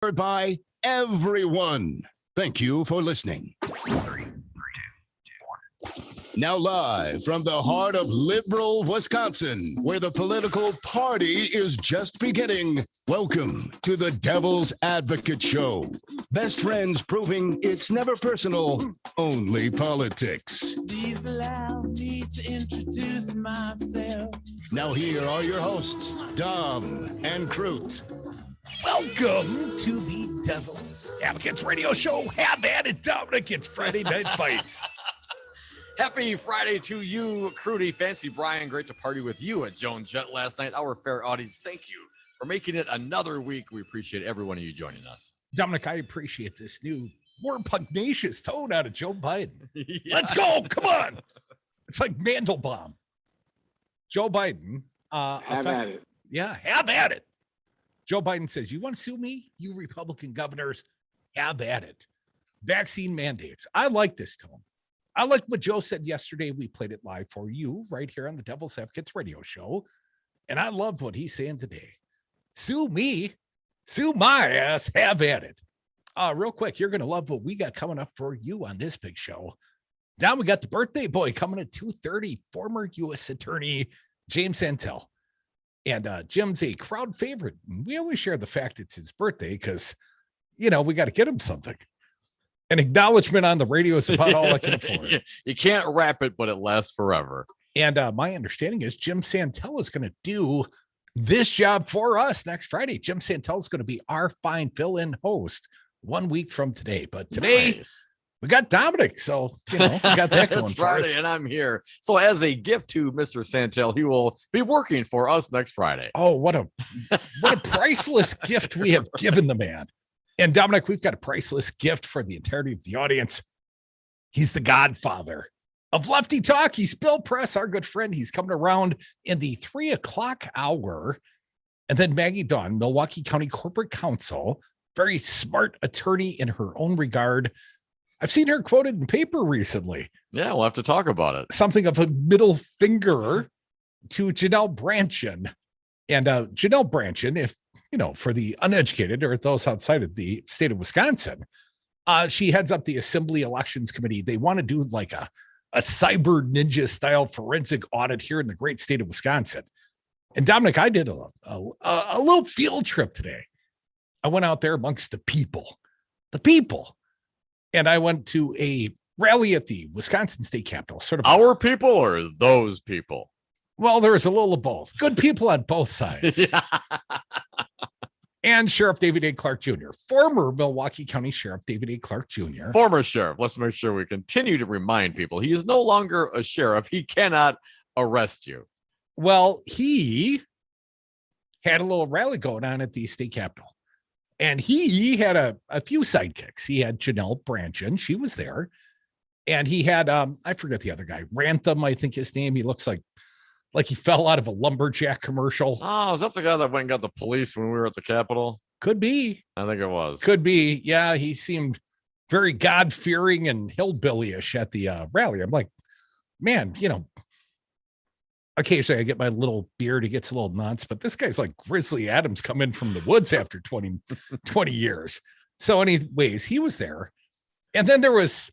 by everyone. Thank you for listening. Now live from the heart of liberal Wisconsin, where the political party is just beginning. Welcome to the Devil's Advocate Show. Best friends proving it's never personal, only politics. Please allow me to introduce myself. Now here are your hosts, Daun and Crute. Welcome to the Devil's Advocates Radio Show. Have at it, Dominic. It's Friday Night Fights. Happy Friday to you, Crudy. Fancy Brian, great to party with you at Joan Jet last night. Our fair audience, thank you for making it another week. We appreciate every one of you joining us. Dominic, I appreciate this new, more pugnacious tone out of Joe Biden. Yeah. Let's go. Come on. It's like Mandelbaum. Joe Biden. Have at it. Yeah, have at it. Joe Biden says, you want to sue me? You Republican governors, have at it. Vaccine mandates. I like this tone. I like what Joe said yesterday. We played it live for you right here on the Devil's Advocates Radio Show. And I love what he's saying today. Sue me. Sue my ass. Have at it. Real quick, you're going to love what we got coming up for you on this big show. Now we got the birthday boy coming at 2:30, former U.S. Attorney James Santelle. And Jim's a crowd favorite. We always share the fact it's his birthday because, we got to get him something. An acknowledgement on the radio is about all I can afford. You can't wrap it, but it lasts forever. And my understanding is Jim Santelle is going to do this job for us next Friday. Jim Santelle is going to be our fine fill-in host 1 week from today. But today, we got Dominic. So, we got that going It's for Friday, us. and I'm here. So as a gift to Mr. Santelle, he will be working for us next Friday. Oh, what a priceless gift we have given the man. And Dominic, we've got a priceless gift for the entirety of the audience. He's the Godfather of Lefty Talk. He's Bill Press, our good friend. He's coming around in the 3 o'clock hour. And then Maggie Daun, Milwaukee County Corporate Counsel, very smart attorney in her own regard. I've seen her quoted in paper recently. Yeah, we'll have to talk about it. Something of a middle finger to Janelle Brandtjen. And Janelle Brandtjen, if for the uneducated or those outside of the state of Wisconsin, she heads up the Assembly Elections Committee. They want to do like a cyber ninja style forensic audit here in the great state of Wisconsin. And Dominic, I did a little field trip today. I went out there amongst the people, and I went to a rally at the Wisconsin State Capitol. Sort of Our people or those people? Well, there was a little of both. Good people on both sides. Yeah. And Sheriff David A. Clark Jr., former Milwaukee County Sheriff David A. Clark Jr. Former sheriff. Let's make sure we continue to remind people he is no longer a sheriff. He cannot arrest you. Well, he had a little rally going on at the state capitol. And he had a few sidekicks. He had Janelle Brandtjen. She was there. And he had, I forget the other guy, Rantham, I think his name. He looks like he fell out of a lumberjack commercial. Oh, is that the guy that went and got the police when we were at the Capitol? Could be. I think it was. Could be. Yeah, he seemed very God-fearing and hillbilly-ish at the rally. I'm like, man, occasionally I get my little beard. He gets a little nuts, but this guy's like Grizzly Adams come in from the woods after 20 years. So anyways, he was there. And then there was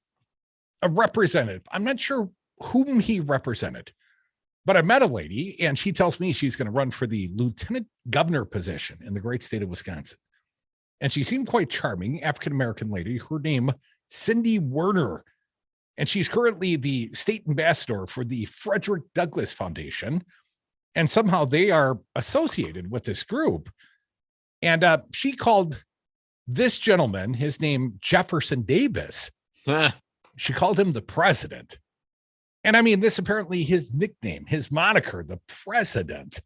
a representative. I'm not sure whom he represented. But I met a lady, and she tells me she's going to run for the lieutenant governor position in the great state of Wisconsin. And she seemed quite charming, African-American lady. Her name, Cindy Werner. And she's currently the state ambassador for the Frederick Douglass Foundation. And somehow they are associated with this group. And she called this gentleman, his name, Jefferson Davis. She called him the president. And I mean, this apparently his nickname, his moniker, the president.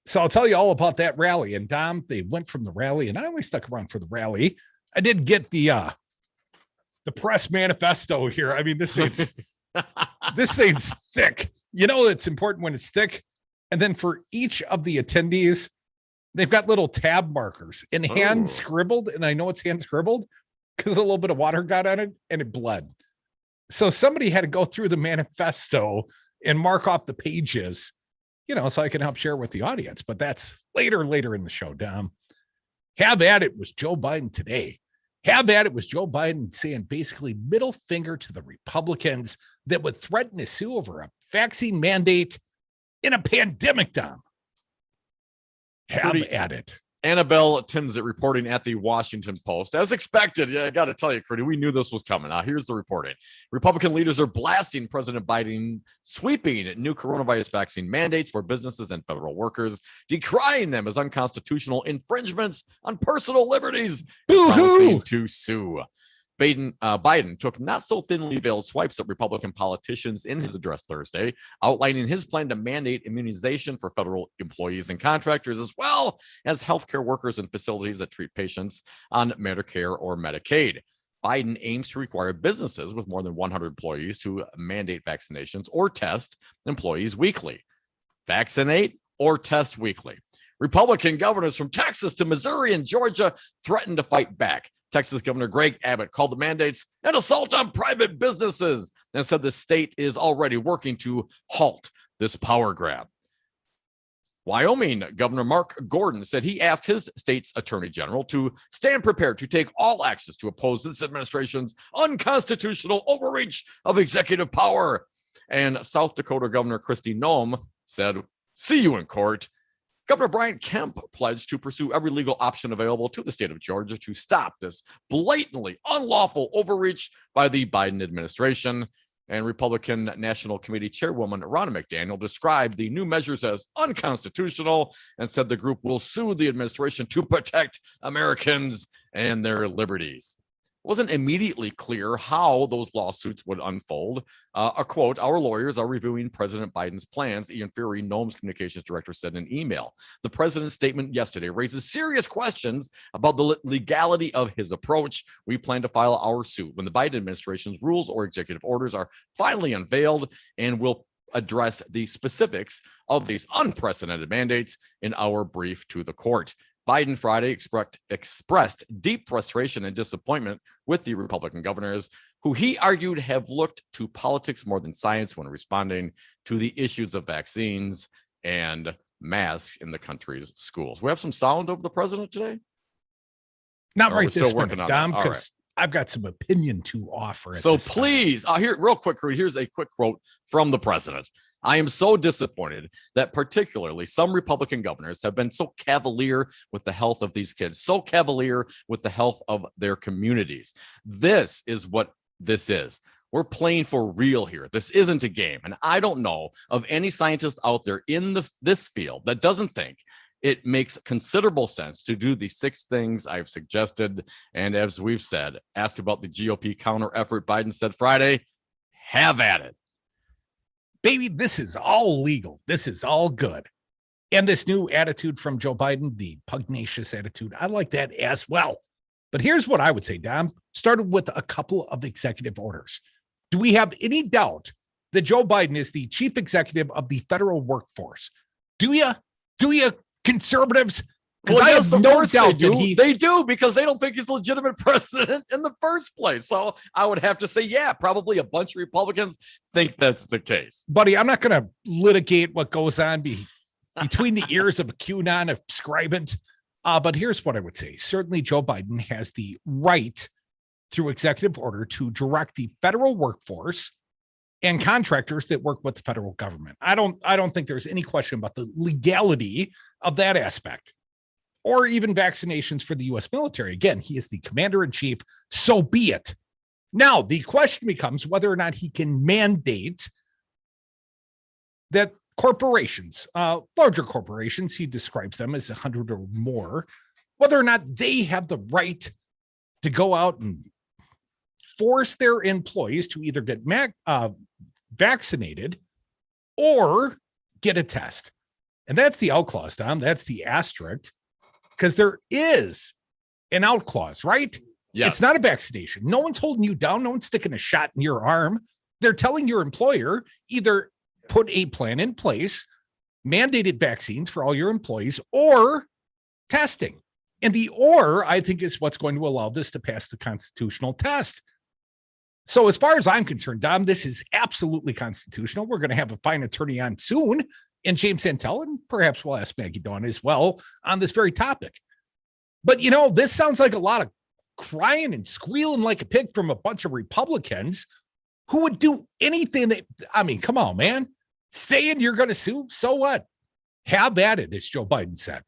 So I'll tell you all about that rally. And Dom, they went from the rally, and I only stuck around for the rally. I did get the press manifesto here. I mean, this thing's thick. It's important when it's thick. And then for each of the attendees, they've got little tab markers and hand scribbled. And I know it's hand scribbled because a little bit of water got on it and it bled. So somebody had to go through the manifesto and mark off the pages, so I can help share with the audience. But that's later in the show, Dom. Have at it was Joe Biden today. Have at it was Joe Biden saying basically middle finger to the Republicans that would threaten to sue over a vaccine mandate in a pandemic, Dom. Have at it. Annabelle Timsit reporting at the Washington Post. As expected, yeah, I got to tell you, Crudy, we knew this was coming. Here's the reporting. Republican leaders are blasting President Biden, sweeping new coronavirus vaccine mandates for businesses and federal workers, decrying them as unconstitutional infringements on personal liberties, and promising to sue. Biden took not so thinly veiled swipes at Republican politicians in his address Thursday, outlining his plan to mandate immunization for federal employees and contractors, as well as healthcare workers and facilities that treat patients on Medicare or Medicaid. Biden aims to require businesses with more than 100 employees to mandate vaccinations or test employees weekly. Vaccinate or test weekly. Republican governors from Texas to Missouri and Georgia threatened to fight back. Texas Governor Greg Abbott called the mandates an assault on private businesses and said the state is already working to halt this power grab. Wyoming Governor Mark Gordon said he asked his state's attorney general to stand prepared to take all actions to oppose this administration's unconstitutional overreach of executive power. And South Dakota Governor Kristi Noem said, "See you in court." Governor Brian Kemp pledged to pursue every legal option available to the state of Georgia to stop this blatantly unlawful overreach by the Biden administration. And Republican National Committee Chairwoman Ronna McDaniel described the new measures as unconstitutional and said the group will sue the administration to protect Americans and their liberties. It wasn't immediately clear how those lawsuits would unfold. A quote, "Our lawyers are reviewing President Biden's plans," Ian Fury, Noem's communications director, said in an email. The president's statement yesterday raises serious questions about the legality of his approach. We plan to file our suit when the Biden administration's rules or executive orders are finally unveiled, and will address the specifics of these unprecedented mandates in our brief to the court. Biden Friday expressed deep frustration and disappointment with the Republican governors, who he argued have looked to politics more than science when responding to the issues of vaccines and masks in the country's schools. We have some sound of the president today? Not right this minute, Dom, because I've got some opinion to offer. So please, here, real quick, here's a quick quote from the president. "I am so disappointed that particularly some Republican governors have been so cavalier with the health of these kids, so cavalier with the health of their communities. This is what this is. We're playing for real here. This isn't a game. And I don't know of any scientist out there in this field that doesn't think it makes considerable sense to do the 6 things I've suggested." And as we've said, asked about the GOP counter effort, Biden said Friday, "Have at it. Baby, this is all legal. This is all good." And this new attitude from Joe Biden, the pugnacious attitude, I like that as well. But here's what I would say, Dom. Started with a couple of executive orders. Do we have any doubt that Joe Biden is the chief executive of the federal workforce? Do you, conservatives? Because I have no doubt that they do, because they don't think he's a legitimate president in the first place. So I would have to say, yeah, probably a bunch of Republicans think that's the case. Buddy, I'm not going to litigate what goes on between the ears of a QAnon subscribant. But here's what I would say. Certainly, Joe Biden has the right through executive order to direct the federal workforce and contractors that work with the federal government. I don't think there's any question about the legality of that aspect, or even vaccinations for the U.S. military. Again, he is the commander in chief, so be it. Now, the question becomes whether or not he can mandate that corporations, larger corporations, he describes them as 100 or more, whether or not they have the right to go out and force their employees to either get vaccinated or get a test. And that's the out clause, Tom. That's the asterisk, because there is an out clause, right? Yes. It's not a vaccination. No one's holding you down. No one's sticking a shot in your arm. They're telling your employer either put a plan in place, mandated vaccines for all your employees, or testing. And the or, I think, is what's going to allow this to pass the constitutional test. So as far as I'm concerned, Dom, this is absolutely constitutional. We're going to have a fine attorney on soon, and James Santelle, and perhaps we'll ask Maggie Daun as well on this very topic. But, this sounds like a lot of crying and squealing like a pig from a bunch of Republicans who would do anything come on, man. Saying you're going to sue, so what? Have at it, as Joe Biden said.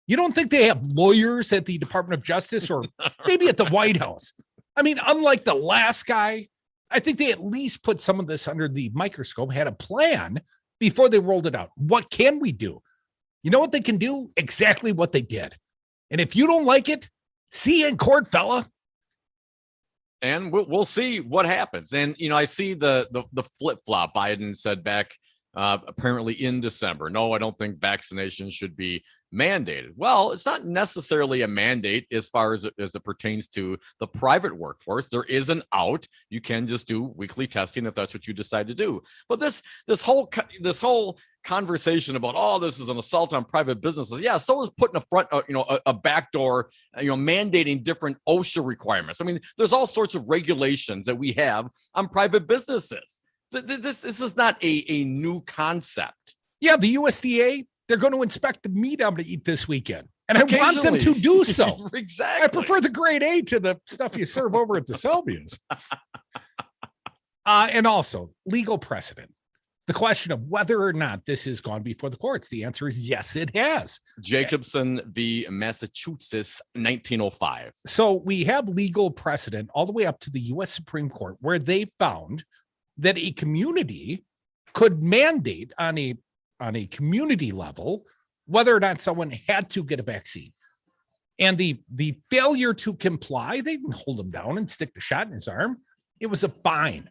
You don't think they have lawyers at the Department of Justice or maybe at the White House? Unlike the last guy, I think they at least put some of this under the microscope, had a plan before they rolled it out. What can we do? You know what they can do? Exactly what they did. And if you don't like it, see you in court, fella. And we'll see what happens. And, I see the flip-flop Biden said back apparently in December. No, I don't think vaccination should be mandated. Well, it's not necessarily a mandate as far as it pertains to the private workforce. There is an out. You can just do weekly testing if that's what you decide to do. But this whole conversation about, this is an assault on private businesses. Yeah, so is putting a backdoor, mandating different OSHA requirements. There's all sorts of regulations that we have on private businesses. This is not a new concept. Yeah, the USDA, they're going to inspect the meat I'm going to eat this weekend. And I want them to do so. Exactly. I prefer the grade A to the stuff you serve over at the Selby's. And also, legal precedent. The question of whether or not this has gone before the courts. The answer is yes, it has. Jacobson v. Massachusetts, 1905. So we have legal precedent all the way up to the U.S. Supreme Court, where they found that a community could mandate on a community level whether or not someone had to get a vaccine. And the failure to comply, they didn't hold him down and stick the shot in his arm. It was a fine.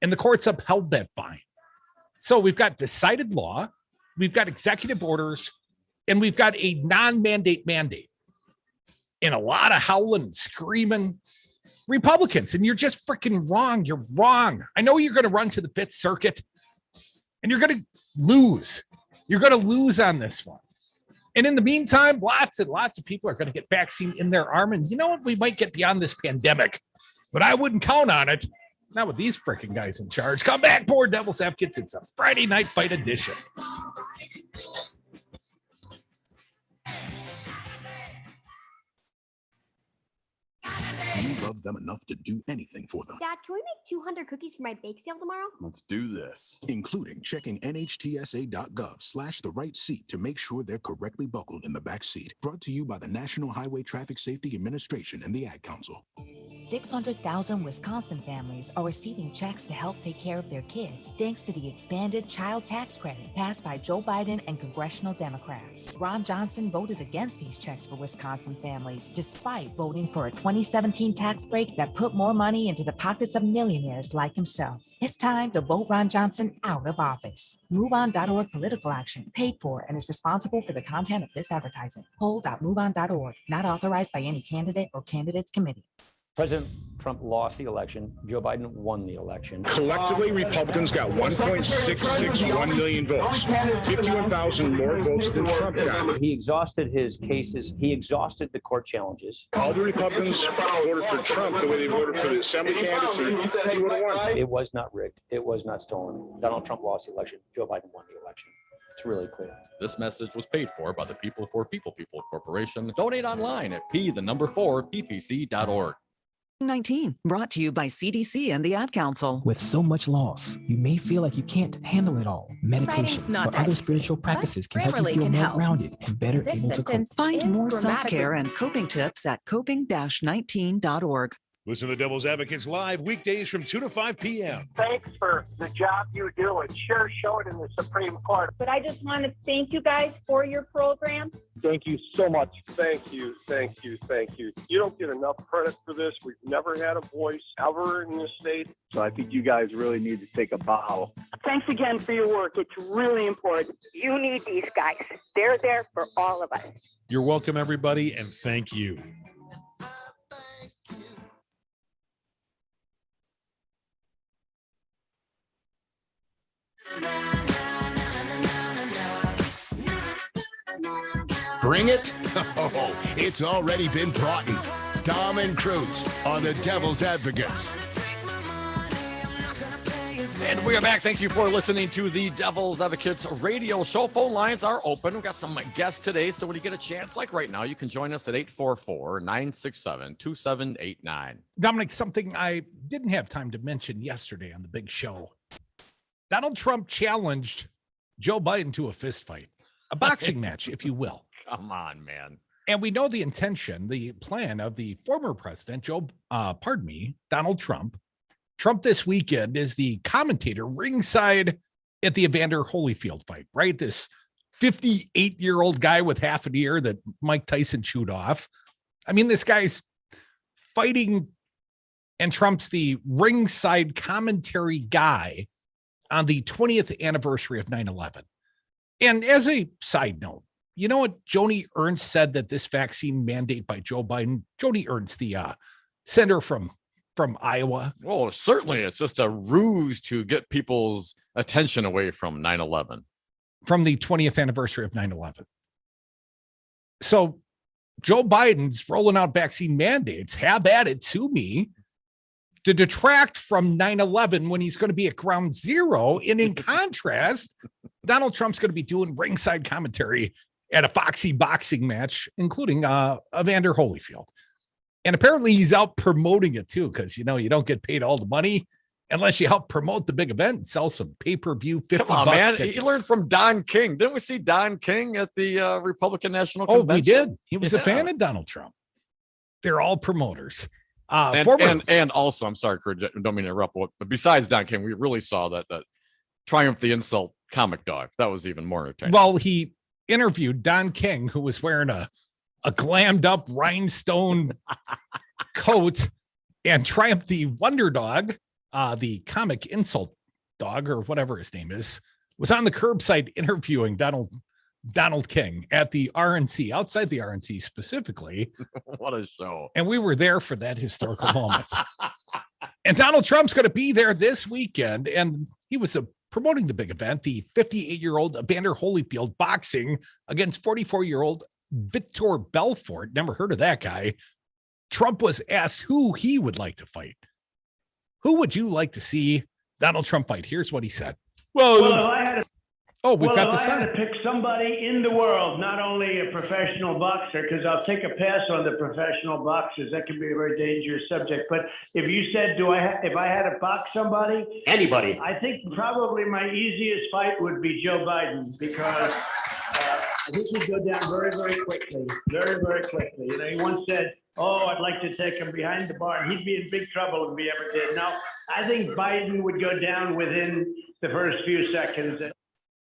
And the courts upheld that fine. So we've got decided law, we've got executive orders, and we've got a non-mandate mandate. And a lot of howling and screaming Republicans, and you're just freaking wrong. You're wrong. I know you're going to run to the Fifth Circuit, and you're going to lose. You're going to lose on this one. And in the meantime, lots and lots of people are going to get vaccine in their arm. And you know what? We might get beyond this pandemic, but I wouldn't count on it. Not with these freaking guys in charge. Come back, poor Devil's Advocates. It's a Friday Night Fight edition. You love them enough to do anything for them. Dad, can we make 200 cookies for my bake sale tomorrow? Let's do this. Including checking nhtsa.gov/the right seat to make sure they're correctly buckled in the back seat. Brought to you by the National Highway Traffic Safety Administration and the Ad Council. 600,000 Wisconsin families are receiving checks to help take care of their kids, thanks to the expanded child tax credit passed by Joe Biden and congressional Democrats. Ron Johnson voted against these checks for Wisconsin families, despite voting for a 2017 tax break that put more money into the pockets of millionaires like himself. It's time to vote Ron Johnson out of office. MoveOn.org political action, paid for and is responsible for the content of this advertising. Poll.moveon.org, not authorized by any candidate or candidates committee. President Trump lost the election. Joe Biden won the election. Collectively, Republicans got 1.661 million votes, 51,000 more votes than Trump got. He exhausted his cases. He exhausted the court challenges. All the Republicans voted for Trump the way they voted for the assembly candidates. He would have won. It was not rigged. It was not stolen. Donald Trump lost the election. Joe Biden won the election. It's really clear. This message was paid for by the People for People Corporation. Donate online at p4ppc.org. 19, brought to you by CDC and the Ad Council. With so much loss, you may feel like you can't handle it all. Meditation or other spiritual practices can help you feel more grounded and better able to cope. Find more self-care and coping tips at coping-19.org. Listen to the Devil's Advocates live weekdays from 2 to 5 p.m. Thanks for the job you do and sure show it in the Supreme Court. But I just want to thank you guys for your program. Thank you so much. Thank you, thank you, thank you. You don't get enough credit for this. We've never had a voice ever in this state. So I think you guys really need to take a bow. Thanks again for your work. It's really important. You need these guys. They're there for all of us. You're welcome, everybody, and thank you. Bring it? Oh, it's already been brought in. Daun and Krutz on the Devil's Advocates. And we are back. Thank you for listening to the Devil's Advocates radio show. Phone lines are open. We've got some guests today. So when you get a chance, like right now, you can join us at 844-967-2789. Dominic, something I didn't have time to mention yesterday on the big show. Donald Trump challenged Joe Biden to a fist fight, a boxing match, if you will. Come on, man. And we know the intention, the plan of the former president, Donald Trump. Trump this weekend is the commentator ringside at the Evander Holyfield fight, right? This 58-year-old guy with half an ear that Mike Tyson chewed off. I mean, this guy's fighting, and Trump's the ringside commentary guy on the 20th anniversary of 9/11. And as a side note, you know what Joni Ernst said that this vaccine mandate by Joe Biden, Joni Ernst, the senator from Iowa. Well, certainly it's just a ruse to get people's attention away from 9/11. From the 20th anniversary of 9/11. So Joe Biden's rolling out vaccine mandates. Have at it, sue me, to detract from 9/11 when he's going to be at ground zero. And in contrast, Donald Trump's going to be doing ringside commentary at a Foxy boxing match, including Evander Holyfield. And apparently he's out promoting it too, because, you know, you don't get paid all the money unless you help promote the big event and sell some pay-per-view 50 Come on, bucks man. tickets. He learned from Daun King. Didn't we see Daun King at the Republican National Oh, Convention? we did. He was a fan of Donald Trump. They're all promoters. And also, I'm sorry, Kurt, don't mean to interrupt, but besides Daun King, we really saw that Triumph the Insult comic dog. That was even more entertaining. Well, he interviewed Daun King, who was wearing a glammed up rhinestone coat, and Triumph the Wonder Dog, the comic insult dog or whatever his name is, was on the curbside interviewing Donald King at the RNC, outside the RNC specifically. What a show. And we were there for that historical moment. And Donald Trump's going to be there this weekend. And he was promoting the big event, the 58-year-old Evander Holyfield boxing against 44-year-old Victor Belfort. Never heard of that guy. Trump was asked who he would like to fight. Who would you like to see Donald Trump fight? Here's what he said. Well, if I had to pick somebody in the world, not only a professional boxer, because I'll take a pass on the professional boxers. That can be a very dangerous subject. But if you said, if I had to box somebody, anybody, I think probably my easiest fight would be Joe Biden, because I think he'd go down very, very quickly, very, very quickly. You know, he once said, "Oh, I'd like to take him behind the bar," and he'd be in big trouble if he ever did. No, I think Biden would go down within the first few seconds.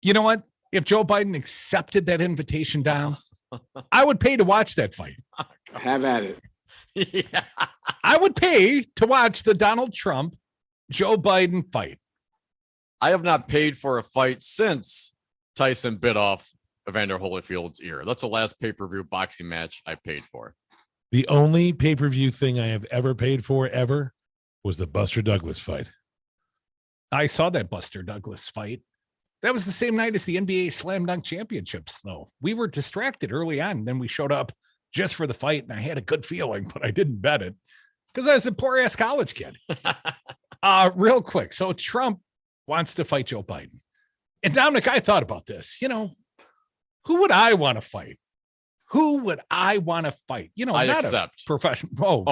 You know what? If Joe Biden accepted that invitation down, I would pay to watch that fight. Have at it. Yeah. I would pay to watch the Donald Trump, Joe Biden fight. I have not paid for a fight since Tyson bit off Evander Holyfield's ear. That's the last pay-per-view boxing match I paid for. The only pay-per-view thing I have ever paid for ever was the Buster Douglas fight. I saw that Buster Douglas fight. That was the same night as the NBA Slam Dunk Championships, though. We were distracted early on, and then we showed up just for the fight, and I had a good feeling, but I didn't bet it because I was a poor-ass college kid. Real quick, so Trump wants to fight Joe Biden. And Dominic, I thought about this. You know, who would I want to fight? Who would I want to fight? You know, I not accept. A professional.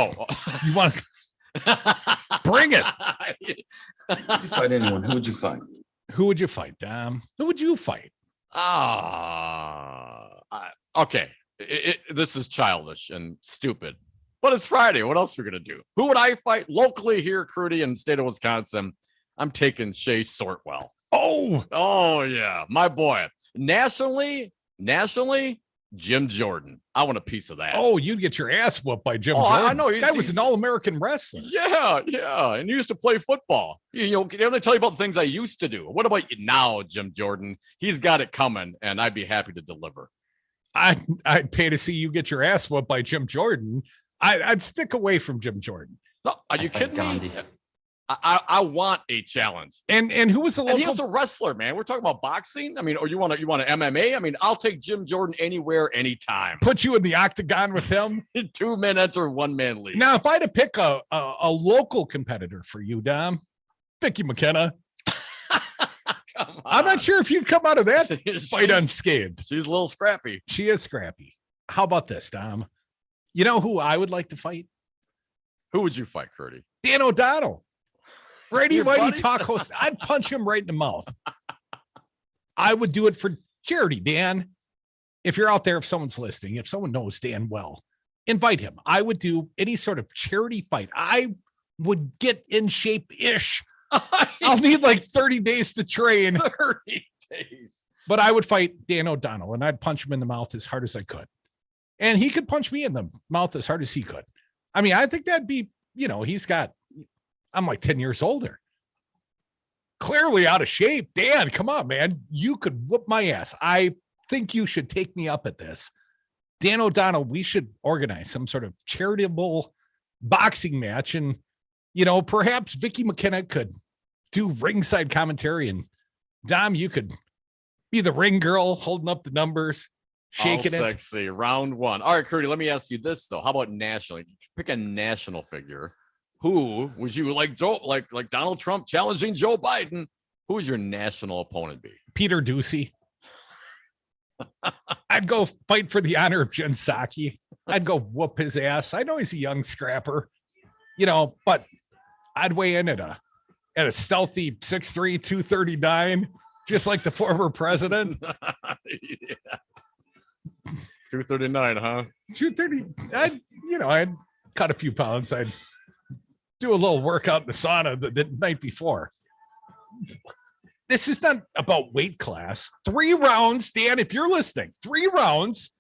You want to bring it? You fight anyone. Who would you fight? Who would you fight, Dom? Who would you fight? Okay. This is childish and stupid, but it's Friday. What else are we going to do? Who would I fight locally here, Crudy, in the state of Wisconsin? I'm taking Shea Sortwell. Oh, yeah. My boy. Nationally, Jim Jordan. I want a piece of that. Oh, you'd get your ass whooped by Jim Jordan. I know. Guy was an All-American wrestler. Yeah. And he used to play football. You know, can I tell you about the things I used to do? What about you now, Jim Jordan? He's got it coming, and I'd be happy to deliver. I'd pay to see you get your ass whooped by Jim Jordan. I'd stick away from Jim Jordan. No, are you kidding me? I want a challenge. And who was the local? And he was a wrestler, man. We're talking about boxing. I mean, or you want an MMA? I mean, I'll take Jim Jordan anywhere, anytime. Put you in the octagon with him. 2 men enter, 1 man leave. Now, if I had to pick a local competitor for you, Dom, Vicky McKenna. I'm not sure if you'd come out of that fight unscathed. She's a little scrappy. She is scrappy. How about this, Dom? You know who I would like to fight? Who would you fight, Curdy? Dan O'Donnell. Righty Your Whitey buddy? talk host. I'd punch him right in the mouth. I would do it for charity, Dan. If you're out there, if someone's listening, if someone knows Dan well, invite him. I would do any sort of charity fight. I would get in shape-ish. I'll need like 30 days to train. 30 days. But I would fight Dan O'Donnell, and I'd punch him in the mouth as hard as I could. And he could punch me in the mouth as hard as he could. I mean, I think that'd be, I'm like 10 years older. Clearly out of shape. Dan, come on, man. You could whoop my ass. I think you should take me up at this. Dan O'Donnell, we should organize some sort of charitable boxing match. And, perhaps Vicky McKenna could do ringside commentary. And Dom, you could be the ring girl holding up the numbers, shaking All it. sexy. Round one. All right, Curdy, let me ask you this, though. How about nationally? Pick a national figure. Who would you like Donald Trump challenging Joe Biden? Who would your national opponent be? Peter Ducey. I'd go fight for the honor of Jen Psaki. I'd go whoop his ass. I know he's a young scrapper, but I'd weigh in at a stealthy 6'3", 239, just like the former president. Yeah. 239, huh? 230. I'd cut a few pounds. I'd do a little workout in the sauna the night before. This is not about weight class. 3 rounds, Dan, if you're listening, 3 rounds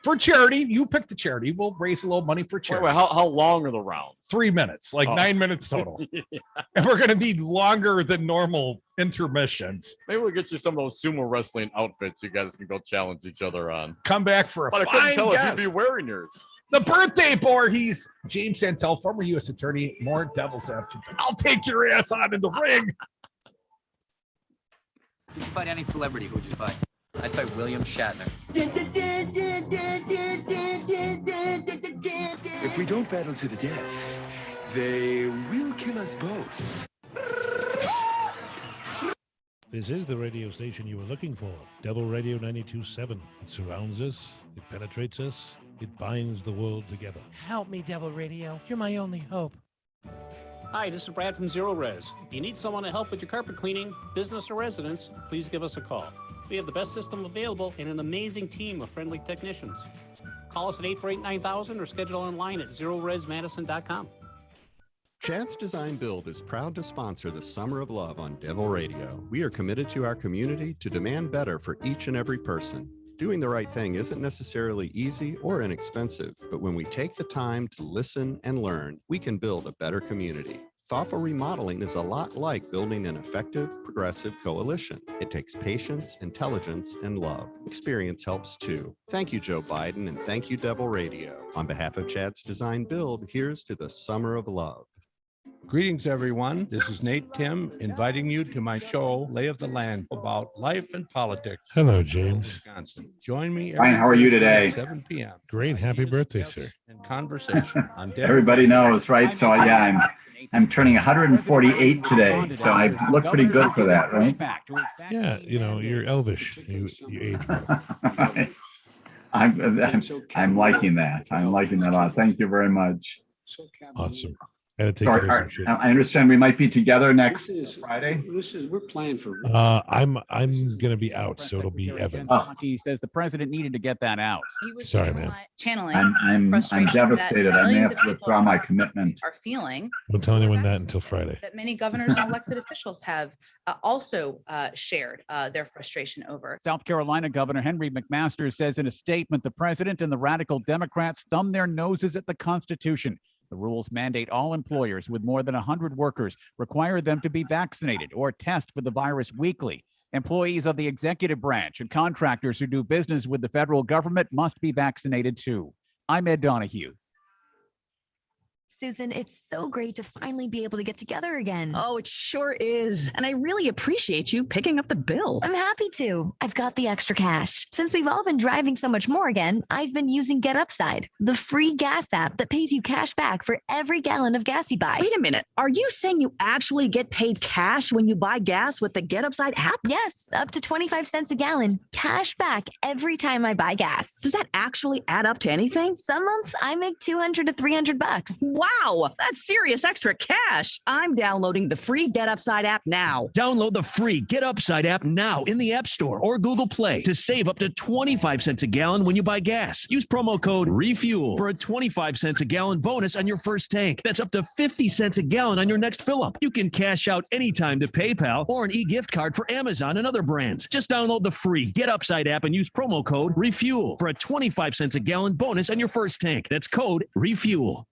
for charity. You pick the charity. We'll raise a little money for charity. Wait, how long are the rounds? 3 minutes, 9 minutes total. Yeah. And we're going to need longer than normal intermissions. Maybe we'll get you some of those sumo wrestling outfits you guys can go challenge each other on. Come back for a But I fine couldn't tell guest. if you'd be wearing yours. The birthday boy, he's James Santelle, former U.S. attorney, more devil's advocate. I'll take your ass on in the ring. If you fight any celebrity, who would you fight? I'd fight William Shatner. If we don't battle to the death, they will kill us both. This is the radio station you were looking for. Devil Radio 92.7. It surrounds us. It penetrates us. It binds the world together. Help me, Devil Radio. You're my only hope. Hi, this is Brad from Zero Res. If you need someone to help with your carpet cleaning, business or residence, please give us a call. We have the best system available and an amazing team of friendly technicians. Call us at 848-9000 or schedule online at zeroresmadison.com. Chad's Design Build is proud to sponsor the Summer of Love on Devil Radio. We are committed to our community to demand better for each and every person. Doing the right thing isn't necessarily easy or inexpensive, but when we take the time to listen and learn, we can build a better community. Thoughtful remodeling is a lot like building an effective, progressive coalition. It takes patience, intelligence, and love. Experience helps too. Thank you, Joe Biden, and thank you, Devil Radio. On behalf of Chad's Design Build, here's to the Summer of Love. Greetings, everyone. This is Nate Tim inviting you to my show, Lay of the Land, about life and politics. Hello, James. Wisconsin. Join me. Ryan, how are you today? 7 p.m. Great. Happy birthday, sir. And conversation on Everybody knows, right? So yeah, I'm turning 148 today, so I look pretty good for that, right? Yeah, you're elvish. You age well. I'm liking that. I'm liking that a lot. Thank you very much. Awesome. I understand we might be together next Friday. We're playing for. I'm gonna be out, so it'll be Evan. He says the president needed to get that out. Sorry, man. Channeling. I'm devastated. I may have to withdraw my commitment. Are feeling. Don't tell anyone that until Friday. That many governors and elected officials have also shared their frustration over. South Carolina Governor Henry McMaster says in a statement, the president and the radical Democrats thumb their noses at the Constitution. The rules mandate all employers with more than 100 workers require them to be vaccinated or test for the virus weekly. Employees of the executive branch and contractors who do business with the federal government must be vaccinated too. I'm Ed Donahue. Susan, it's so great to finally be able to get together again. Oh, it sure is. And I really appreciate you picking up the bill. I'm happy to. I've got the extra cash. Since we've all been driving so much more again, I've been using Get Upside, the free gas app that pays you cash back for every gallon of gas you buy. Wait a minute. Are you saying you actually get paid cash when you buy gas with the Get Upside app? Yes, up to 25 cents a gallon. Cash back every time I buy gas. Does that actually add up to anything? Some months I make $200 to $300. Wow, that's serious extra cash. I'm downloading the free Get Upside app now. Download the free Get Upside app now in the App Store or Google Play to save up to 25 cents a gallon when you buy gas. Use promo code REFUEL for a 25 cents a gallon bonus on your first tank. That's up to 50 cents a gallon on your next fill up. You can cash out anytime to PayPal or an e-gift card for Amazon and other brands. Just download the free Get Upside app and use promo code REFUEL for a 25 cents a gallon bonus on your first tank. That's code REFUEL.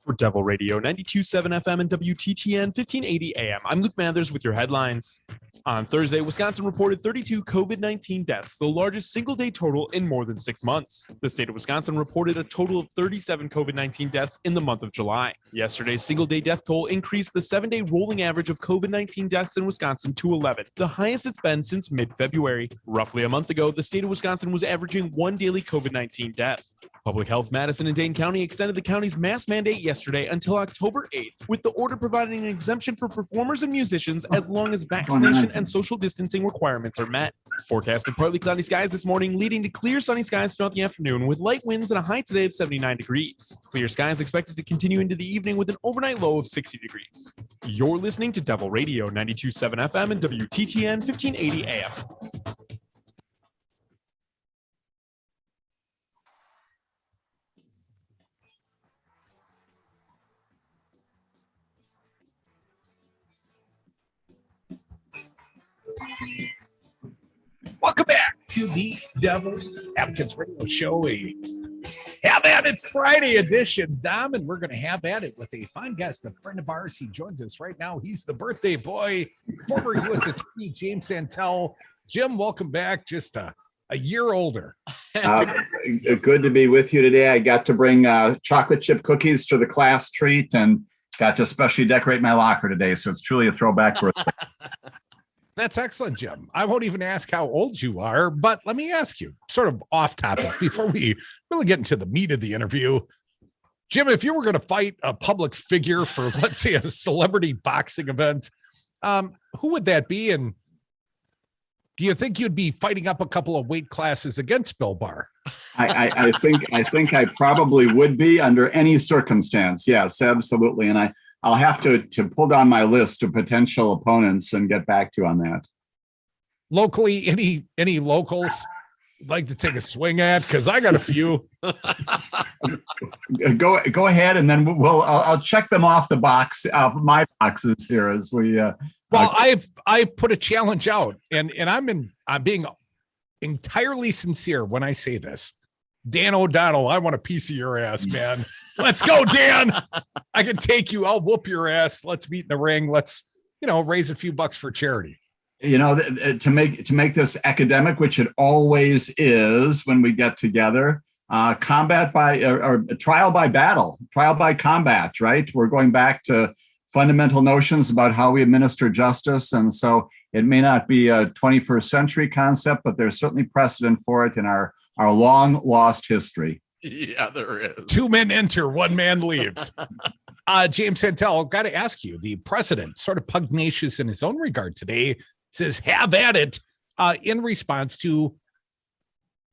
For Devil Radio 92.7 FM and WTTN 1580 AM, I'm Luke Mathers with your headlines. On Thursday, Wisconsin reported 32 COVID-19 deaths, the largest single-day total in more than 6 months. The state of Wisconsin reported a total of 37 COVID-19 deaths in the month of July. Yesterday's single-day death toll increased the 7-day rolling average of COVID-19 deaths in Wisconsin to 11, the highest it's been since mid-February. Roughly a month ago, the state of Wisconsin was averaging 1 daily COVID-19 death. Public Health Madison and Daun County extended the county's mask mandate yesterday until October 8th, with the order providing an exemption for performers and musicians as long as vaccination and social distancing requirements are met. Forecasted partly cloudy skies this morning, leading to clear sunny skies throughout the afternoon with light winds and a high today of 79 degrees. Clear skies expected to continue into the evening with an overnight low of 60 degrees. You're listening to Devil Radio 92.7 FM and WTTN 1580 AM. Welcome back to the Devil's Advocates Radio Show, a Have At It Friday edition. Dom, and we're going to have at it with a fine guest, a friend of ours. He joins us right now. He's the birthday boy, former U.S. Attorney James Santelle. Jim, welcome back. Just a year older. Good to be with you today. I got to bring chocolate chip cookies to the class treat and got to especially decorate my locker today. So it's truly a throwback birthday. That's excellent, Jim. I won't even ask how old you are, but let me ask you, sort of off topic, before we really get into the meat of the interview. Jim, if you were going to fight a public figure for, let's say, a celebrity boxing event, who would that be? And do you think you'd be fighting up a couple of weight classes against Bill Barr? I think I probably would be under any circumstance. Yes, absolutely. And I'll have to pull down my list of potential opponents and get back to you on that. Locally, any locals like to take a swing at? Because I got a few. Go ahead, and then I'll check them off the box of my boxes here as we. Well, I've put a challenge out, and I'm being entirely sincere when I say this. Dan O'Donnell, I want a piece of your ass, man. Let's go, Dan. I can take you. I'll whoop your ass. Let's meet in the ring. Let's, raise a few bucks for charity. To make this academic, which it always is when we get together, combat by or trial by battle, trial by combat, right? We're going back to fundamental notions about how we administer justice. And so it may not be a 21st century concept, but there's certainly precedent for it in our long lost history. Yeah, there is. 2 men enter, 1 man leaves. James Santelle, I've got to ask you, the president, sort of pugnacious in his own regard today, says, have at it, in response to,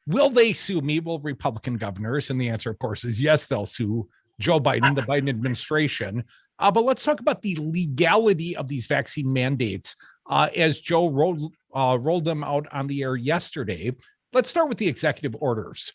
will they sue me? Will Republican governors? And the answer, of course, is yes, they'll sue Joe Biden, the Biden administration. But let's talk about the legality of these vaccine mandates as Joe rolled them out on the air yesterday. Let's start with the executive orders.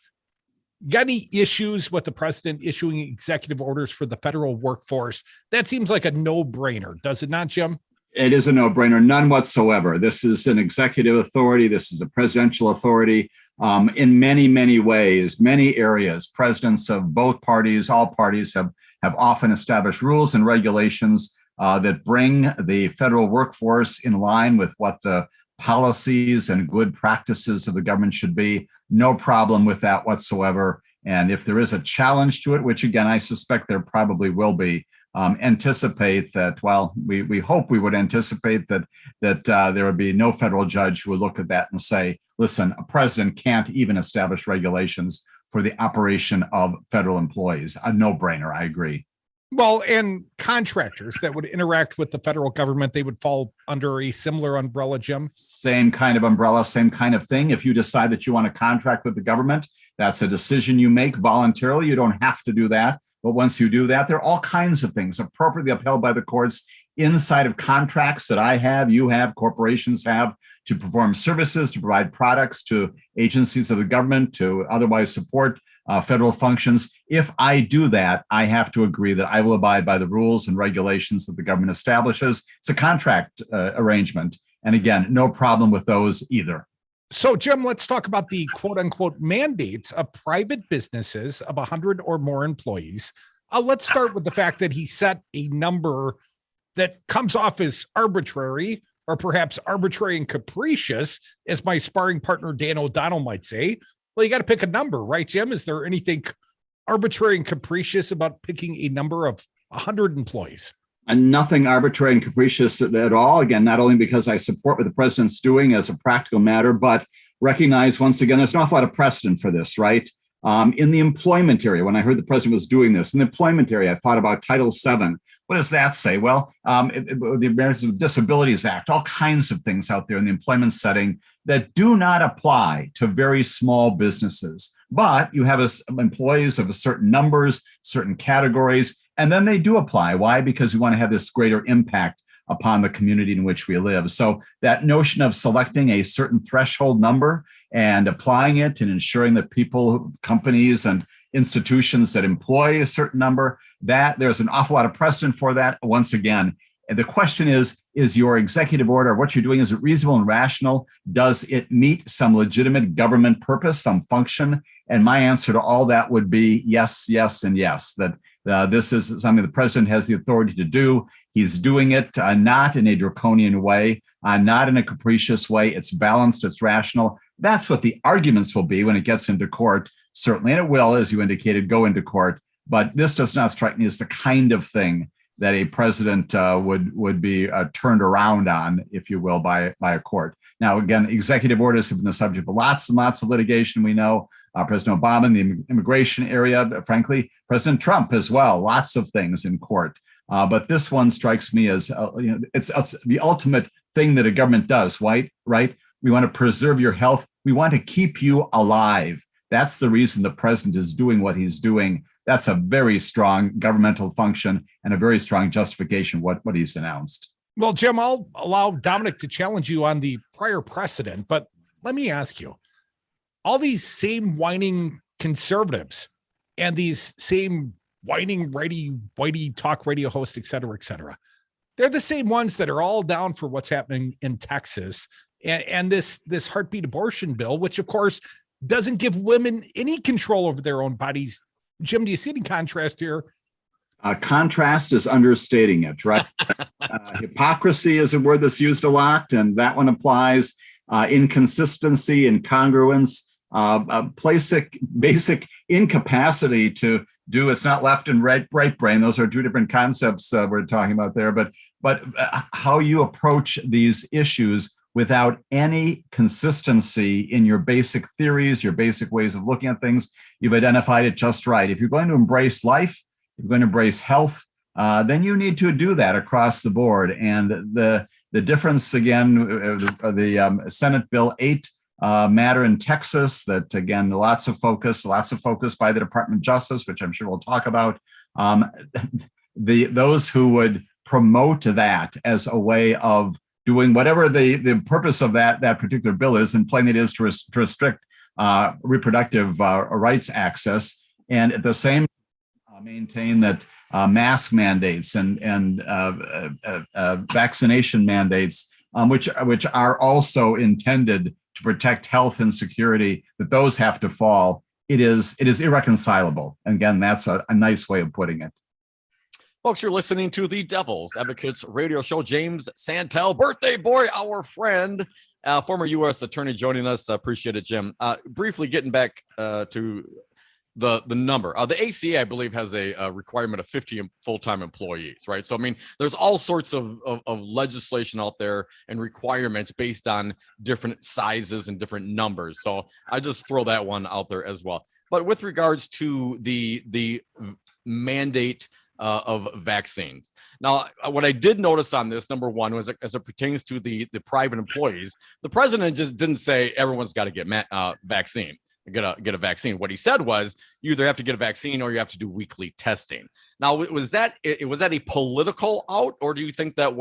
Got any issues with the president issuing executive orders for the federal workforce? That seems like a no-brainer, does it not, Jim? It is a no-brainer, none whatsoever. This is an executive authority. This is a presidential authority. In many, many ways, many areas, presidents of both parties, all parties have often established rules and regulations that bring the federal workforce in line with what the policies and good practices of the government should be. No problem with that whatsoever. And if there is a challenge to it, which again, I suspect there probably will be, anticipate that, well, we hope we would anticipate that there would be no federal judge who would look at that and say, listen, a president can't even establish regulations for the operation of federal employees. A no-brainer, I agree. Well, and contractors that would interact with the federal government, they would fall under a similar umbrella, Jim? Same kind of umbrella, same kind of thing. If you decide that you want to contract with the government, that's a decision you make voluntarily. You don't have to do that. But once you do that, there are all kinds of things appropriately upheld by the courts inside of contracts that I have, you have, corporations have, to perform services, to provide products to agencies of the government, to otherwise support federal functions. If I do that, I have to agree that I will abide by the rules and regulations that the government establishes. It's a contract arrangement. And again, no problem with those either. So, Jim, let's talk about the quote unquote mandates of private businesses of 100 or more employees. Let's start with the fact that he set a number that comes off as arbitrary, or perhaps arbitrary and capricious, as my sparring partner Dan O'Donnell might say. Well, you got to pick a number, right, Jim? Is there anything arbitrary and capricious about picking a number of 100 employees? And nothing arbitrary and capricious at all. Again, not only because I support what the president's doing as a practical matter, but recognize once again, there's an awful lot of precedent for this, right? In the employment area, when I heard the president was doing this, in the employment area, I thought about Title VII. What does that say? Well, the Americans with Disabilities Act, all kinds of things out there in the employment setting that do not apply to very small businesses. But you have employees of a certain numbers, certain categories, and then they do apply. Why? Because we want to have this greater impact upon the community in which we live. So that notion of selecting a certain threshold number and applying it and ensuring that people, companies, and institutions that employ a certain number, that there's an awful lot of precedent for that. Once again, and the question is your executive order, what you're doing, is it reasonable and rational? Does it meet some legitimate government purpose, some function? And my answer to all that would be yes, yes, and yes, that this is something the president has the authority to do. He's doing it not in a draconian way, not in a capricious way. It's balanced, it's rational. That's what the arguments will be when it gets into court, certainly. And it will, as you indicated, go into court. But this does not strike me as the kind of thing that a president would be turned around on, if you will, by a court. Now, again, executive orders have been the subject of lots and lots of litigation. We know President Obama in the immigration area, frankly, President Trump as well, lots of things in court. But this one strikes me as, it's the ultimate thing that a government does, right? We want to preserve your health. We want to keep you alive. That's the reason the president is doing what he's doing. That's a very strong governmental function and a very strong justification what he's announced. Well, Jim, I'll allow Dominic to challenge you on the prior precedent, but let me ask you, all these same whining conservatives and these same whining whitey talk radio hosts, et cetera, they're the same ones that are all down for what's happening in Texas and this heartbeat abortion bill, which of course doesn't give women any control over their own bodies. Jim, do you see any contrast here? Contrast is understating it, right? Hypocrisy is a word that's used a lot, and that one applies. Inconsistency, incongruence, basic incapacity to do. It's not left and right brain. Those are two different concepts we're talking about there. But how you approach these issues without any consistency in your basic theories, your basic ways of looking at things, you've identified it just right. If you're going to embrace life, if you're going to embrace health, then you need to do that across the board. And the difference, again, the Senate Bill 8 matter in Texas, that again, lots of focus by the Department of Justice, which I'm sure we'll talk about. Those who would promote that as a way of doing whatever the purpose of that particular bill is, and plainly it is to restrict reproductive rights access, and at the same time maintain that mask mandates and vaccination mandates, which are also intended to protect health and security, that those have to fall. It is irreconcilable. And again, that's a nice way of putting it. Folks, you're listening to the Devil's Advocates radio show. James Santelle, birthday boy, our friend, Former U.S. attorney joining us. Appreciate it, Jim. Briefly getting back to the number. The ACA, I believe, has a requirement of 50 full-time employees, right? So, I mean, there's all sorts of legislation out there and requirements based on different sizes and different numbers. So I just throw that one out there as well. But with regards to the mandate of vaccines. Now, what I did notice on this, number one, was as it pertains to the private employees, the president just didn't say everyone's got to get vaccine. Get a vaccine. What he said was you either have to get a vaccine or you have to do weekly testing. Now, was that a political out, or do you think that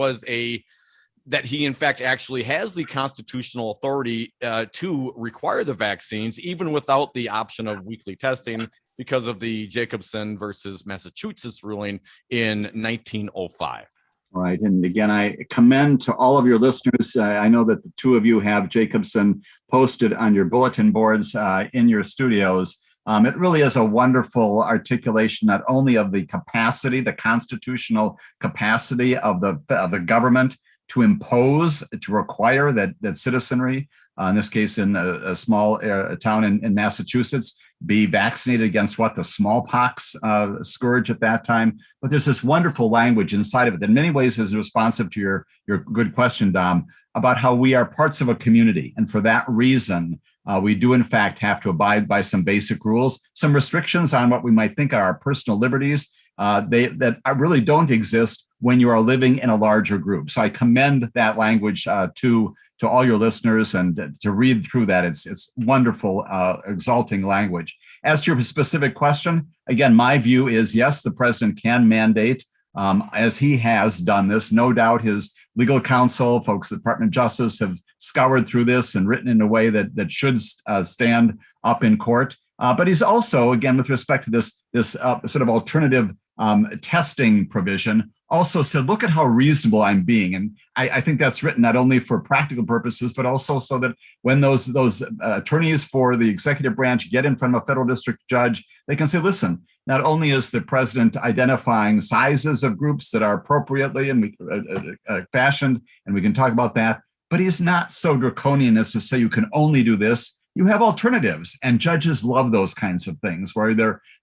he in fact actually has the constitutional authority to require the vaccines even without the option of weekly testing because of the Jacobson versus Massachusetts ruling in 1905? All right. And again, I commend to all of your listeners. I know that the two of you have Jacobson posted on your bulletin boards in your studios. It really is a wonderful articulation, not only of the capacity, the constitutional capacity of the government to impose, to require that citizenry, in this case in a small town in Massachusetts, be vaccinated against the smallpox scourge at that time. But there's this wonderful language inside of it that in many ways is responsive to your good question, Dom, about how we are parts of a community. And for that reason, we do in fact have to abide by some basic rules, some restrictions on what we might think are our personal liberties that really don't exist when you are living in a larger group. So I commend that language to all your listeners, and to read through that, it's wonderful, exalting language. As to your specific question, again, my view is yes, the president can mandate, as he has done this. No doubt his legal counsel, folks at the Department of Justice, have scoured through this and written in a way that should stand up in court. But he's also, again, with respect to this sort of alternative testing provision, also said, look at how reasonable I'm being. And I think that's written not only for practical purposes, but also so that when those attorneys for the executive branch get in front of a federal district judge, they can say, listen, not only is the president identifying sizes of groups that are appropriately and fashioned, and we can talk about that, but he's not so draconian as to say you can only do this. You have alternatives, and judges love those kinds of things where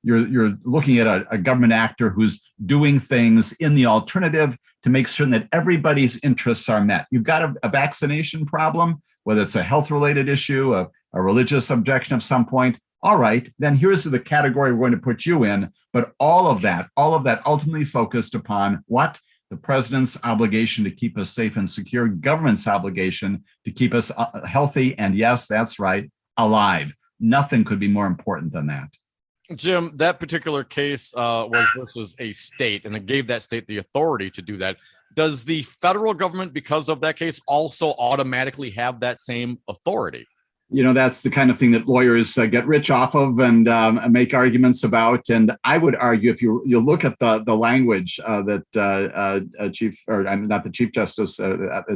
you're looking at a government actor who's doing things in the alternative to make certain that everybody's interests are met. You've got a vaccination problem, whether it's a health-related issue, a religious objection of some point. All right, then here's the category we're going to put you in. But all of that ultimately focused upon what? The president's obligation to keep us safe and secure, government's obligation to keep us healthy, and yes, that's right, alive. Nothing could be more important than that. Jim, that particular case was versus a state, and it gave that state the authority to do that. Does the federal government, because of that case, also automatically have that same authority? You know, that's the kind of thing that lawyers get rich off of and make arguments about. And I would argue, if you look at the language that Chief Justice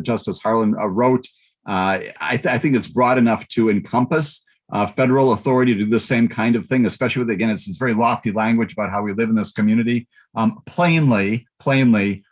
Justice Harlan wrote, I think it's broad enough to encompass federal authority to do the same kind of thing, especially with, again, it's very lofty language about how we live in this community. Plainly,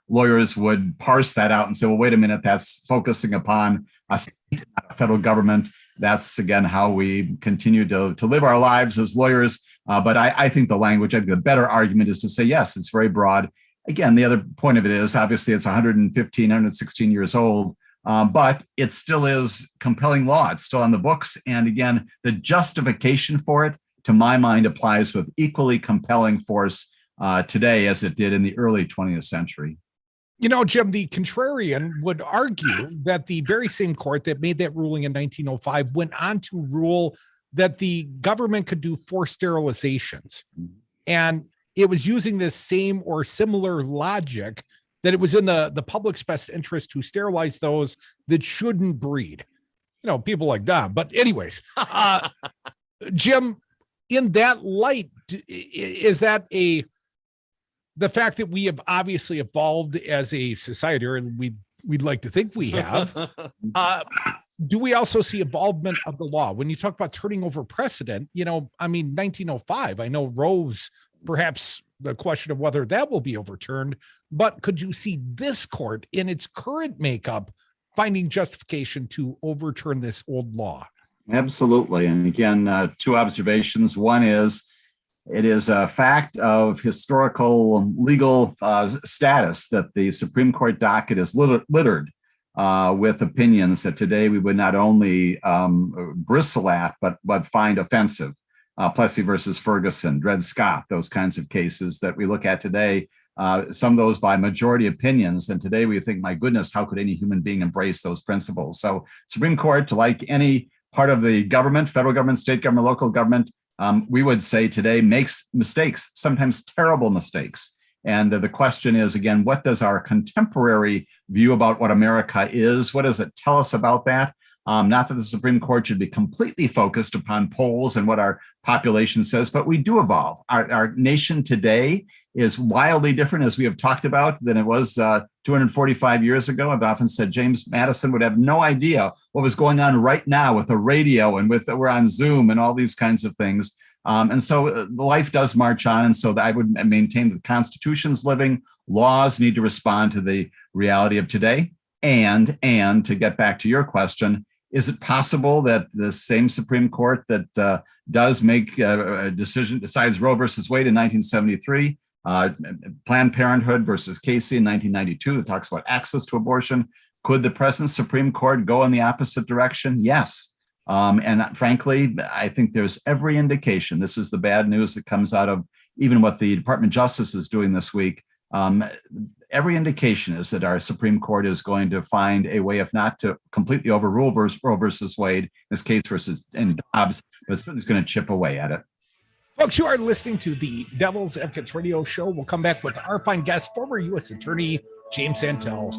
lawyers would parse that out and say, well, wait a minute, that's focusing upon a state, not a federal government. That's, again, how we continue to live our lives as lawyers. But I think the language, I think the better argument is to say, yes, it's very broad. Again, the other point of it is, obviously, it's 116 years old. But it still is compelling law. It's still on the books. And again, the justification for it, to my mind, applies with equally compelling force today as it did in the early 20th century. You know, Jim, the contrarian would argue that the very same court that made that ruling in 1905 went on to rule that the government could do forced sterilizations. And it was using this same or similar logic that it was in the public's best interest to sterilize those that shouldn't breed. You know, people like Daun. But anyways, Jim, in that light, is that the fact that we have obviously evolved as a society, or we'd like to think we have, do we also see involvement of the law? When you talk about turning over precedent, you know, I mean, 1905, I know Roe's perhaps the question of whether that will be overturned, but could you see this court in its current makeup finding justification to overturn this old law. Absolutely. And again, two observations. One is it is a fact of historical legal status that the Supreme Court docket is littered with opinions that today we would not only bristle at, but find offensive. Plessy versus Ferguson, Dred Scott, those kinds of cases that we look at today, some of those by majority opinions. And today we think, my goodness, how could any human being embrace those principles? So Supreme Court, like any part of the government, federal government, state government, local government, we would say today makes mistakes, sometimes terrible mistakes. And the question is, again, what does our contemporary view about what America is? What does it tell us about that? Not that the Supreme Court should be completely focused upon polls and what our population says, but we do evolve. Our nation today is wildly different, as we have talked about, than it was 245 years ago. I've often said James Madison would have no idea what was going on right now with the radio and we're on Zoom and all these kinds of things. And so life does march on. And so I would maintain that the Constitution's living, laws need to respond to the reality of today. And to get back to your question, is it possible that the same Supreme Court that does make a decision, decides Roe versus Wade in 1973, Planned Parenthood versus Casey in 1992, that talks about access to abortion, could the present Supreme Court go in the opposite direction? Yes. And frankly, I think there's every indication, this is the bad news that comes out of even what the Department of Justice is doing this week. Every indication is that our Supreme Court is going to find a way, if not to completely overrule Roe versus Wade, this case versus and Dobbs, but it's going to chip away at it. Folks, you are listening to the Devil's Advocates Radio Show. We'll come back with our fine guest, former U.S. Attorney James Santelle.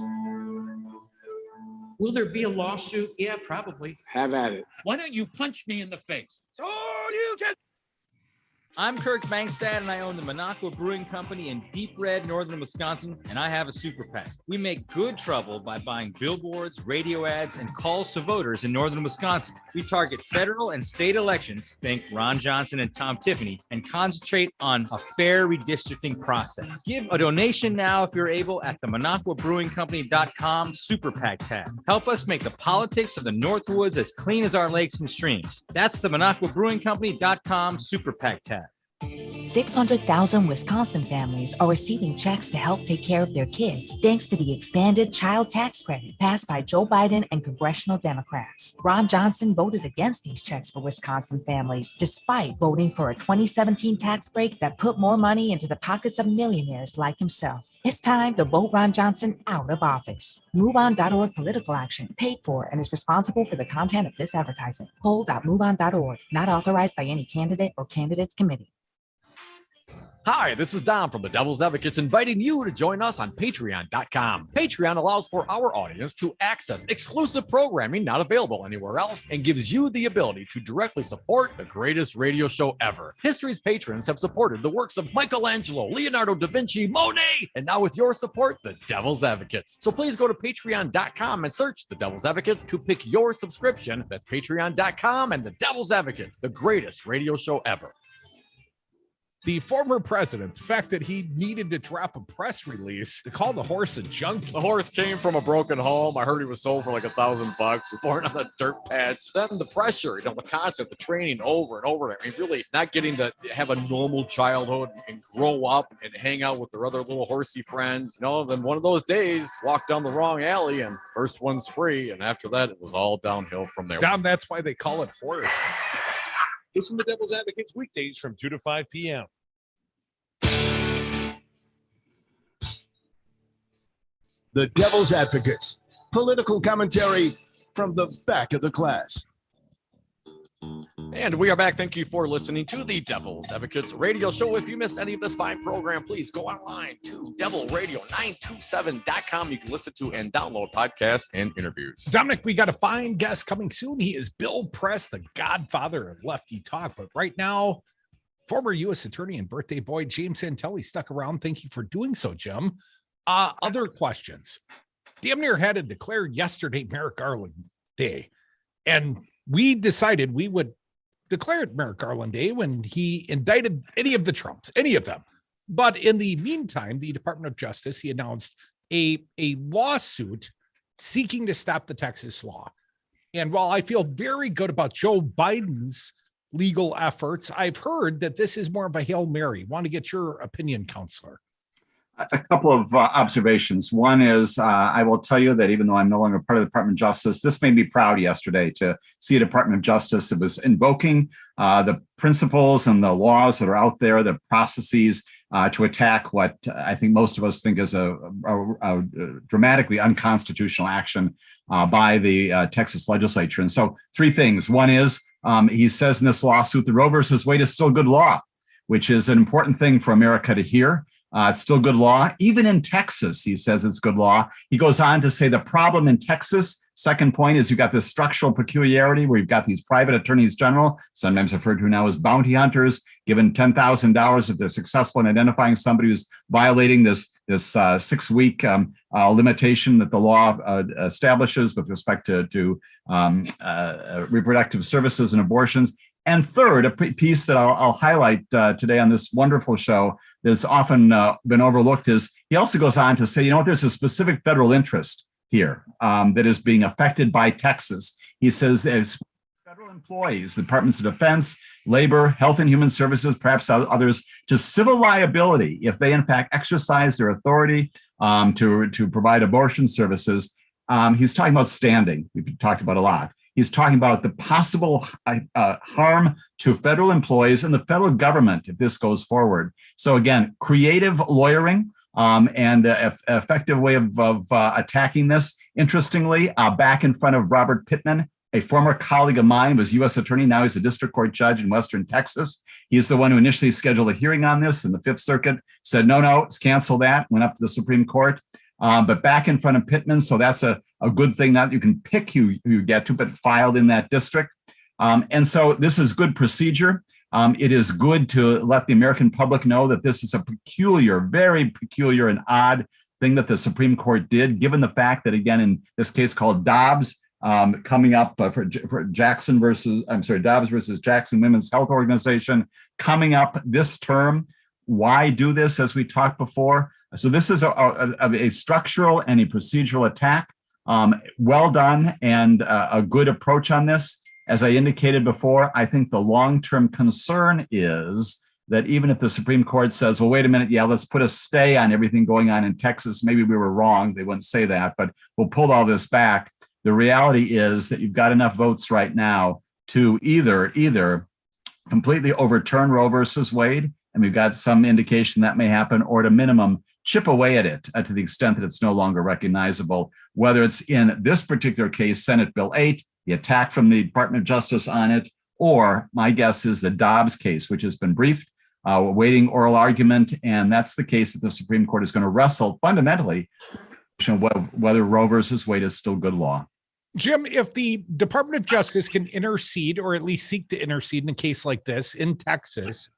Will there be a lawsuit? Yeah, probably. Have at it. Why don't you punch me in the face? Oh, you can. I'm Kirk Bankstad, and I own the Minocqua Brewing Company in deep red northern Wisconsin, and I have a super PAC. We make good trouble by buying billboards, radio ads, and calls to voters in northern Wisconsin. We target federal and state elections, think Ron Johnson and Tom Tiffany, and concentrate on a fair redistricting process. Give a donation now if you're able at the MinocquaBrewingCompany.com super PAC tab. Help us make the politics of the Northwoods as clean as our lakes and streams. That's the MinocquaBrewingCompany.com super PAC tab. 600,000 Wisconsin families are receiving checks to help take care of their kids thanks to the expanded child tax credit passed by Joe Biden and congressional Democrats. Ron Johnson voted against these checks for Wisconsin families, despite voting for a 2017 tax break that put more money into the pockets of millionaires like himself. It's time to vote Ron Johnson out of office. MoveOn.org political action, paid for and is responsible for the content of this advertising. Poll.moveon.org, not authorized by any candidate or candidates committee. Hi, this is Daun from the Devil's Advocates, inviting you to join us on Patreon.com. Patreon allows for our audience to access exclusive programming not available anywhere else and gives you the ability to directly support the greatest radio show ever. History's patrons have supported the works of Michelangelo, Leonardo da Vinci, Monet, and now with your support, the Devil's Advocates. So please go to Patreon.com and search the Devil's Advocates to pick your subscription. That's Patreon.com and the Devil's Advocates, the greatest radio show ever. The former president, the fact that he needed to drop a press release to call the horse a junkie. The horse came from a broken home. I heard he was sold for like $1,000, was born on a dirt patch. Then the pressure, the constant, the training over and over. I mean, really not getting to have a normal childhood and grow up and hang out with their other little horsey friends. Then one of those days, walked down the wrong alley and first one's free. And after that, it was all downhill from there. Dom, that's why they call it horse. Listen to Devil's Advocates weekdays from 2 to 5 p.m. The Devil's Advocates, political commentary from the back of the class. And we are back. Thank you for listening to the Devil's Advocates radio show. If you missed any of this fine program, please go online to devilradio927.com. You can listen to and download podcasts and interviews. Dominic, we got a fine guest coming soon. He is Bill Press, the Godfather of Lefty Talk. But right now, former U.S. Attorney and birthday boy James Santelle stuck around. Thank you for doing so, Jim. Other questions. Damn near had to declare yesterday Merrick Garland Day. And we decided we would declare it Merrick Garland Day when he indicted any of the Trumps, any of them. But in the meantime, the Department of Justice, he announced a lawsuit seeking to stop the Texas law. And while I feel very good about Joe Biden's legal efforts, I've heard that this is more of a Hail Mary. Want to get your opinion, Counselor? A couple of observations. One is I will tell you that even though I'm no longer part of the Department of Justice, this made me proud yesterday to see a Department of Justice that was invoking the principles and the laws that are out there, the processes to attack what I think most of us think is a dramatically unconstitutional action by the Texas legislature. And so three things. One is he says in this lawsuit, the Roe versus Wade is still good law, which is an important thing for America to hear. It's still good law. Even in Texas, he says it's good law. He goes on to say the problem in Texas, second point, is you've got this structural peculiarity where you've got these private attorneys general, sometimes referred to now as bounty hunters, given $10,000 if they're successful in identifying somebody who's violating this 6-week limitation that the law establishes with respect to reproductive services and abortions. And third, a piece that I'll highlight today on this wonderful show that's often been overlooked is he also goes on to say, you know what, there's a specific federal interest here that is being affected by Texas. He says there's federal employees, the Departments of Defense, Labor, Health and Human Services, perhaps others, to civil liability if they in fact exercise their authority to provide abortion services. He's talking about standing. We've talked about a lot. He's talking about the possible harm to federal employees and the federal government if this goes forward. So again, creative lawyering and an effective way of attacking this. Interestingly, back in front of Robert Pittman, a former colleague of mine, was U.S. attorney. Now he's a district court judge in Western Texas. He's the one who initially scheduled a hearing on this, and the Fifth Circuit said, no, let's cancel that, went up to the Supreme Court. But back in front of Pittman, so that's a good thing. Not you can pick who you get to, but filed in that district. And so this is good procedure. It is good to let the American public know that this is a peculiar, very peculiar and odd thing that the Supreme Court did, given the fact that, again, in this case called Dobbs, coming up for Dobbs versus Jackson Women's Health Organization, coming up this term. Why do this, as we talked before? So this is a structural and a procedural attack. Well done and a good approach on this. As I indicated before, I think the long-term concern is that even if the Supreme Court says, well, wait a minute, let's put a stay on everything going on in Texas. Maybe we were wrong. They wouldn't say that, but we'll pull all this back. The reality is that you've got enough votes right now to either completely overturn Roe versus Wade, and we've got some indication that may happen, or at a minimum, chip away at it to the extent that it's no longer recognizable, whether it's in this particular case, Senate Bill 8, the attack from the Department of Justice on it, or my guess is the Dobbs case, which has been briefed, awaiting oral argument, and that's the case that the Supreme Court is going to wrestle fundamentally whether Roe versus Wade is still good law. Jim, if the Department of Justice can intercede, or at least seek to intercede in a case like this in Texas,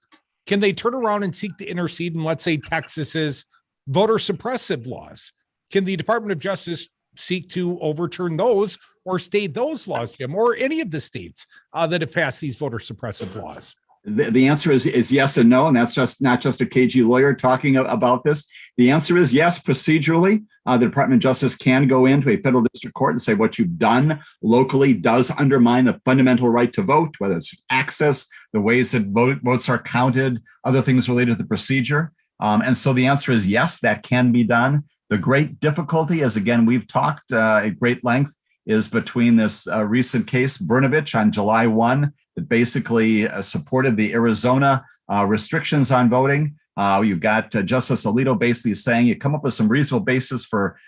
can they turn around and seek to intercede in, let's say, Texas's voter suppressive laws? Can the Department of Justice seek to overturn those or state those laws, Jim, or any of the states that have passed these voter suppressive laws? The answer is yes and no, and that's just not just a KG lawyer talking about this. The answer is yes, procedurally. The Department of Justice can go into a federal district court and say what you've done locally does undermine the fundamental right to vote, whether it's access, the ways that votes are counted, other things related to the procedure. And so the answer is yes, that can be done. The great difficulty, as again, we've talked at great length, is between this recent case, Brnovich, on July 1, that basically supported the Arizona restrictions on voting. You've got Justice Alito basically saying you come up with some reasonable basis for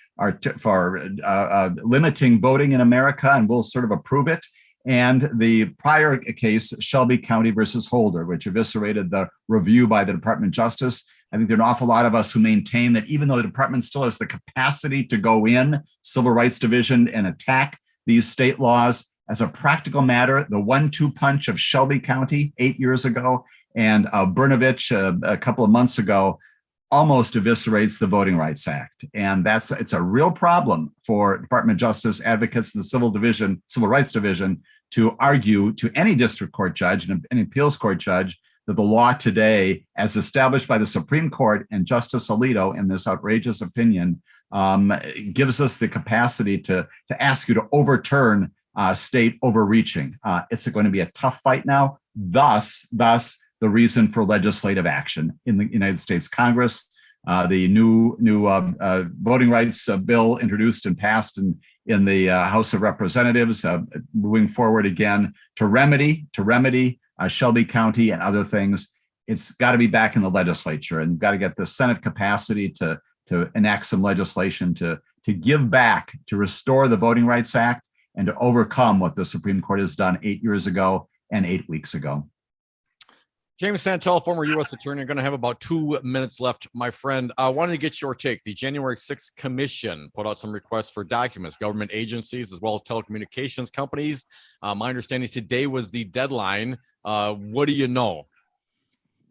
limiting voting in America, and we'll sort of approve it. And the prior case, Shelby County versus Holder, which eviscerated the review by the Department of Justice. I think there are an awful lot of us who maintain that even though the department still has the capacity to go in, Civil Rights Division, and attack these state laws, as a practical matter, the 1-2 punch of Shelby County 8 years ago and Brnovich a couple of months ago almost eviscerates the Voting Rights Act. And it's a real problem for Department of Justice advocates in the Civil Rights Division to argue to any district court judge and any appeals court judge that the law today, as established by the Supreme Court and Justice Alito in this outrageous opinion, gives us the capacity to ask you to overturn state overreaching. It's going to be a tough fight now. Thus, the reason for legislative action in the United States Congress. The new voting rights bill introduced and passed in the House of Representatives, moving forward again to remedy Shelby County and other things. It's got to be back in the legislature, and got to get the Senate capacity to enact some legislation to give back, to restore the Voting Rights Act, and to overcome what the Supreme Court has done 8 years ago and 8 weeks ago. James Santelle, former U.S. attorney, going to have about 2 minutes left, my friend. I wanted to get your take. The January 6th Commission put out some requests for documents, government agencies, as well as telecommunications companies. My understanding today was the deadline. What do you know?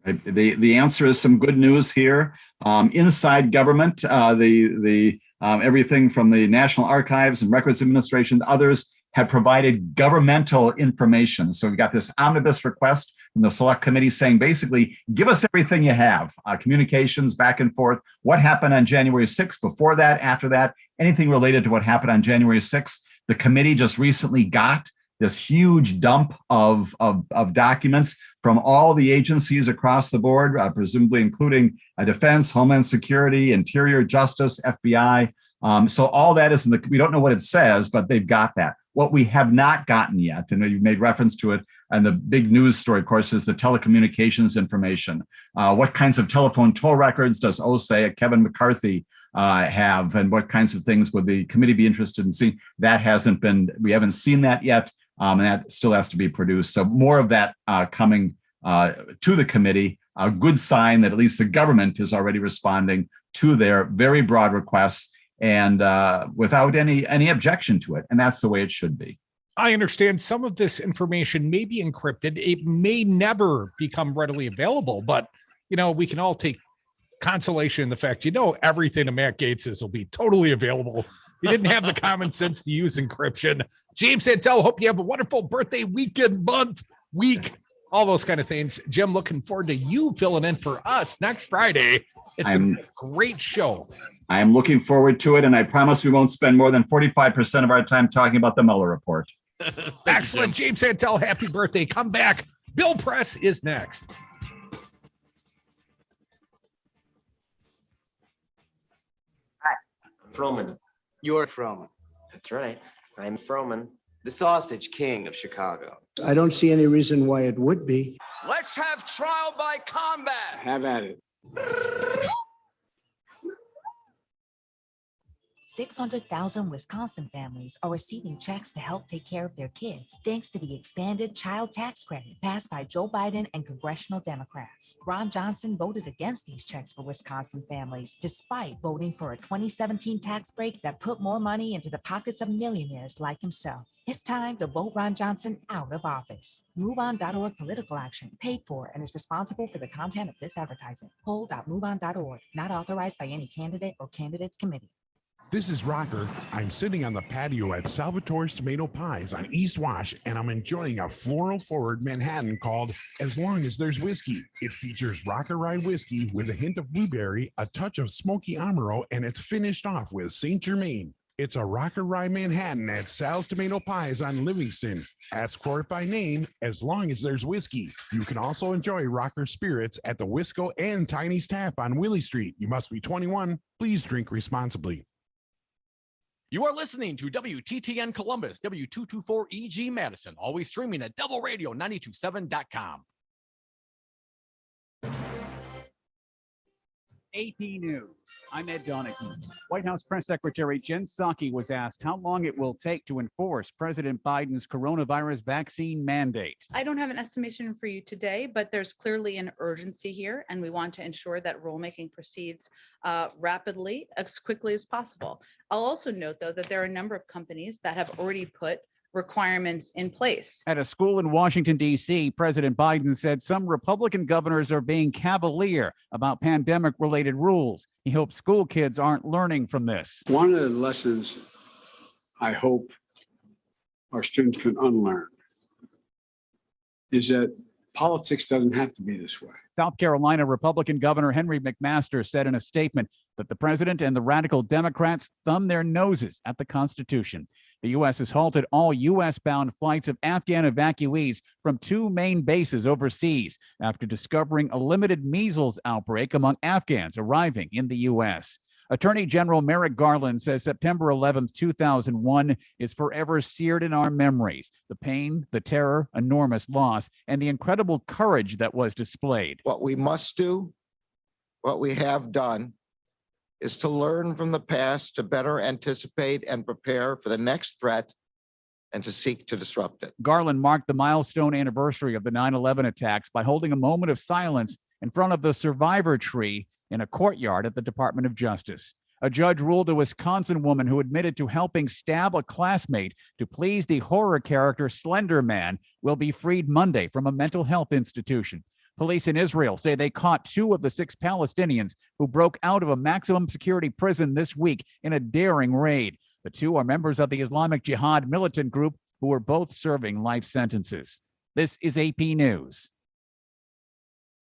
The answer is some good news here. Inside government, everything from the National Archives and Records Administration to others have provided governmental information. So we got this omnibus request from the Select Committee saying, basically, give us everything you have, communications back and forth, what happened on January 6th, before that, after that, anything related to what happened on January 6th. The committee just recently got this huge dump of documents from all the agencies across the board, presumably including Defense, Homeland Security, Interior, Justice, FBI. So all that is we don't know what it says, but they've got that. What we have not gotten yet, and you made reference to it, and the big news story, of course, is the telecommunications information. What kinds of telephone toll records does OSA, Kevin McCarthy, have, and what kinds of things would the committee be interested in seeing? That hasn't been, we haven't seen that yet, and that still has to be produced. So more of that coming to the committee, a good sign that at least the government is already responding to their very broad requests, and without any objection to it. And that's the way it should be. I understand some of this information may be encrypted. It may never become readily available, but, we can all take consolation in the fact, everything to Matt Gaetz will be totally available. He didn't have the common sense to use encryption. James Santelle, hope you have a wonderful birthday weekend, month, week, all those kind of things. Jim, looking forward to you filling in for us next Friday. It's been a great show. I am looking forward to it, and I promise we won't spend more than 45% of our time talking about the Mueller report. Excellent. James Santelle, happy birthday. Come back. Bill Press is next. Hi, I'm Froman. You're Froman. That's right. I'm Froman, the sausage king of Chicago. I don't see any reason why it would be. Let's have trial by combat. Have at it. 600,000 Wisconsin families are receiving checks to help take care of their kids, thanks to the expanded child tax credit passed by Joe Biden and congressional Democrats. Ron Johnson voted against these checks for Wisconsin families, despite voting for a 2017 tax break that put more money into the pockets of millionaires like himself. It's time to vote Ron Johnson out of office. MoveOn.org political action, paid for and is responsible for the content of this advertising. Poll.moveon.org, not authorized by any candidate or candidates committee. This is Rocker. I'm sitting on the patio at Salvatore's Tomato Pies on East Wash, and I'm enjoying a floral forward Manhattan called As Long as There's Whiskey. It features Rocker Rye whiskey with a hint of blueberry, a touch of smoky Amaro, and it's finished off with St. Germain. It's a Rocker Rye Manhattan at Sal's Tomato Pies on Livingston. Ask for it by name, As Long as There's Whiskey. You can also enjoy Rocker Spirits at the Wisco and Tiny's Tap on Willie Street. You must be 21. Please drink responsibly. You are listening to WTTN Columbus, W224EG Madison, always streaming at doubleradio927.com. AP News. I'm Ed Donahue. White House Press Secretary Jen Psaki was asked how long it will take to enforce President Biden's coronavirus vaccine mandate. I don't have an estimation for you today, but there's clearly an urgency here, and we want to ensure that rulemaking proceeds rapidly, as quickly as possible. I'll also note, though, that there are a number of companies that have already put requirements in place. At a school in Washington, D.C., President Biden said some Republican governors are being cavalier about pandemic-related rules. He hopes school kids aren't learning from this. One of the lessons I hope our students can unlearn is that Politics doesn't have to be this way. South Carolina Republican Governor Henry McMaster said in a statement that the president and the radical Democrats thumb their noses at the Constitution. The U.S. has halted all U.S.-bound flights of Afghan evacuees from 2 main bases overseas after discovering a limited measles outbreak among Afghans arriving in the U.S. Attorney General Merrick Garland says September 11th, 2001 is forever seared in our memories. The pain, the terror, enormous loss, and the incredible courage that was displayed. What we must do, what we have done, is to learn from the past to better anticipate and prepare for the next threat and to seek to disrupt it. Garland marked the milestone anniversary of the 9/11 attacks by holding a moment of silence in front of the survivor tree in a courtyard at the Department of Justice. A judge ruled a Wisconsin woman who admitted to helping stab a classmate to please the horror character Slender Man will be freed Monday from a mental health institution. Police in Israel say they caught 2 of the 6 Palestinians who broke out of a maximum security prison this week in a daring raid. The 2 are members of the Islamic Jihad militant group who were both serving life sentences. This is AP News.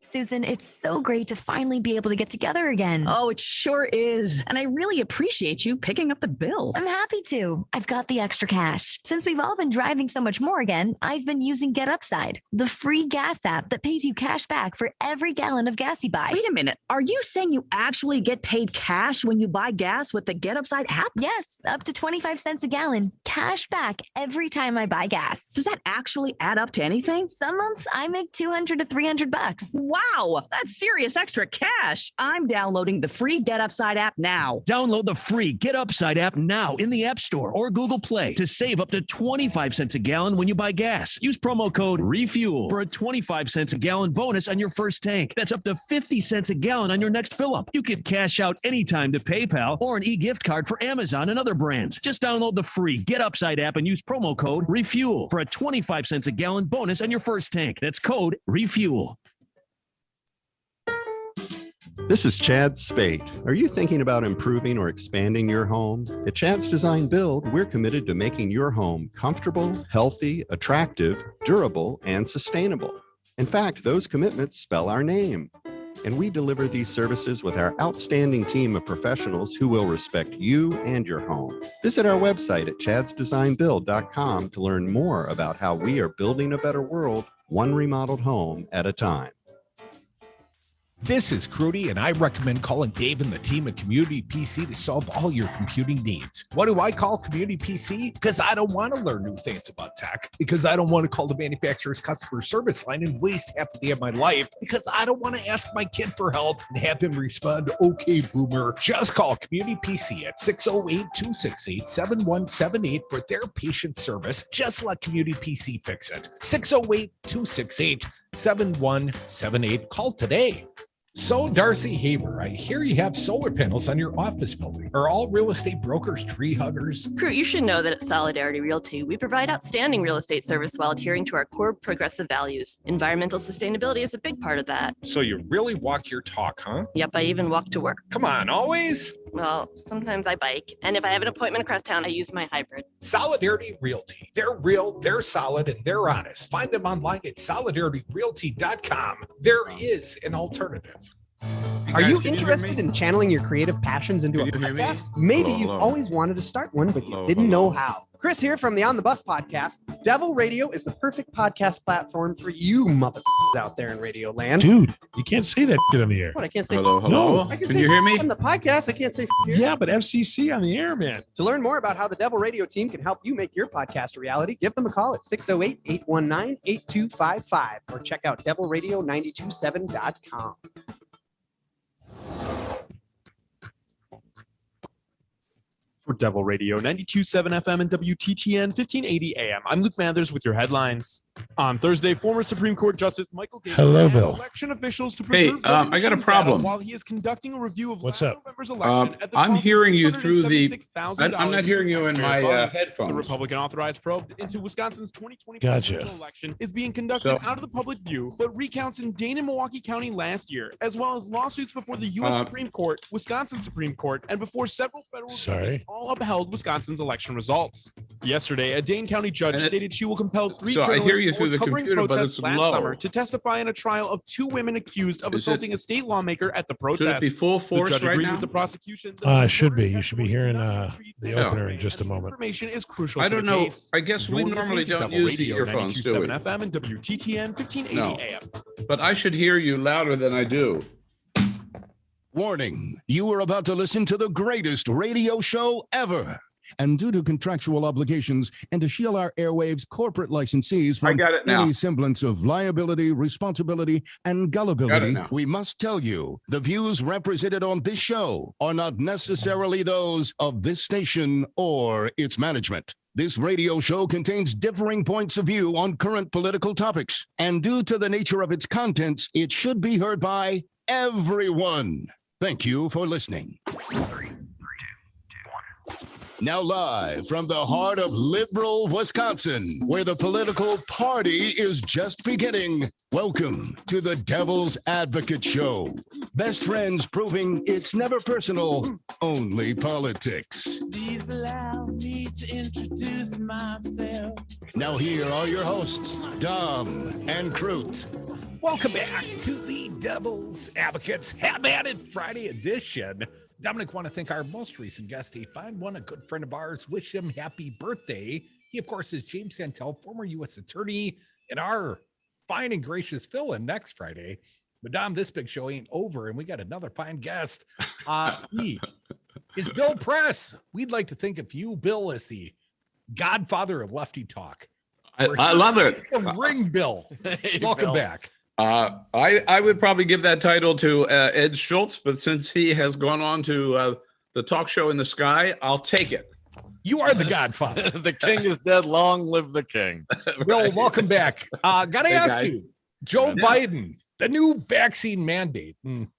Susan, it's so great to finally be able to get together again. Oh, it sure is. And I really appreciate you picking up the bill. I'm happy to. I've got the extra cash. Since we've all been driving so much more again, I've been using Get Upside, the free gas app that pays you cash back for every gallon of gas you buy. Wait a minute. Are you saying you actually get paid cash when you buy gas with the Get Upside app? Yes, up to 25 cents a gallon. Cash back every time I buy gas. Does that actually add up to anything? Some months I make $200 to $300. Wow, that's serious extra cash. I'm downloading the free Get Upside app now. Download the free Get Upside app now in the App Store or Google Play to save up to 25 cents a gallon when you buy gas. Use promo code REFUEL for a 25 cents a gallon bonus on your first tank. That's up to 50 cents a gallon on your next fill up. You can cash out anytime to PayPal or an e-gift card for Amazon and other brands. Just download the free Get Upside app and use promo code REFUEL for a 25 cents a gallon bonus on your first tank. That's code REFUEL. This is Chad Spate. Are you thinking about improving or expanding your home? At Chad's Design Build, we're committed to making your home comfortable, healthy, attractive, durable, and sustainable. In fact, those commitments spell our name. And we deliver these services with our outstanding team of professionals who will respect you and your home. Visit our website at chadsdesignbuild.com to learn more about how we are building a better world, one remodeled home at a time. This is Crudy, and I recommend calling Dave and the team at Community PC to solve all your computing needs. Why do I call Community PC? Because I don't want to learn new things about tech. Because I don't want to call the manufacturer's customer service line and waste half the day of my life. Because I don't want to ask my kid for help and have him respond, okay, boomer. Just call Community PC at 608-268-7178 for their patient service. Just let Community PC fix it. 608-268-7178. Call today. So, Darcy Haber, I hear you have solar panels on your office building. Are all real estate brokers tree huggers? Crew, you should know that at Solidarity Realty, we provide outstanding real estate service while adhering to our core progressive values. Environmental sustainability is a big part of that. So you really walk your talk, huh? Yep, I even walk to work. Come on, always? Well, sometimes I bike, and if I have an appointment across town, I use my hybrid. Solidarity Realty. They're real, they're solid, and they're honest. Find them online at solidarityrealty.com. There is an alternative. Are you interested in channeling your creative passions into a podcast? Maybe you've always wanted to start one, but you didn't know how. Chris here from the On the Bus podcast. Devil Radio is the perfect podcast platform for you motherfuckers out there in Radio Land. Dude, you can't say that shit on the air. What, I can't say Hello? No, I Can you hear me? On the podcast, I can't say here. Yeah, but FCC on the air, man. To learn more about how the Devil Radio team can help you make your podcast a reality, give them a call at 608-819-8255 or check out devilradio927.com. For Devil Radio 92.7 FM and WTTN 1580 AM. I'm Luke Mathers with your headlines. On Thursday, former Supreme Court Justice Michael Gates asked election officials to preserve I got a problem. while he is conducting a review of What's last up? November's election at the I'm cost of hearing you through the. $676,000 I'm not hearing you in my The headphones. Republican authorized probe into Wisconsin's 2020 Gotcha. presidential election is being conducted out of the public view, but recounts in Dane and Milwaukee County last year, as well as lawsuits before the U.S. Supreme Court, Wisconsin Supreme Court, and before several federal judges all all upheld Wisconsin's election results. Yesterday, a Daun County judge stated she will compel 3 So I hear journalists you through the covering computer, but protests it's last low. summer to testify in a trial of 2 women accused of assaulting a state lawmaker at the Should it protest. be full force the judge right agreed now? with the prosecution. Should be. You should be hearing the opener in just a moment. Information is crucial I to don't the know. case. I guess we You're normally listening to don't Double use the Radio, earphones, do we? 92.7 FM and WTTN 1580 No. AM. But I should hear you louder than I do. Warning, you are about to listen to the greatest radio show ever. And due to contractual obligations and to shield our airwaves corporate licensees from got it now. any semblance of liability, responsibility, and gullibility, now. we must tell you the views represented on this show are not necessarily those of this station or its management. This radio show contains differing points of view on current political topics, and due to the nature of its contents, it should be heard by everyone. Thank you for listening. Now live from the heart of liberal Wisconsin, where the political party is just beginning, welcome to the Devil's Advocate Show. Best friends proving it's never personal, only politics. Please allow me to introduce myself. Now here are your hosts, Dom and Crute. Welcome back to the Devil's Advocates Have At It Friday edition. Dominic, want to thank our most recent guest, a fine one, a good friend of ours. Wish him happy birthday. He, of course, is James Santelle, former U.S. attorney, and our fine and gracious fill-in next Friday. But Dom, this big show ain't over, and we got another fine guest. He is Bill Press. We'd like to think of you, Bill, as the godfather of Lefty talk. I love it. The ring, Bill. Welcome Bill. back. I would probably give that title to Ed Schultz, but since he has gone on to the talk show in the sky, I'll take it. You are the godfather. The king is dead. Long live the king. Bill, welcome back. Gotta Hey, ask guys. you, Joe Biden, the new vaccine mandate,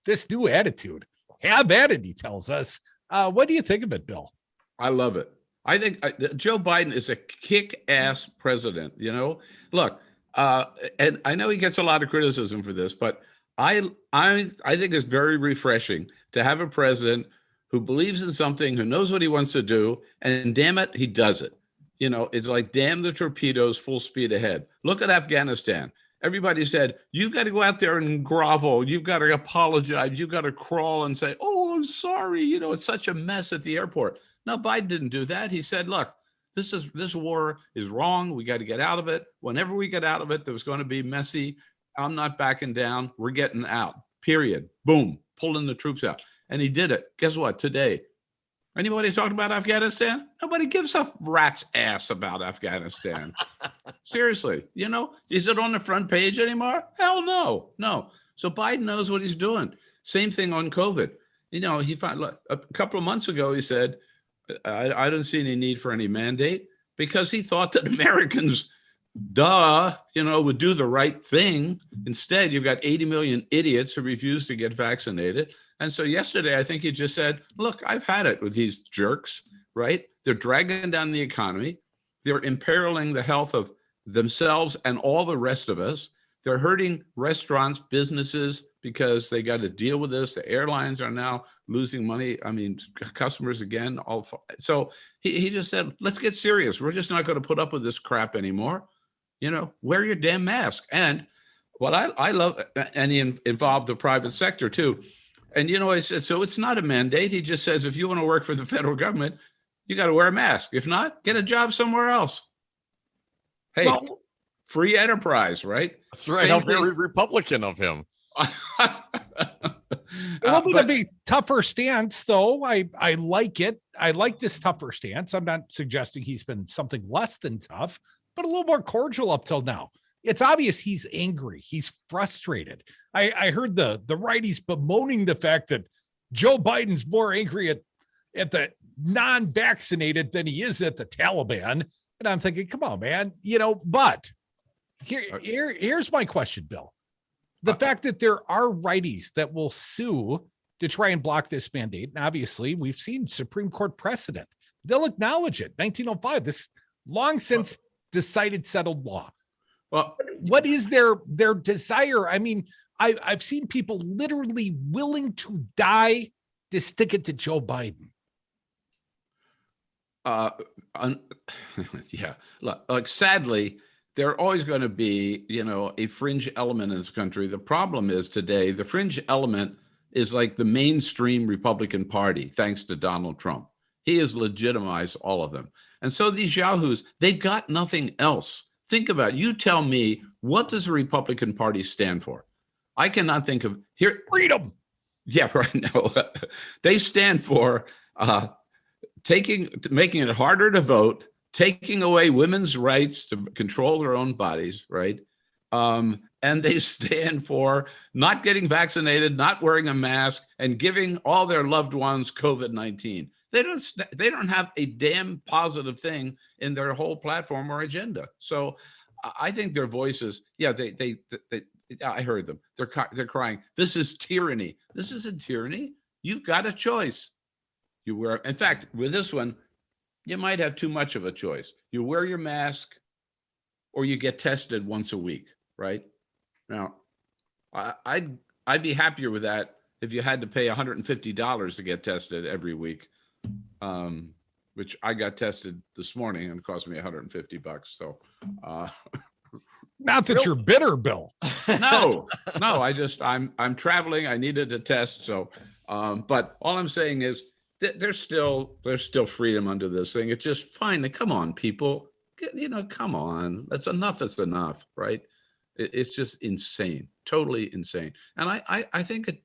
this new attitude. Have at it, he tells us. What do you think of it, Bill? I love it. I think Joe Biden is a kick-ass president. You know, look, and I know he gets a lot of criticism for this, but I think it's very refreshing to have a president who believes in something, who knows what he wants to do, and damn it, he does it. You know, it's like damn the torpedoes, full speed ahead. Look at Afghanistan. Everybody said, you've got to go out there and grovel. You've got to apologize. You've got to crawl and say, oh, I'm sorry. You know, it's such a mess at the airport. No, Biden didn't do that. He said, look, this war is wrong. We got to get out of it. Whenever we get out of it, there's going to be messy. I'm not backing down. We're getting out, period. Boom, pulling the troops out. And he did it. Guess what? Today, anybody talking about Afghanistan? Nobody gives a rat's ass about Afghanistan. Seriously, you know, is it on the front page anymore? Hell no, no. So Biden knows what he's doing. Same thing on COVID. You know, he found a couple of months ago, he said, I don't see any need for any mandate because he thought that Americans, would do the right thing. Instead, you've got 80 million idiots who refuse to get vaccinated. And so yesterday, I think he just said, look, I've had it with these jerks, right? They're dragging down the economy. They're imperiling the health of themselves and all the rest of us. They're hurting restaurants, businesses, because they got to deal with this. The airlines are now losing money. I mean, customers again. So he just said, let's get serious. We're just not going to put up with this crap anymore. You know, wear your damn mask. And what I love, and he involved the private sector too. And, you know, I said, so it's not a mandate. He just says, if you want to work for the federal government, you got to wear a mask. If not, get a job somewhere else. Hey, free enterprise, right? That's right. How very Republican of him. A little bit of a tougher stance, though. I like it. I like this tougher stance. I'm not suggesting he's been something less than tough, but a little more cordial up till now. It's obvious he's angry. He's frustrated. I heard the righties bemoaning the fact that Joe Biden's more angry at the non-vaccinated than he is at the Taliban. And I'm thinking, come on, man. You know, but here's my question, Bill. The fact that there are righties that will sue to try and block this mandate, and obviously we've seen Supreme Court precedent. They'll acknowledge it. 1905, this long since decided settled law. Well, what is their desire? I mean, I've seen people literally willing to die to stick it to Joe Biden. Yeah, look, like sadly, there are always going to be, a fringe element in this country. The problem is today, the fringe element is like the mainstream Republican Party, thanks to Donald Trump. He has legitimized all of them. And so these yahoos, they've got nothing else. Think about it. You tell me, what does the Republican Party stand for? I cannot think of here. Freedom. Yeah, right now. They stand for making it harder to vote, taking away women's rights to control their own bodies, right? And they stand for not getting vaccinated, not wearing a mask, and giving all their loved ones COVID-19. They don't have a damn positive thing in their whole platform or agenda. So I think their voices, yeah, they I heard them. They're crying. This is tyranny. This isn't tyranny. You've got a choice. You wear, in fact, with this one, you might have too much of a choice. You wear your mask or you get tested once a week, right? Now, I'd be happier with that if you had to pay $150 to get tested every week, which I got tested this morning and it cost me $150. So, not that you're bitter, Bill. No, I'm traveling. I needed a test. So, but all I'm saying is that there's still freedom under this thing. It's just fine. Come on, people, come on. That's enough. It's enough, right? It's just insane, totally insane. And I think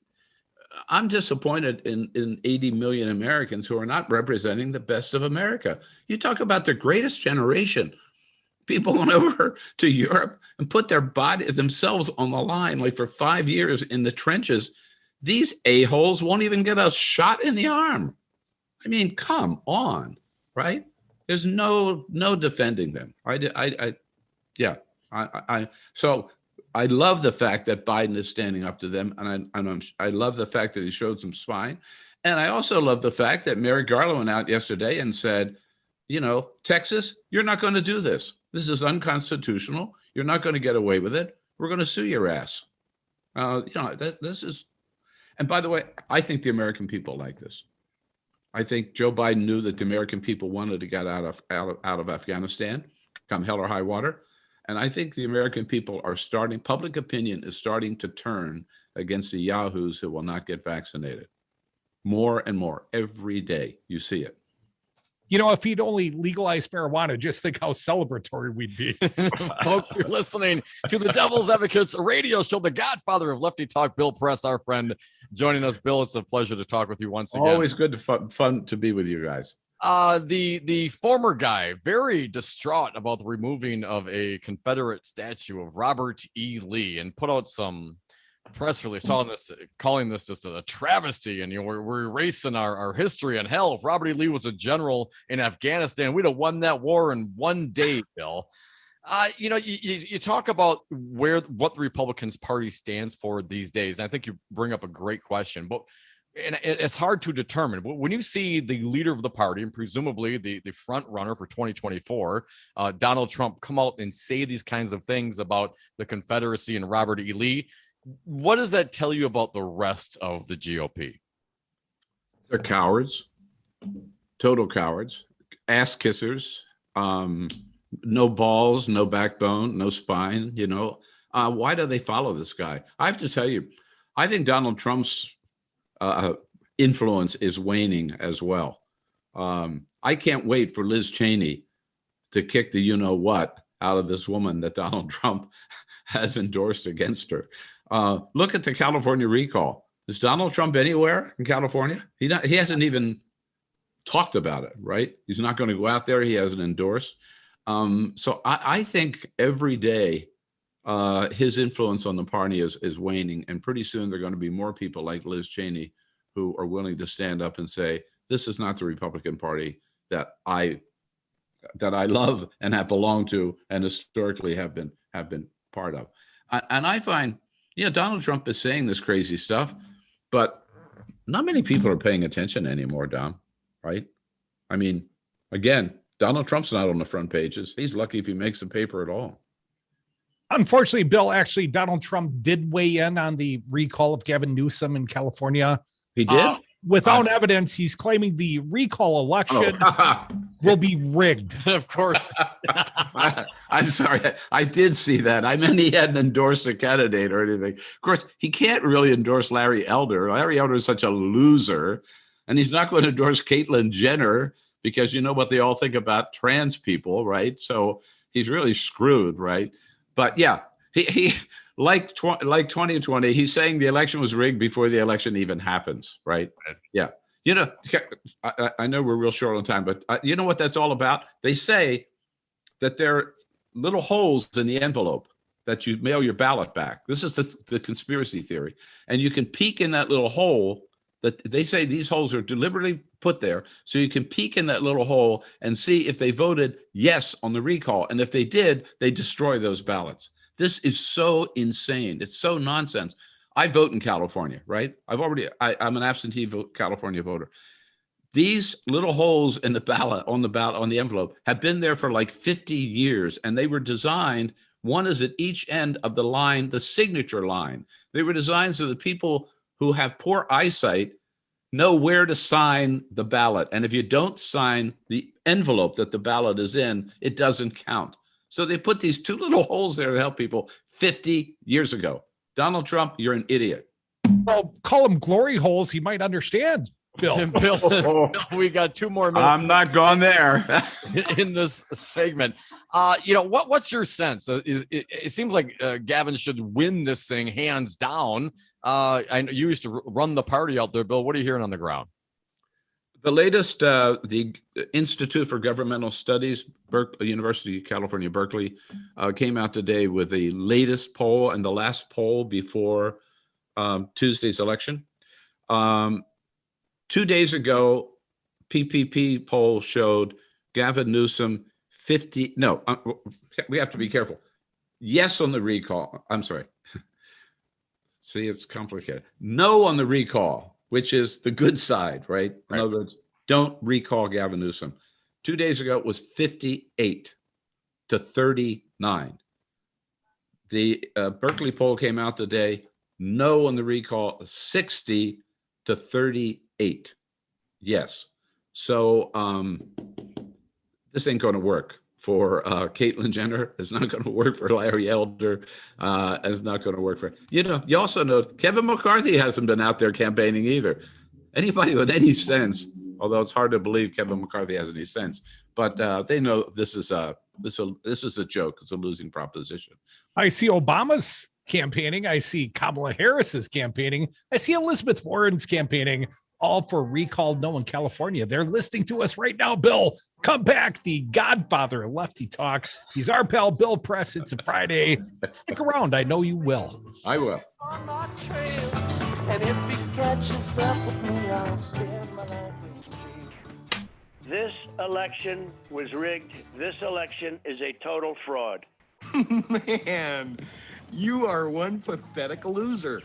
I'm disappointed in 80 million Americans who are not representing the best of America. You talk about the greatest generation. People went over to Europe and put themselves on the line, like for 5 years in the trenches. These a-holes won't even get a shot in the arm. I mean, come on, right? There's no defending them. So I love the fact that Biden is standing up to them, and I love the fact that he showed some spine, and I also love the fact that Merrick Garland went out yesterday and said, Texas, you're not going to do this. This is unconstitutional. You're not going to get away with it. We're going to sue your ass. This is, and by the way, I think the American people like this. I think Joe Biden knew that the American people wanted to get out of Afghanistan, come hell or high water. And I think the American people public opinion is starting to turn against the yahoos who will not get vaccinated. More and more every day. You see it. If he'd only legalized marijuana, just think how celebratory we'd be. Folks, you're listening to the Devil's Advocates radio show, the Godfather of Lefty Talk, Bill Press, our friend, joining us. Bill, it's a pleasure to talk with you once again. Always good fun to be with you guys. The former guy, very distraught about the removing of a Confederate statue of Robert E. Lee, and put out some press release calling this just a travesty, and we're erasing our history. And hell, if Robert E. Lee was a general in Afghanistan, we'd have won that war in one day. Bill, you talk about what the Republican Party stands for these days, and I think you bring up a great question, but it's hard to determine. When you see the leader of the party and presumably the front runner for 2024, Donald Trump, come out and say these kinds of things about the Confederacy and Robert E. Lee, what does that tell you about the rest of the GOP? They're cowards, total cowards, ass kissers, no balls, no backbone, no spine. Why do they follow this guy? I have to tell you, I think Donald Trump's influence is waning as well. I can't wait for Liz Cheney to kick the you-know-what out of this woman that Donald Trump has endorsed against her. Look at the California recall. Is Donald Trump anywhere in California? He hasn't even talked about it, right? He's not going to go out there. He hasn't endorsed. So I think every day his influence on the party is waning, and pretty soon there are going to be more people like Liz Cheney who are willing to stand up and say, this is not the Republican Party that I love and have belonged to and historically have been part of. And I find, Donald Trump is saying this crazy stuff, but not many people are paying attention anymore, Daun, right? I mean, again, Donald Trump's not on the front pages. He's lucky if he makes a paper at all. Unfortunately, Bill, actually, Donald Trump did weigh in on the recall of Gavin Newsom in California. He did? Without evidence, he's claiming the recall election will be rigged. Of course. I'm sorry. I did see that. I meant he hadn't endorsed a candidate or anything. Of course, he can't really endorse Larry Elder. Larry Elder is such a loser. And he's not going to endorse Caitlyn Jenner because you know what they all think about trans people, right? So he's really screwed, right? But yeah, he like 2020, he's saying the election was rigged before the election even happens, right? Yeah. You know, I know we're real short on time, but you know what that's all about? They say that there are little holes in the envelope that you mail your ballot back. This is the conspiracy theory. And you can peek in that little hole. That they say these holes are deliberately put there so you can peek in that little hole and see if they voted yes on the recall. And if they did, they destroy those ballots. This is so insane. It's so nonsense. I vote in California, right? I'm an absentee California voter. These little holes in the ballot, on the envelope, have been there for like 50 years, and they were designed. One is at each end of the line, the signature line. They were designed so that people who have poor eyesight know where to sign the ballot. And if you don't sign the envelope that the ballot is in, it doesn't count. So they put these two little holes there to help people 50 years ago. Donald Trump, you're an idiot. Well, call them glory holes. He might understand, Bill. Bill, we got 2 more minutes. I'm not going there. In this segment. What's your sense? It seems like Gavin should win this thing hands down. I know you used to run the party out there, Bill. What are you hearing on the ground? The latest, the Institute for Governmental Studies, University of California, Berkeley, came out today with the latest poll and the last poll before Tuesday's election. 2 days ago, PPP poll showed Gavin Newsom we have to be careful. Yes on the recall. I'm sorry. See, it's complicated. No on the recall, which is the good side, right? In other words, don't recall Gavin Newsom. 2 days ago, it was 58 to 39. The Berkeley poll came out today. No on the recall, 60 to 38. Yes. So this ain't going to work for Caitlyn Jenner. It's not going to work for Larry Elder. It's not going to work for, you also know Kevin McCarthy hasn't been out there campaigning either. Anybody with any sense, although it's hard to believe Kevin McCarthy has any sense, but they know this is a joke. It's a losing proposition. I see Obama's campaigning. I see Kamala Harris's campaigning. I see Elizabeth Warren's campaigning, all for recall no in California. They're listening to us right now, Bill. Come back. The Godfather of Lefty Talk. He's our pal, Bill Press. It's a Friday. Stick around. I know you will. I will. And if he catches up with me, I'll spend my life with you. This election was rigged. This election is a total fraud. Man, you are one pathetic loser.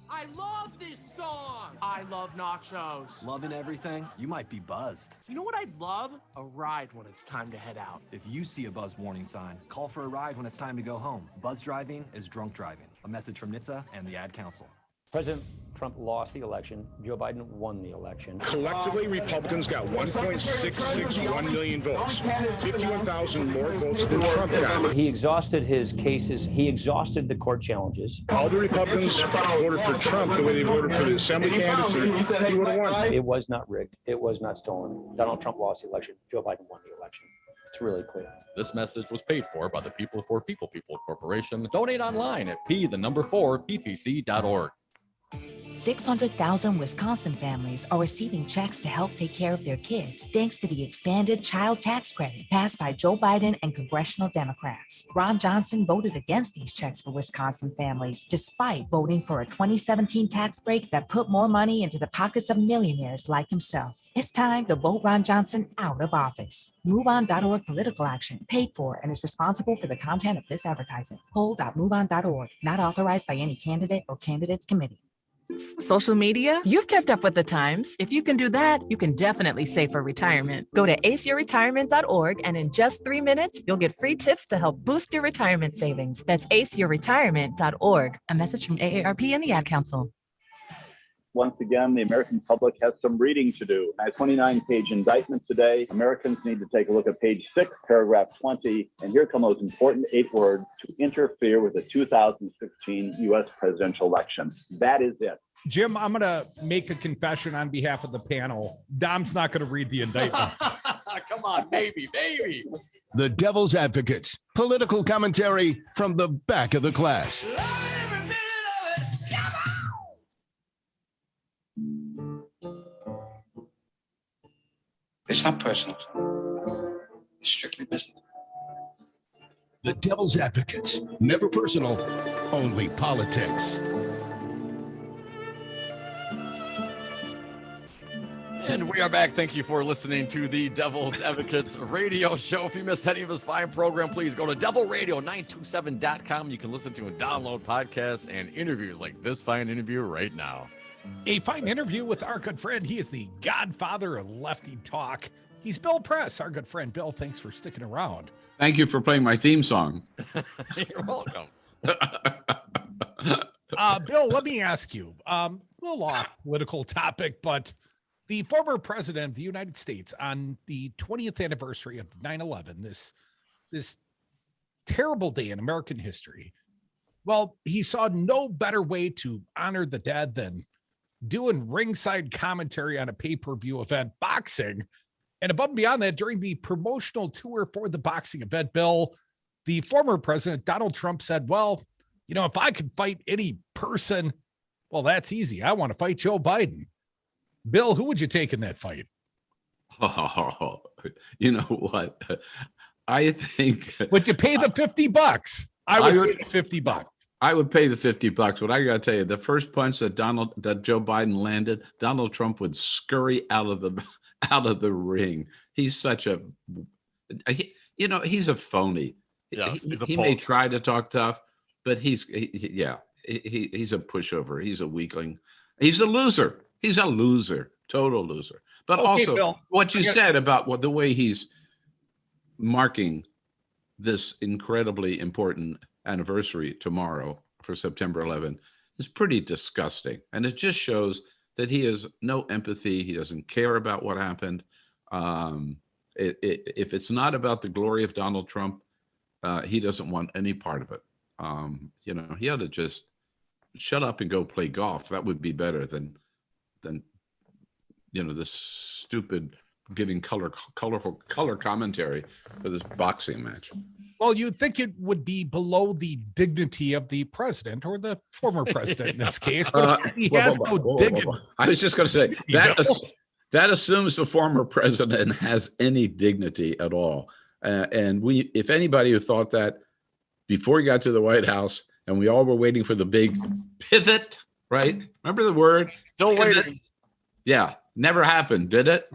I love this song. I love nachos. Loving everything? You might be buzzed. You know what I'd love? A ride when it's time to head out. If you see a buzz warning sign, call for a ride when it's time to go home. Buzz driving is drunk driving. A message from NHTSA and the Ad Council. President Trump lost the election. Joe Biden won the election. Collectively, Republicans got 1.661 million votes, 51,000 more votes than Trump got. He exhausted his cases. He exhausted the court challenges. All the Republicans voted for Trump the way they voted for the assembly candidates. He would have won. It was not rigged. It was not stolen. Donald Trump lost the election. Joe Biden won the election. It's really clear. This message was paid for by the People for People Corporation. Donate online at p4ppc.org. 600,000 Wisconsin families are receiving checks to help take care of their kids thanks to the expanded child tax credit passed by Joe Biden and congressional Democrats. Ron Johnson voted against these checks for Wisconsin families, despite voting for a 2017 tax break that put more money into the pockets of millionaires like himself. It's time to vote Ron Johnson out of office. MoveOn.org political action, paid for and is responsible for the content of this advertisement. Poll.moveon.org, not authorized by any candidate or candidates committee. Social media? You've kept up with the times. If you can do that, you can definitely save for retirement. Go to aceyourretirement.org and in just 3 minutes, you'll get free tips to help boost your retirement savings. That's aceyourretirement.org. A message from AARP and the Ad Council. Once again, the American public has some reading to do. A 29-page indictment today. Americans need to take a look at page 6, paragraph 20, and here come those important 8 words: to interfere with the 2016 U.S. presidential election. That is it. Jim, I'm going to make a confession on behalf of the panel. Dom's not going to read the indictment. Come on, baby. The Devil's Advocates, political commentary from the back of the class. It's not personal. It's strictly business. The Devil's Advocates, never personal, only politics. And we are back. Thank you for listening to the Devil's Advocates radio show. If you missed any of this fine program, please go to devilradio927.com. You can listen to and download podcasts and interviews like this fine interview right now. A fine interview with our good friend. He is the godfather of Lefty talk. He's Bill Press, our good friend. Bill, thanks for sticking around. Thank you for playing my theme song. You're welcome. Bill, let me ask you, a little off political topic, but the former president of the United States on the 20th anniversary of 9/11, this terrible day in American history, well, he saw no better way to honor the dead than doing ringside commentary on a pay-per-view event, boxing. And above and beyond that, during the promotional tour for the boxing event, Bill, the former president, Donald Trump, said, well, you know, if I could fight any person, well, that's easy. I want to fight Joe Biden. Bill, who would you take in that fight? Oh, you know what? I think. Would you pay the $50? I would pay the $50. I would pay the $50. But I got to tell you, the first punch that Joe Biden landed, Donald Trump would scurry out of the ring. He's such a, he's a phony. Yes, he may try to talk tough, but he's a pushover. He's a weakling. He's a loser. He's a loser, total loser. But okay, also, Bill, what you said about the way he's marking this incredibly important anniversary tomorrow for September 11 is pretty disgusting. And it just shows that he has no empathy. He doesn't care about what happened. If it's not about the glory of Donald Trump, he doesn't want any part of it. He ought to just shut up and go play golf. That would be better than this stupid giving colorful color commentary for this boxing match. Well, you'd think it would be below the dignity of the president or the former president in this case, but he has no dignity. I was just going to say that assumes the former president has any dignity at all. If anybody who thought that before he got to the White House, and we all were waiting for the big pivot, right? Remember the word? Still waiting. Yeah, never happened, did it?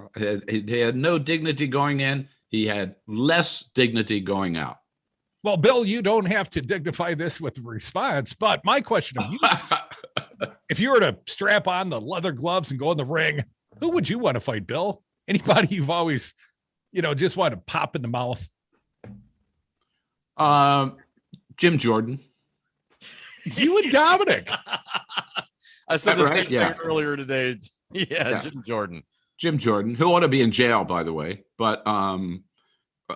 He had no dignity going in. He had less dignity going out. Well, Bill, you don't have to dignify this with a response, but my question of you is, if you were to strap on the leather gloves and go in the ring, who would you want to fight, Bill? Anybody you've always, just want to pop in the mouth? Jim Jordan. You and Dominic. I said this earlier today. Yeah, Jim Jordan. Jim Jordan, who ought to be in jail, by the way, but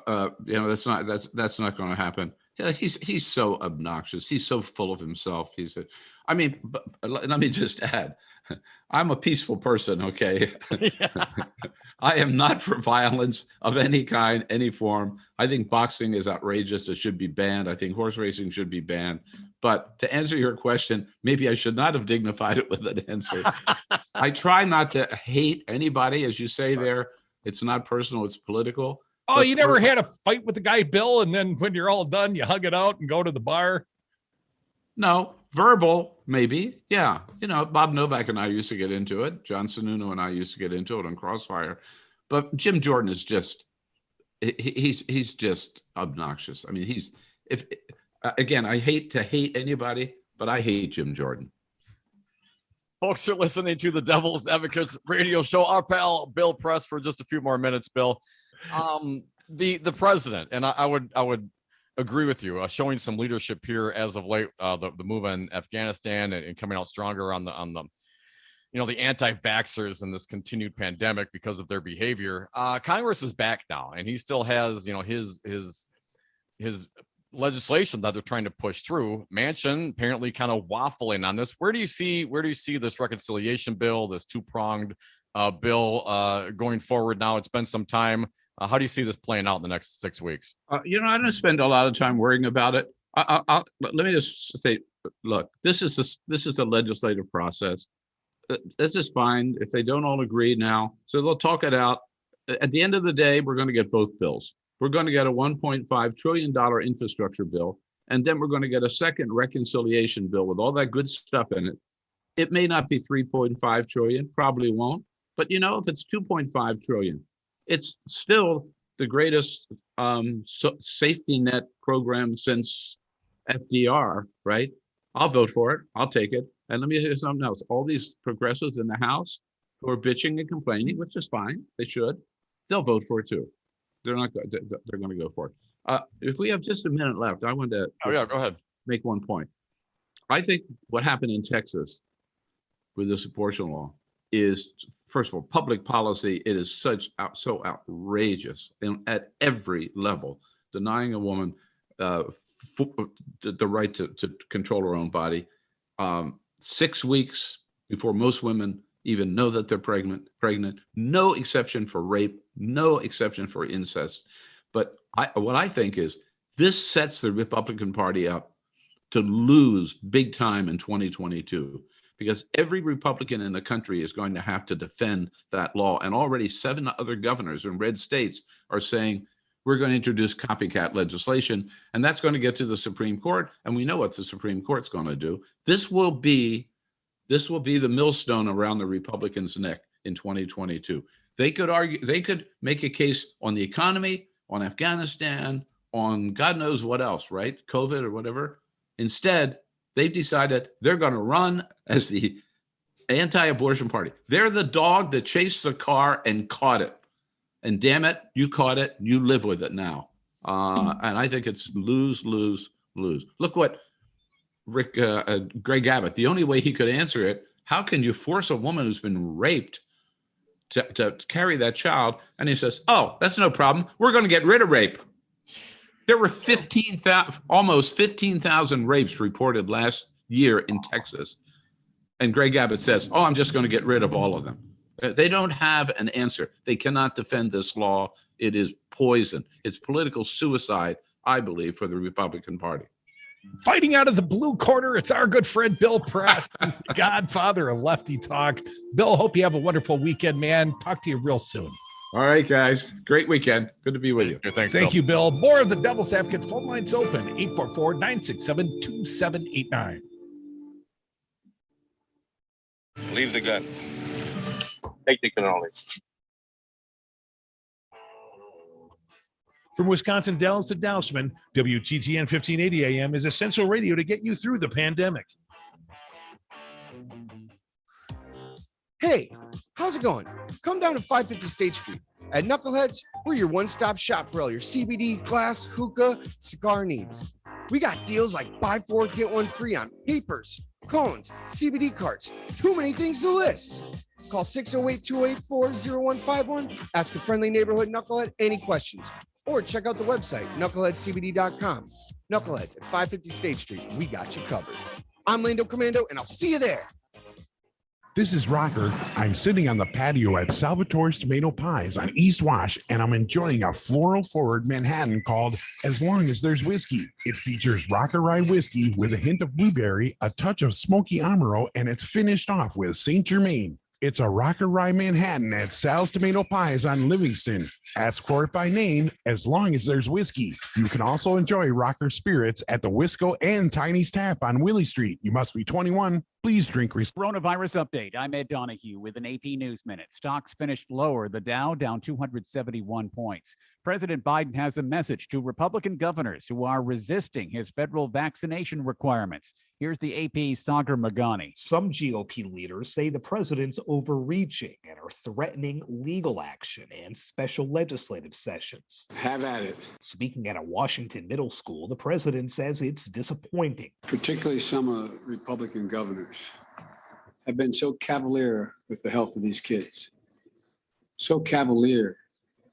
that's not going to happen. Yeah, he's so obnoxious. He's so full of himself. But let me just add, I'm a peaceful person. Okay, I am not for violence of any kind, any form. I think boxing is outrageous. It should be banned. I think horse racing should be banned. But to answer your question, maybe I should not have dignified it with an answer. I try not to hate anybody, as you say there. It's not personal, it's political. Oh, you never had a fight with the guy, Bill, and then when you're all done, you hug it out and go to the bar? No, verbal, maybe. Yeah. Bob Novak and I used to get into it. John Sununu and I used to get into it on Crossfire. But Jim Jordan is just, he's just obnoxious. I mean, again, I hate to hate anybody, but I hate Jim Jordan. Folks are listening to the Devil's Advocates radio show. Our pal Bill Press for just a few more minutes, Bill. The president, and I would agree with you, showing some leadership here as of late. The move in Afghanistan and coming out stronger on the the anti-vaxxers in this continued pandemic because of their behavior. Congress is back now, and he still has, his legislation that they're trying to push through. Manchin apparently kind of waffling on this. Where do you see this reconciliation bill, this two-pronged bill going forward now? It's been some time. How do you see this playing out in the next 6 weeks? I don't spend a lot of time worrying about it. Let me just say, look, this is a legislative process. This is fine if they don't all agree now. So they'll talk it out. At the end of the day, we're going to get both bills. We're going to get a $1.5 trillion infrastructure bill, and then we're going to get a second reconciliation bill with all that good stuff in it. It may not be 3.5 trillion, probably won't, but if it's 2.5 trillion, it's still the greatest safety net program since FDR, right? I'll vote for it. I'll take it. And let me hear something else. All these progressives in the House who are bitching and complaining, which is fine, they should, they'll vote for it too. They're going to go for it. If we have just a minute left, I want to go ahead. Make one point. I think what happened in Texas with this abortion law is, first of all, public policy. It is so outrageous at every level, denying a woman the right to control her own body. 6 weeks before most women even know that they're pregnant, no exception for rape, no exception for incest. But what I think is this sets the Republican Party up to lose big time in 2022, because every Republican in the country is going to have to defend that law. And already 7 other governors in red states are saying, we're going to introduce copycat legislation, and that's going to get to the Supreme Court. And we know what the Supreme Court's going to do. This will be the millstone around the Republicans' neck in 2022. They could make a case on the economy, on Afghanistan, on God knows what else, right? COVID or whatever. Instead, they've decided they're going to run as the anti-abortion party. They're the dog that chased the car and caught it. And damn it, you caught it. You live with it now. And I think it's lose, lose, lose. Look what Greg Abbott, the only way he could answer it, how can you force a woman who's been raped to carry that child? And he says, oh, that's no problem. We're going to get rid of rape. There were almost 15,000 rapes reported last year in Texas. And Greg Abbott says, oh, I'm just going to get rid of all of them. They don't have an answer. They cannot defend this law. It is poison. It's political suicide, I believe, for the Republican Party. Fighting out of the blue corner, it's our good friend Bill Press. He's the godfather of Lefty Talk. Bill, hope you have a wonderful weekend, man. Talk to you real soon. All right, guys. Great weekend. Good to be with you. Thanks, Thank you, Bill. More of the Devil's Advocates phone lines open, 844-967-2789. Leave the gun. Take the cannoli. From Wisconsin Dells to Dousman, WTTN 1580 AM is essential radio to get you through the pandemic. Hey, how's it going? Come down to 550 State Street. At Knuckleheads, we're your one-stop shop for all your CBD, glass, hookah, cigar needs. We got deals like buy 4, get 1 free on papers, cones, CBD carts. Too many things to list. Call 608-284-0151. Ask a friendly neighborhood knucklehead any questions. Or check out the website, knuckleheadcbd.com. Knuckleheads at 550 State Street. We got you covered. I'm Lando Commando, and I'll see you there. This is Rocker. I'm sitting on the patio at Salvatore's Tomato Pies on East Wash, and I'm enjoying a floral-forward Manhattan called As Long as There's Whiskey. It features Rocker Rye whiskey with a hint of blueberry, a touch of smoky Amaro, and it's finished off with St. Germain. It's a Rocker Rye Manhattan at Sal's Tomato Pies on Livingston. Ask for it by name, As Long as There's Whiskey. You can also enjoy Rocker Spirits at the Wisco and Tiny's Tap on Willie Street. You must be 21. Please drink responsibly. Coronavirus update. I'm Ed Donahue with an AP News Minute. Stocks finished lower. The Dow down 271 points. President Biden has a message to Republican governors who are resisting his federal vaccination requirements. Here's the AP's Sagar Magani. Some GOP leaders say the president's overreaching and are threatening legal action and special legislative sessions. Have at it. Speaking at a Washington middle school, the president says it's disappointing. Particularly some Republican governors have been so cavalier with the health of these kids, so cavalier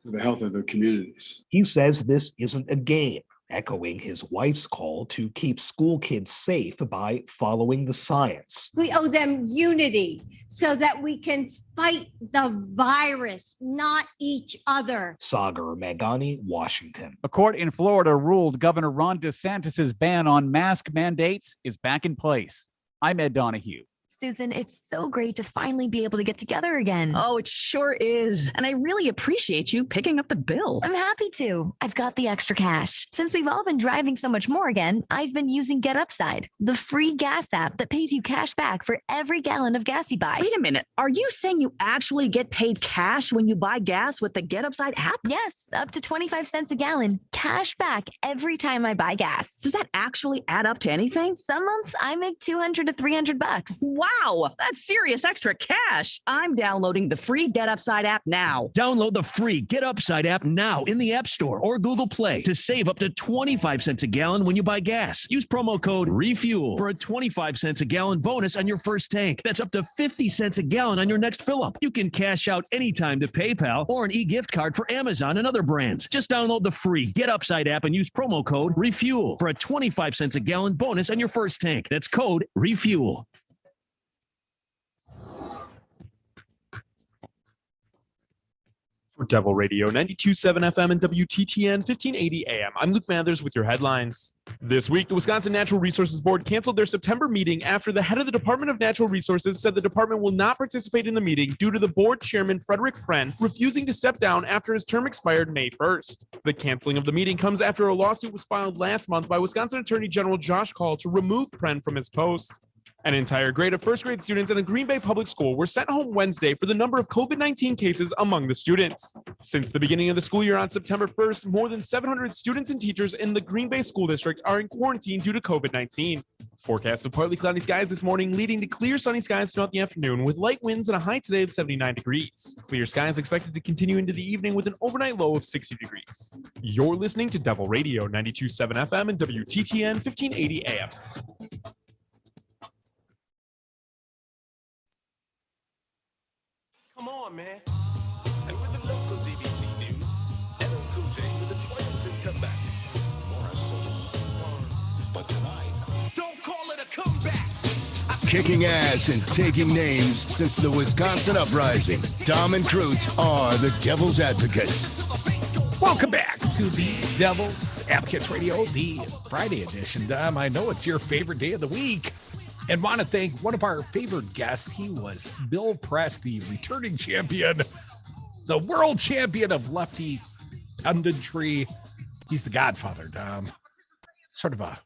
with the health of their communities. He says this isn't a game, echoing his wife's call to keep school kids safe by following the science. We owe them unity so that we can fight the virus, not each other. Sagar Meghani, Washington. A court in Florida ruled Governor Ron DeSantis' ban on mask mandates is back in place. I'm Ed Donahue. Susan, it's so great to finally be able to get together again. Oh, it sure is. And I really appreciate you picking up the bill. I'm happy to. I've got the extra cash. Since we've all been driving so much more again, I've been using Get Upside, the free gas app that pays you cash back for every gallon of gas you buy. Wait a minute. Are you saying you actually get paid cash when you buy gas with the Get Upside app? Yes, up to 25 cents a gallon. Cash back every time I buy gas. Does that actually add up to anything? Some months I make $200 to $300. Wow, that's serious extra cash. I'm downloading the free Get Upside app now. Download the free Get Upside app now in the App Store or Google Play to save up to 25 cents a gallon when you buy gas. Use promo code REFUEL for a 25 cents a gallon bonus on your first tank. That's up to 50 cents a gallon on your next fill up. You can cash out anytime to PayPal or an e-gift card for Amazon and other brands. Just download the free Get Upside app and use promo code REFUEL for a 25 cents a gallon bonus on your first tank. That's code REFUEL. For Devil Radio 92.7 FM and WTTN 1580 AM, I'm Luke Mathers with your headlines. This week, the Wisconsin Natural Resources Board canceled their September meeting after the head of the Department of Natural Resources said the department will not participate in the meeting due to the board chairman, Frederick Pren, refusing to step down after his term expired May 1st. The canceling of the meeting comes after a lawsuit was filed last month by Wisconsin Attorney General Josh Call to remove Pren from his post. An entire grade of first grade students in a Green Bay public school were sent home Wednesday for the number of COVID-19 cases among the students. Since the beginning of the school year on September 1st, more than 700 students and teachers in the Green Bay School District are in quarantine due to COVID-19. Forecast of partly cloudy skies this morning, leading to clear sunny skies throughout the afternoon with light winds and a high today of 79 degrees. Clear skies expected to continue into the evening with an overnight low of 60 degrees. You're listening to Devil Radio 92.7 FM and WTTN 1580 AM. Come on, man. And with the local DVC news, LL Cool J with a triumphant comeback. But tonight, don't call it a comeback. Kicking ass and taking names since the Wisconsin uprising. Dom and Crute are the Devil's Advocates. Welcome back to the Devil's Advocates Radio, the Friday edition. Dom, I know it's your favorite day of the week. And want to thank one of our favorite guests. He was Bill Press, the returning champion, the world champion of Lefty punditry. He's the Godfather, Dom. Sort of a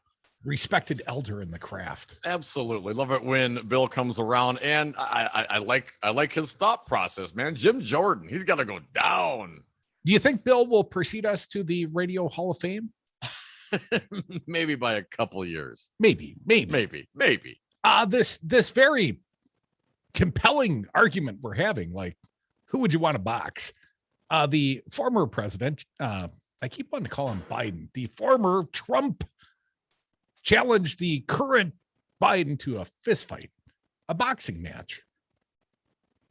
respected elder in the craft. Absolutely. Love it when Bill comes around. And I like his thought process, man. Jim Jordan, he's got to go down. Do you think Bill will precede us to the Radio Hall of Fame? Maybe by a couple of years. Maybe. This very compelling argument we're having, like, who would you want to box? The former president, I keep wanting to call him Biden, the former Trump challenged the current Biden to a fist fight, a boxing match.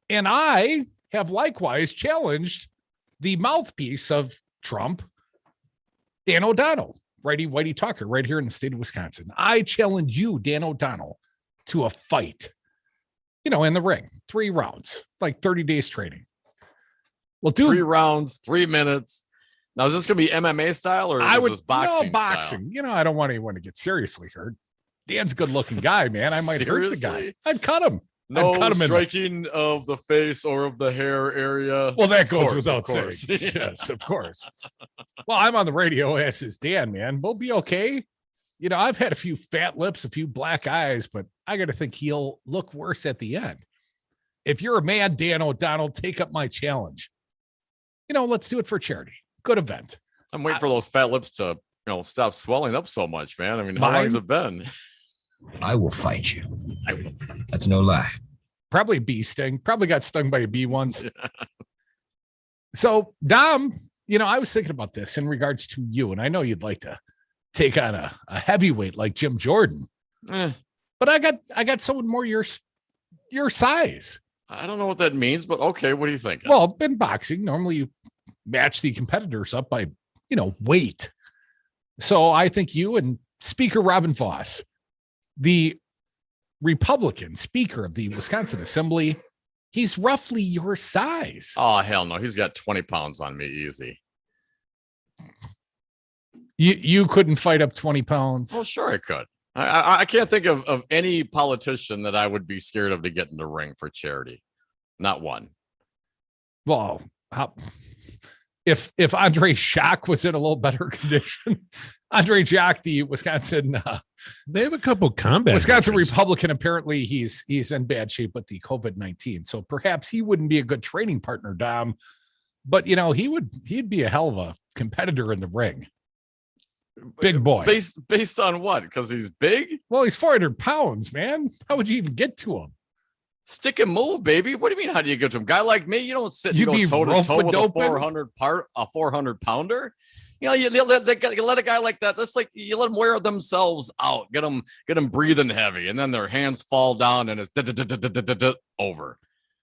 And I have likewise challenged the mouthpiece of Trump, Dan O'Donnell, righty whitey talker, right here in the state of Wisconsin. I challenge you, Dan O'Donnell, to a fight, in the ring, 3 rounds, like 30 days training. Well, 3 rounds, 3 minutes. Now, is this going to be MMA style or is this boxing? No, boxing. Style? I don't want anyone to get seriously hurt. Dan's a good-looking guy, man. I might hurt the guy. I'd cut him. No striking of the face or of the hair area. Well, that goes without saying. Yes, of course. Well, I'm on the radio, as is Dan, man. We'll be okay. I've had a few fat lips, a few black eyes, but I got to think he'll look worse at the end. If you're a man, Dan O'Donnell, take up my challenge. Let's do it for charity. Good event. I'm waiting for those fat lips to, stop swelling up so much, man. I mean, how long has it been? I will fight you. That's no lie. Probably bee sting. Probably got stung by a bee once. So, Dom, I was thinking about this in regards to you, and I know you'd like to take on a heavyweight like Jim Jordan. But I got someone more your your size. I don't know what that means, but okay. What do you think? Well, in boxing, normally you match the competitors up by, weight. So I think you and Speaker Robin Voss, the Republican Speaker of the Wisconsin Assembly, he's roughly your size. Oh, hell no. He's got 20 pounds on me. Easy. You couldn't fight up 20 pounds. Well, sure I could. I can't think of any politician that I would be scared of to get in the ring for charity. Not one. Well, if Andre Jacques was in a little better condition, Andre Jacques, the Wisconsin, they have a couple combat. Wisconsin Republican. Apparently, he's in bad shape with the COVID-19. So perhaps he wouldn't be a good training partner, Dom. But he'd be a hell of a competitor in the ring. Big boy. Based on what? Because he's big? Well, he's 400 pounds, man. How would you even get to him? Stick and move, baby. What do you mean? How do you get to him? Guy like me, you don't sit You'd and be go toe to toe with a rope-a-doping? 400 pounder. You let a guy like that. That's like you let them wear themselves out, get them breathing heavy, and then their hands fall down and it's over.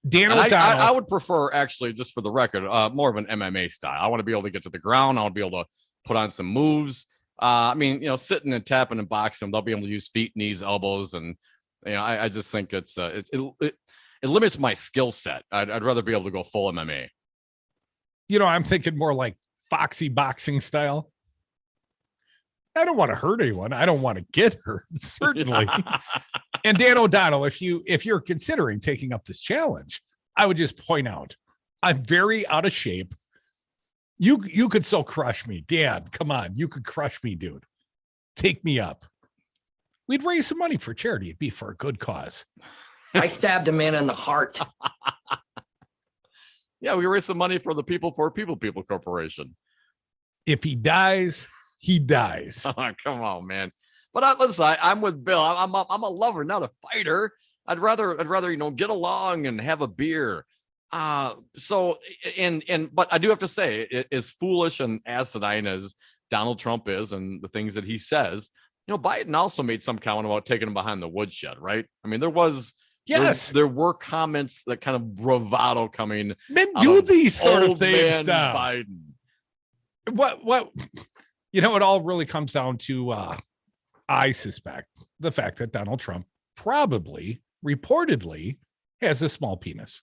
Dan O'Donnell. I would prefer, actually, just for the record, more of an MMA style. I want to be able to get to the ground. I want to be able to put on some moves. Sitting and tapping and boxing, they'll be able to use feet, knees, elbows, and I just think it limits my skill set. I'd rather be able to go full MMA. I'm thinking more like foxy boxing style. I don't want to hurt anyone. I don't want to get hurt, certainly. And Dan O'Donnell, if you're considering taking up this challenge, I would just point out I'm very out of shape. You could so crush me. Dan, come on. You could crush me, dude. Take me up. We'd raise some money for charity. It'd be for a good cause. I stabbed a man in the heart. Yeah, we raise some money for the People for People Corporation. If he dies, he dies. Oh, come on, man. But listen, I'm with Bill. I'm a lover, not a fighter. I'd rather get along and have a beer. But I do have to say, as foolish and asinine as Donald Trump is and the things that he says, Biden also made some comment about taking him behind the woodshed, right? I mean, there were comments that kind of bravado coming. Men do these sort of things. Biden. What it all really comes down to, I suspect, the fact that Donald Trump reportedly has a small penis.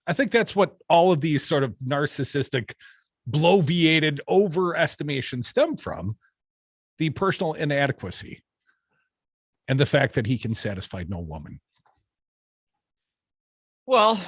I think that's what all of these sort of narcissistic, bloviated overestimation stem from. The personal inadequacy and the fact that he can satisfy no woman. Well,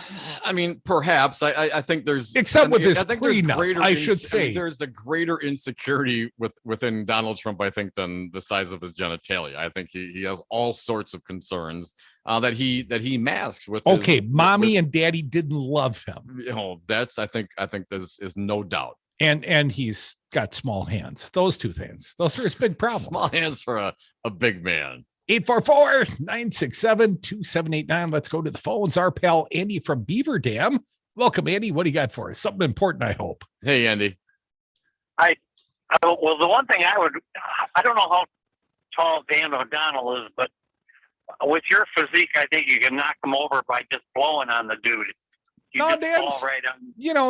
I mean, perhaps I think there's with this prenup, I should say there's a greater insecurity within Donald Trump, I think, than the size of his genitalia. I think he has all sorts of concerns that he masks with. Okay, mommy and daddy didn't love him. That's I think there's no doubt. And he's got small hands. Those two things. Those are his big problems. Small hands for a big man. 844-967-2789. Let's go to the phones. Our pal Andy from Beaver Dam. Welcome, Andy. What do you got for us? Something important, I hope. Hey, Andy. Well, the one thing I don't know how tall Dan O'Donnell is, but with your physique, I think you can knock him over by just blowing on the dude. Dan's, right on.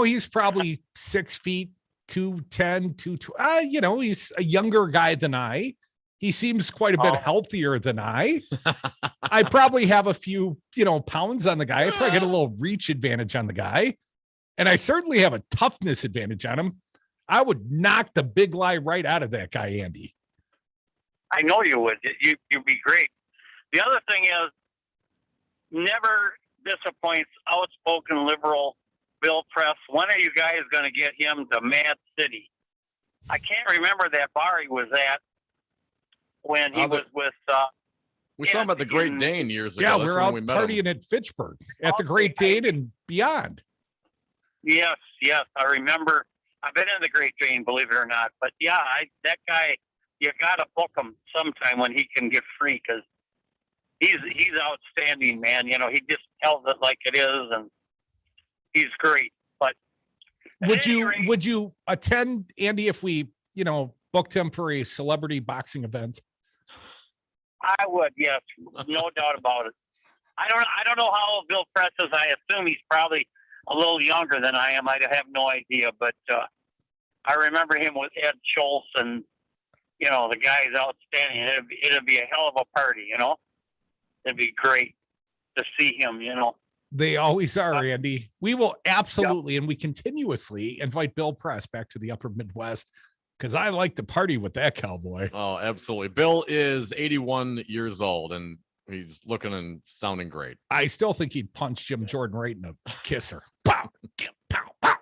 He's probably 6 feet, 210, 220. He's a younger guy than I. He seems quite a bit healthier than I. I probably have a few, pounds on the guy. I probably get a little reach advantage on the guy. And I certainly have a toughness advantage on him. I would knock the big lie right out of that guy, Andy. I know you would. You'd be great. The other thing is, never disappoints outspoken liberal Bill Press. When are you guys going to get him to Mad City? I can't remember that bar he was at when he was with. We saw him at the Great Dane years ago. Yeah, That's we're when out we met partying at Fitchburg at the Great Dane and beyond. Yes, I remember. I've been in the Great Dane, believe it or not. But yeah, that guy, you got to book him sometime when he can get free, because he's outstanding, man. He just tells it like it is, and he's great. But would you attend, Andy, if we booked him for a celebrity boxing event? I would, yes, no doubt about it. I don't know how old Bill Press is. I assume he's probably a little younger than I am. I have no idea, but I remember him with Ed Schultz, and the guy's outstanding. It'd be a hell of a party, It'd be great to see him, They always are, Andy. We will absolutely, and we continuously invite Bill Press back to the upper Midwest because I like to party with that cowboy. Oh, absolutely. Bill is 81 years old, and he's looking and sounding great. I still think he'd punch Jim Jordan right in the kisser. Pow, pow, pow.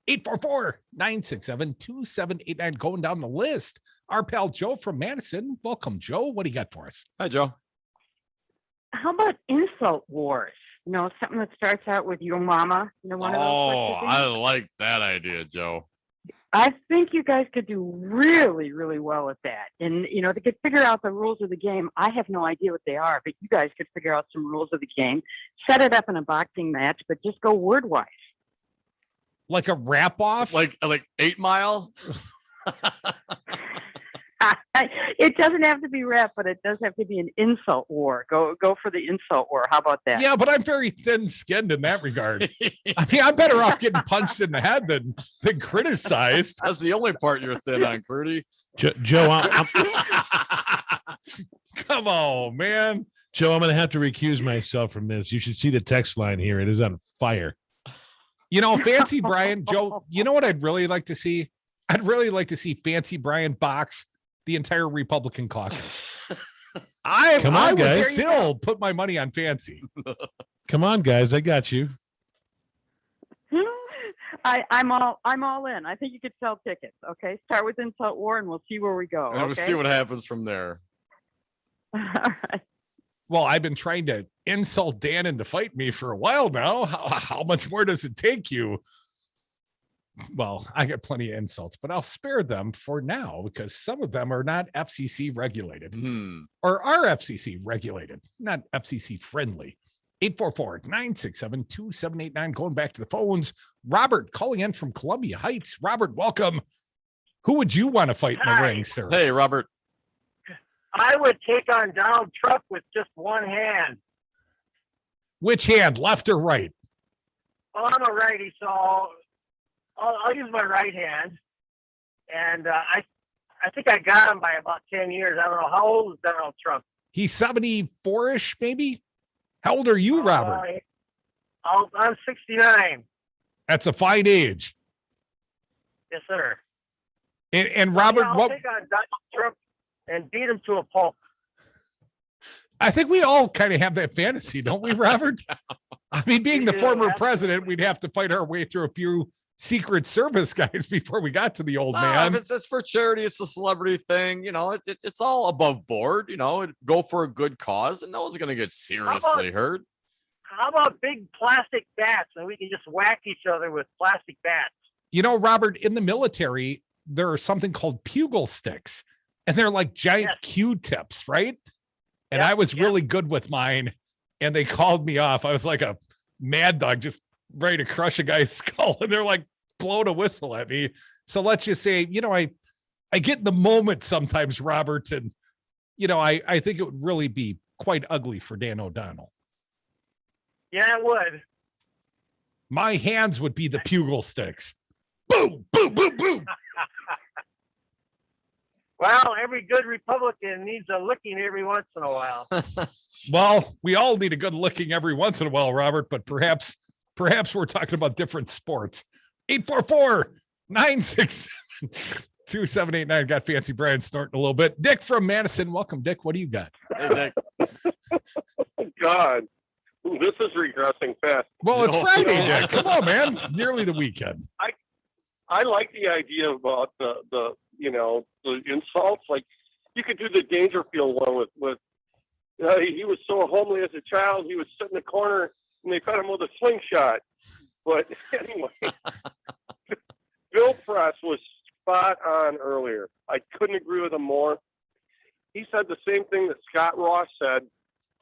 844-967-2789. Going down the list. Our pal Joe from Madison. Welcome, Joe. What do you got for us? Hi, Joe. How about insult wars? Something that starts out with your mama. One of those. Oh, I like that idea, Joe. I think you guys could do really, really well with that. And, they could figure out the rules of the game. I have no idea what they are, but you guys could figure out some rules of the game, set it up in a boxing match, but just go word-wise. Like a wrap-off? Like 8 Mile? It doesn't have to be rap, but it does have to be an insult war. Go for the insult war. How about that? Yeah, but I'm very thin-skinned in that regard. I mean, I'm better off getting punched in the head than criticized. That's the only part you're thin on, Crudy. Joe, Come on, man. Joe, I'm going to have to recuse myself from this. You should see the text line here. It is on fire. Fancy Brian, Joe, you know what I'd really like to see? I'd really like to see Fancy Brian box the entire Republican caucus. I would still put my money on Fancy. Come on, guys. I got you. I'm all in. I think you could sell tickets. Okay. Start with insult war and we'll see where we go. Okay? We'll see what happens from there. All right. Well, I've been trying to insult Dan into fight me for a while now. How much more does it take you? Well, I get plenty of insults, but I'll spare them for now because some of them are not FCC regulated or are FCC regulated, not FCC friendly. 844-967-2789. Going back to the phones. Robert calling in from Columbia Heights. Robert, welcome. Who would you want to fight in the ring, sir? Hey, Robert. I would take on Donald Trump with just one hand. Which hand, left or right? Well, I'm a righty, so I'll use my right hand. And I think I got him by about 10 years. I don't know. How old is Donald Trump? He's 74-ish, maybe? How old are you, Robert? I'm 69. That's a fine age. Yes, sir. And Robert, I'll take on Donald Trump and beat him to a pulp. I think we all kind of have that fantasy, don't we, Robert? I mean, being the former president, we'd have to fight our way through a few Secret Service guys before we got to the old man. It's for charity. It's a celebrity thing. It's all above board. Go for a good cause, and no one's going to get seriously hurt. How about big plastic bats, and we can just whack each other with plastic bats? Robert, in the military, there are something called pugil sticks, and they're like giant Q-tips, right? And I was really good with mine, and they called me off. I was like a mad dog, just ready to crush a guy's skull, and they're like blowing a whistle at me. So let's just say, I get in the moment sometimes, Robert, and I think it would really be quite ugly for Dan O'Donnell. Yeah, it would. My hands would be the pugil sticks. Boom, boom, boom, boom. Well, every good Republican needs a licking every once in a while. Well, we all need a good licking every once in a while, Robert, but perhaps we're talking about different sports. 844-967-2789. Got Fancy Brian snorting a little bit. Dick from Madison. Welcome, Dick. What do you got? Hey, Dick. God, this is regressing fast. Well, it's Friday, Dick. Come on, man. It's nearly the weekend. I like the idea about the insults. Like, you could do the Dangerfield one with he was so homely as a child, he would sit in the corner and they fed him with a slingshot. But anyway, Bill Press was spot on earlier. I couldn't agree with him more. He said the same thing that Scott Ross said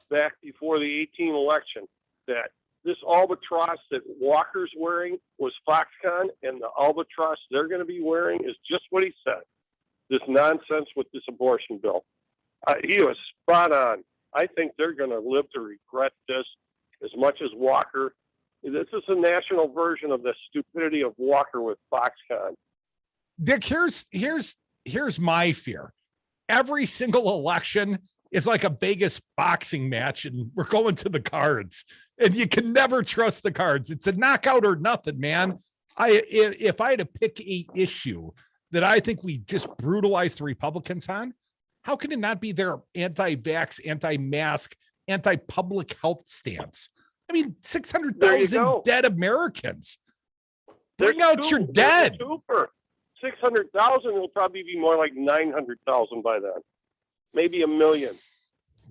back before the 2018 election, that this albatross that Walker's wearing was Foxconn, and the albatross they're going to be wearing is just what he said. This nonsense with this abortion bill. He was spot on. I think they're going to live to regret this as much as Walker. This is a national version of the stupidity of Walker with Foxconn. Dick, here's my fear. Every single election is like a Vegas boxing match, and we're going to the cards, and you can never trust the cards. It's a knockout or nothing, man. If I had to pick a issue that I think we just brutalized the Republicans on, how can it not be their anti-vax, anti-mask, anti-public health stance? I mean, 600,000 dead Americans. Bring out your dead. 600,000 will probably be more like 900,000 by then. Maybe 1 million.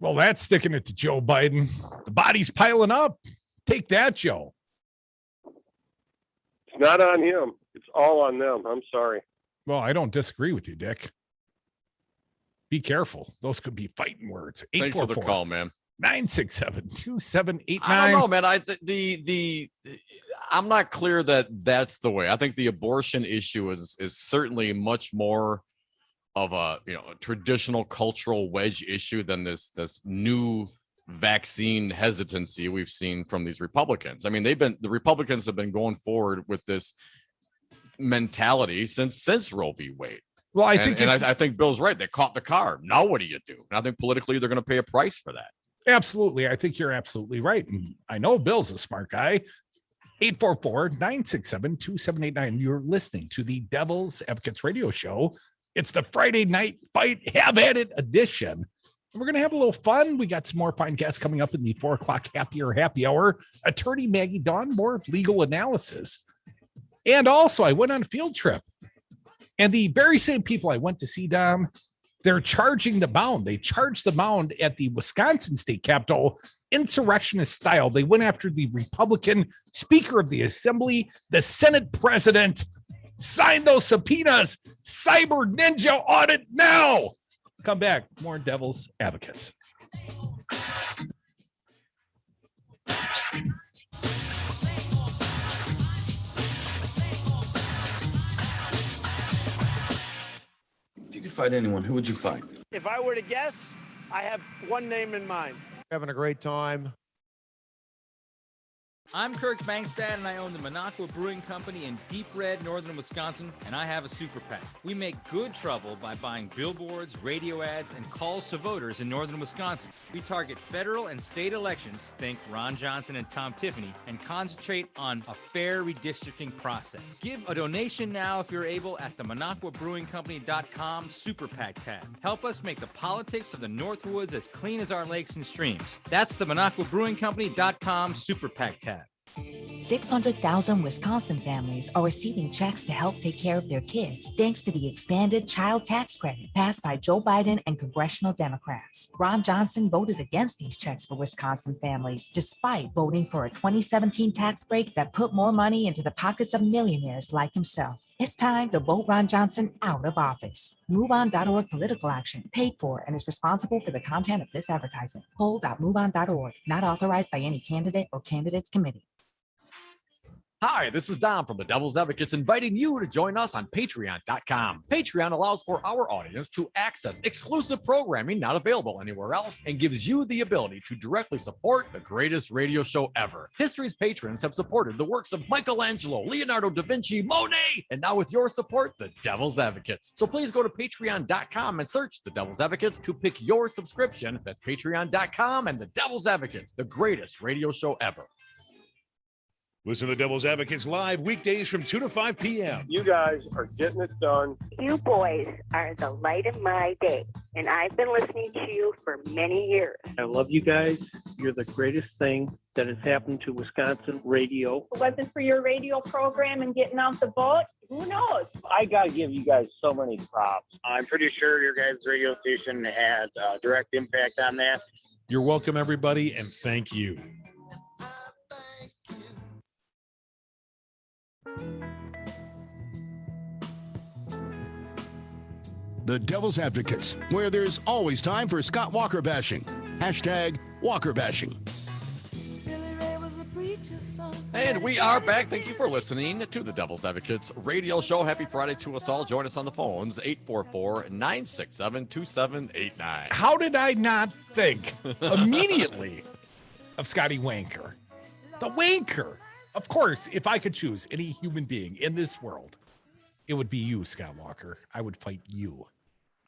Well, that's sticking it to Joe Biden. The body's piling up. Take that, Joe. It's not on him. It's all on them. I'm sorry. Well, I don't disagree with you, Dick. Be careful. Those could be fighting words. Thanks for the call, man. 967-2789. I don't know, man. I'm not clear that that's the way. I think the abortion issue is certainly much more of a traditional cultural wedge issue than this new vaccine hesitancy we've seen from these Republicans. I mean, the Republicans have been going forward with this mentality since Roe v. Wade. Well, I think Bill's right. They caught the car. Now what do you do? And I think politically they're going to pay a price for that. Absolutely. I think you're absolutely right. And I know Bill's a smart guy. 844-967-2789. You're listening to the Devil's Advocates radio show. It's the Friday night fight, have at it edition. We're going to have a little fun. We got some more fine guests coming up in the 4:00 happy hour. Attorney Maggie Daun, more legal analysis. And also I went on a field trip, and the very same people I went to see, Dom, they're charging the mound. They charged the mound at the Wisconsin State Capitol, insurrectionist style. They went after the Republican Speaker of the Assembly, the Senate President. Sign those subpoenas. Cyber Ninja audit now. Come back. More Devil's Advocates. If you could fight anyone, who would you fight? If I were to guess, I have one name in mind. Having a great time. I'm Kirk Bankstad, and I own the Minocqua Brewing Company in Deep Red, northern Wisconsin, and I have a super PAC. We make good trouble by buying billboards, radio ads, and calls to voters in northern Wisconsin. We target federal and state elections, think Ron Johnson and Tom Tiffany, and concentrate on a fair redistricting process. Give a donation now if you're able at the MinocquaBrewingCompany.com super PAC tab. Help us make the politics of the Northwoods as clean as our lakes and streams. That's the MinocquaBrewingCompany.com super PAC tab. 600,000 Wisconsin families are receiving checks to help take care of their kids, thanks to the expanded child tax credit passed by Joe Biden and congressional Democrats. Ron Johnson voted against these checks for Wisconsin families, despite voting for a 2017 tax break that put more money into the pockets of millionaires like himself. It's time to vote Ron Johnson out of office. MoveOn.org political action, paid for and is responsible for the content of this advertisement. Poll.moveon.org, not authorized by any candidate or candidates committee. Hi, this is Daun from the Devil's Advocates, inviting you to join us on Patreon.com. Patreon allows for our audience to access exclusive programming not available anywhere else and gives you the ability to directly support the greatest radio show ever. History's patrons have supported the works of Michelangelo, Leonardo da Vinci, Monet, and now with your support, the Devil's Advocates. So please go to Patreon.com and search the Devil's Advocates to pick your subscription. That's Patreon.com and the Devil's Advocates, the greatest radio show ever. Listen to the Devil's Advocates live weekdays from 2 to 5 p.m. You guys are getting it done. You boys are the light of my day, and I've been listening to you for many years. I love you guys. You're the greatest thing that has happened to Wisconsin radio. If it wasn't for your radio program and getting out the vote, who knows? I got to give you guys so many props. I'm pretty sure your guys' radio station had a direct impact on that. You're welcome, everybody, and thank you. The Devil's Advocates, where there's always time for Scott Walker bashing. Hashtag Walker bashing. Billy Ray was a And we are back. Thank you for listening to the Devil's Advocates radio show. Happy Friday to us all. Join us on the phones, 844-967-2789. How did I not think immediately of Scotty Wanker? The Wanker. Of course, if I could choose any human being in this world, it would be you, Scott Walker. I would fight you.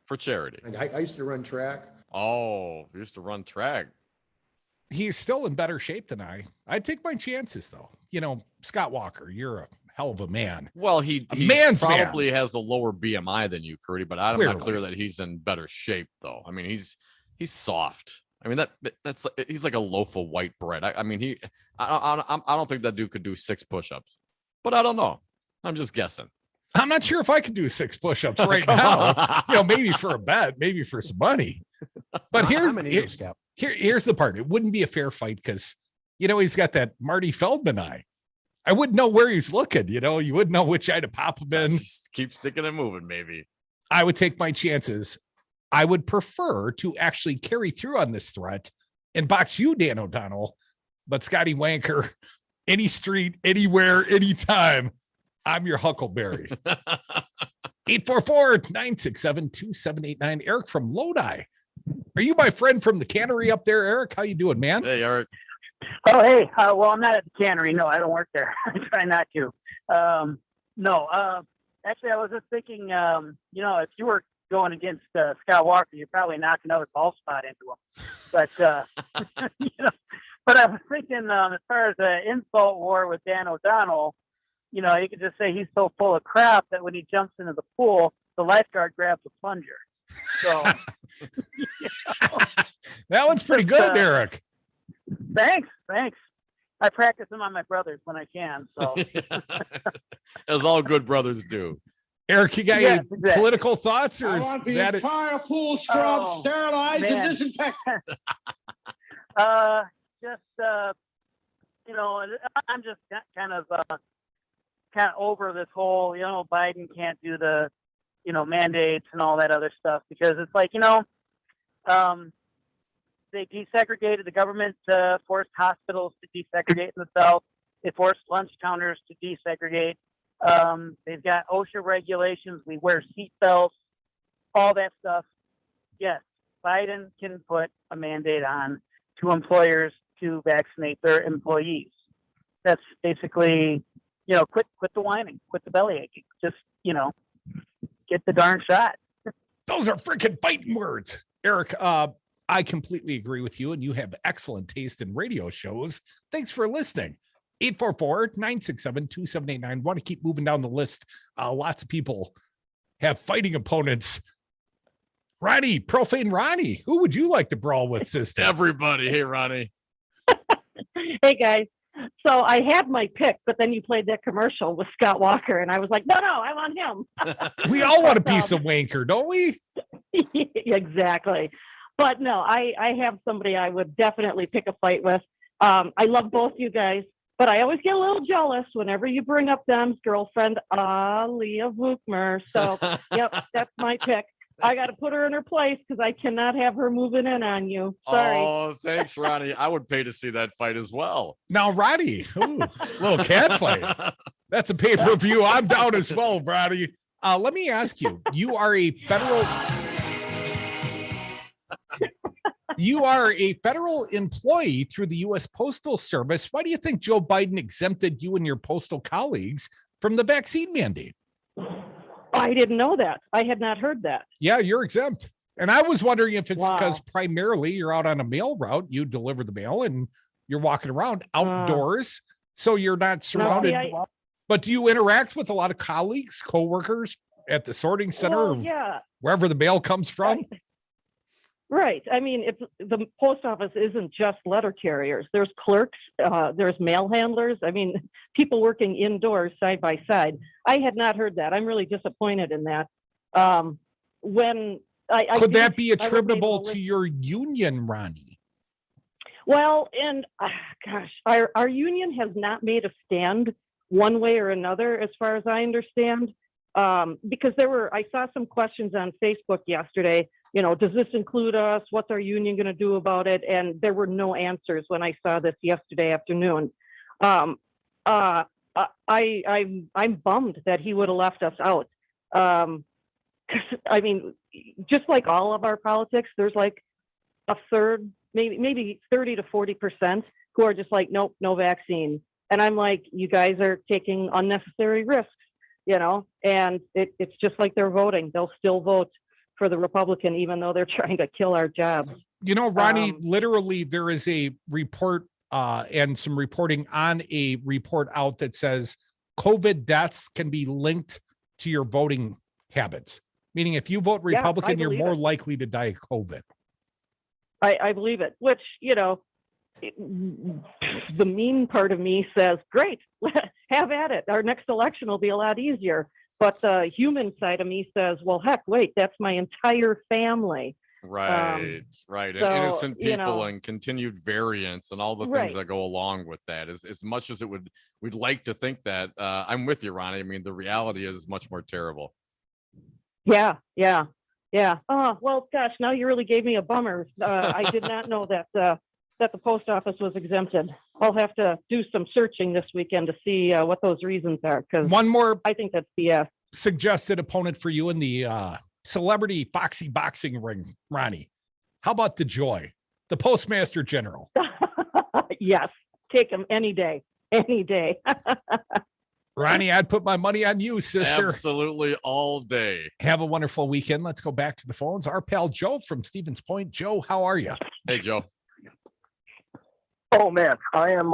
For charity. I used to run track. Oh, you used to run track. He's still in better shape than I. I'd take my chances, though. You know, Scott Walker, you're a hell of a man. Well, he probably has a lower BMI than you, Curdy, but I'm not clear that he's in better shape, though. I mean, he's soft. I mean, that's he's like a loaf of white bread. I don't think that dude could do 6 push-ups, but I don't know. I'm just guessing. I'm not sure if I could do 6 push-ups right now. You know, maybe for a bet, maybe for some money. But here's the part. It wouldn't be a fair fight because, you know, he's got that Marty Feldman eye. I wouldn't know where he's looking. You know, you wouldn't know which eye to pop him in. Just keep sticking and moving, maybe. I would take my chances. I would prefer to actually carry through on this threat and box you, Dan O'Donnell. But Scotty Wanker, any street, anywhere, anytime, I'm your Huckleberry. 844-967-2789. Eric from Lodi. Are you my friend from the cannery up there, Eric? How you doing, man? Hey, Eric. Oh, hey. Well, I'm not at the cannery. No, I don't work there. I try not to. Actually, I was just thinking, you know, if you were going against Scott Walker, you're probably knocking another ball spot into him. But, you know, but I was thinking as far as the insult war with Dan O'Donnell, you know, you could just say he's so full of crap that when he jumps into the pool, the lifeguard grabs a plunger. So you know, that one's pretty good, Eric. Thanks. I practice them on my brothers when I can. So as all good brothers do. Eric, you got any political thoughts, or I is want the that entire pool scrubbed, sterilized, and disinfected. You know, I'm just kind of over this whole, you know, Biden can't do the, you know, mandates and all that other stuff, because it's like, you know, they desegregated the government, forced hospitals to desegregate in the South. They forced lunch counters to desegregate. They've got OSHA regulations. We wear seatbelts, all that stuff. Yes, Biden can put a mandate on to employers to vaccinate their employees. That's basically, you know, quit the whining, quit the belly aching. Just, you know, get the darn shot. Those are freaking fighting words, Eric. I completely agree with you, and you have excellent taste in radio shows. Thanks for listening. 844-967-2789. Want to keep moving down the list. Lots of people have fighting opponents. Ronnie, Profane Ronnie, who would you like to brawl with, sister? Everybody. Hey, Ronnie. Hey, guys. So I had my pick, but then you played that commercial with Scott Walker, and I was like, no, I want him. We all want a piece of Wanker, don't we? Exactly. But no, I have somebody I would definitely pick a fight with. I love both you guys, but I always get a little jealous whenever you bring up Dom's girlfriend, Leah Vukmer. So, yep, that's my pick. I got to put her in her place because I cannot have her moving in on you. Sorry. Oh, thanks, Ronnie. I would pay to see that fight as well. Now, Ronnie, little cat fight. That's a pay-per-view. I'm down as well, Ronnie. Let me ask you, you are a federal employee through the U.S. Postal Service. Why do you think Joe Biden exempted you and your postal colleagues from the vaccine mandate? I didn't know that. I had not heard that. Yeah, you're exempt. And I was wondering if it's because primarily you're out on a mail route, you deliver the mail and you're walking around outdoors, so you're not surrounded. But do you interact with a lot of colleagues, coworkers at the sorting center, wherever the mail comes from? Right. I mean, if the post office isn't just letter carriers, there's clerks, there's mail handlers. I mean, people working indoors side by side. I had not heard that. I'm really disappointed in that. Could that be attributable to your union, Ronnie? Well, and our union has not made a stand one way or another, as far as I understand, because I saw some questions on Facebook yesterday. You know, does this include us? What's our union going to do about it? And there were no answers when I saw this yesterday afternoon. I'm bummed that he would have left us out. 'Cause, I mean, just like all of our politics, there's like a third, maybe 30 to 40% who are just like, nope, no vaccine. And I'm like, you guys are taking unnecessary risks, and it's just like they're voting. They'll still vote for the Republican, even though they're trying to kill our jobs. Ronnie, literally there is a report and some reporting on a report out that says COVID deaths can be linked to your voting habits. Meaning if you vote Republican, you're more likely to die of COVID. I believe it, which, the mean part of me says, great, have at it. Our next election will be a lot easier. But the human side of me says, well, heck, wait, that's my entire family. Right. And so, innocent people and continued variants and all the things that go along with that. As much as we'd like to think that, I'm with you, Ronnie. I mean, the reality is much more terrible. Yeah. Oh, well, gosh, now you really gave me a bummer. I did not know that the post office was exempted. I'll have to do some searching this weekend to see what those reasons are. Because one more, I think that's BS. Suggested opponent for you in the celebrity Foxy boxing ring, Ronnie. How about DeJoy, the Postmaster General? Yes, take him any day. Ronnie, I'd put my money on you, sister. Absolutely, all day. Have a wonderful weekend. Let's go back to the phones. Our pal Joe from Stevens Point. Joe, how are you? Hey, Joe. Oh man, I am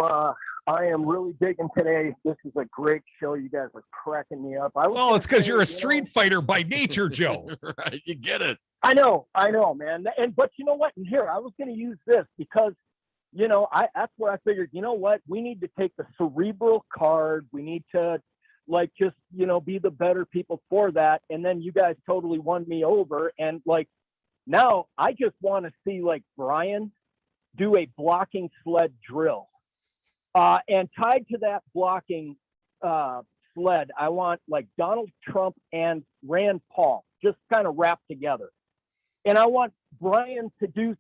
really digging today. This is a great show. You guys are cracking me up. It's because you're a street fighter by nature, Joe. Right, you get it. I know, man. But you know what? And here, I was going to use this because, that's where I figured, you know what? We need to take the cerebral card. We need to, be the better people for that. And then you guys totally won me over. And now I just want to see Brian do a blocking sled drill. And tied to that blocking sled, I want Donald Trump and Rand Paul just kind of wrapped together. And I want Brian to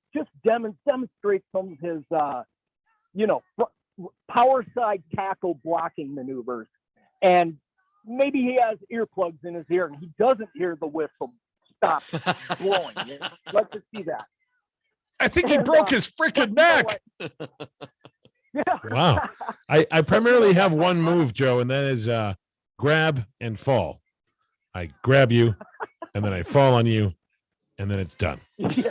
demonstrate some of his, power side tackle blocking maneuvers. And maybe he has earplugs in his ear and he doesn't hear the whistle stop blowing. Let's just see that. I think he broke his freaking neck. Yeah. Wow. I primarily have one move, Joe, and that is grab and fall. I grab you, and then I fall on you, and then it's done. Yeah.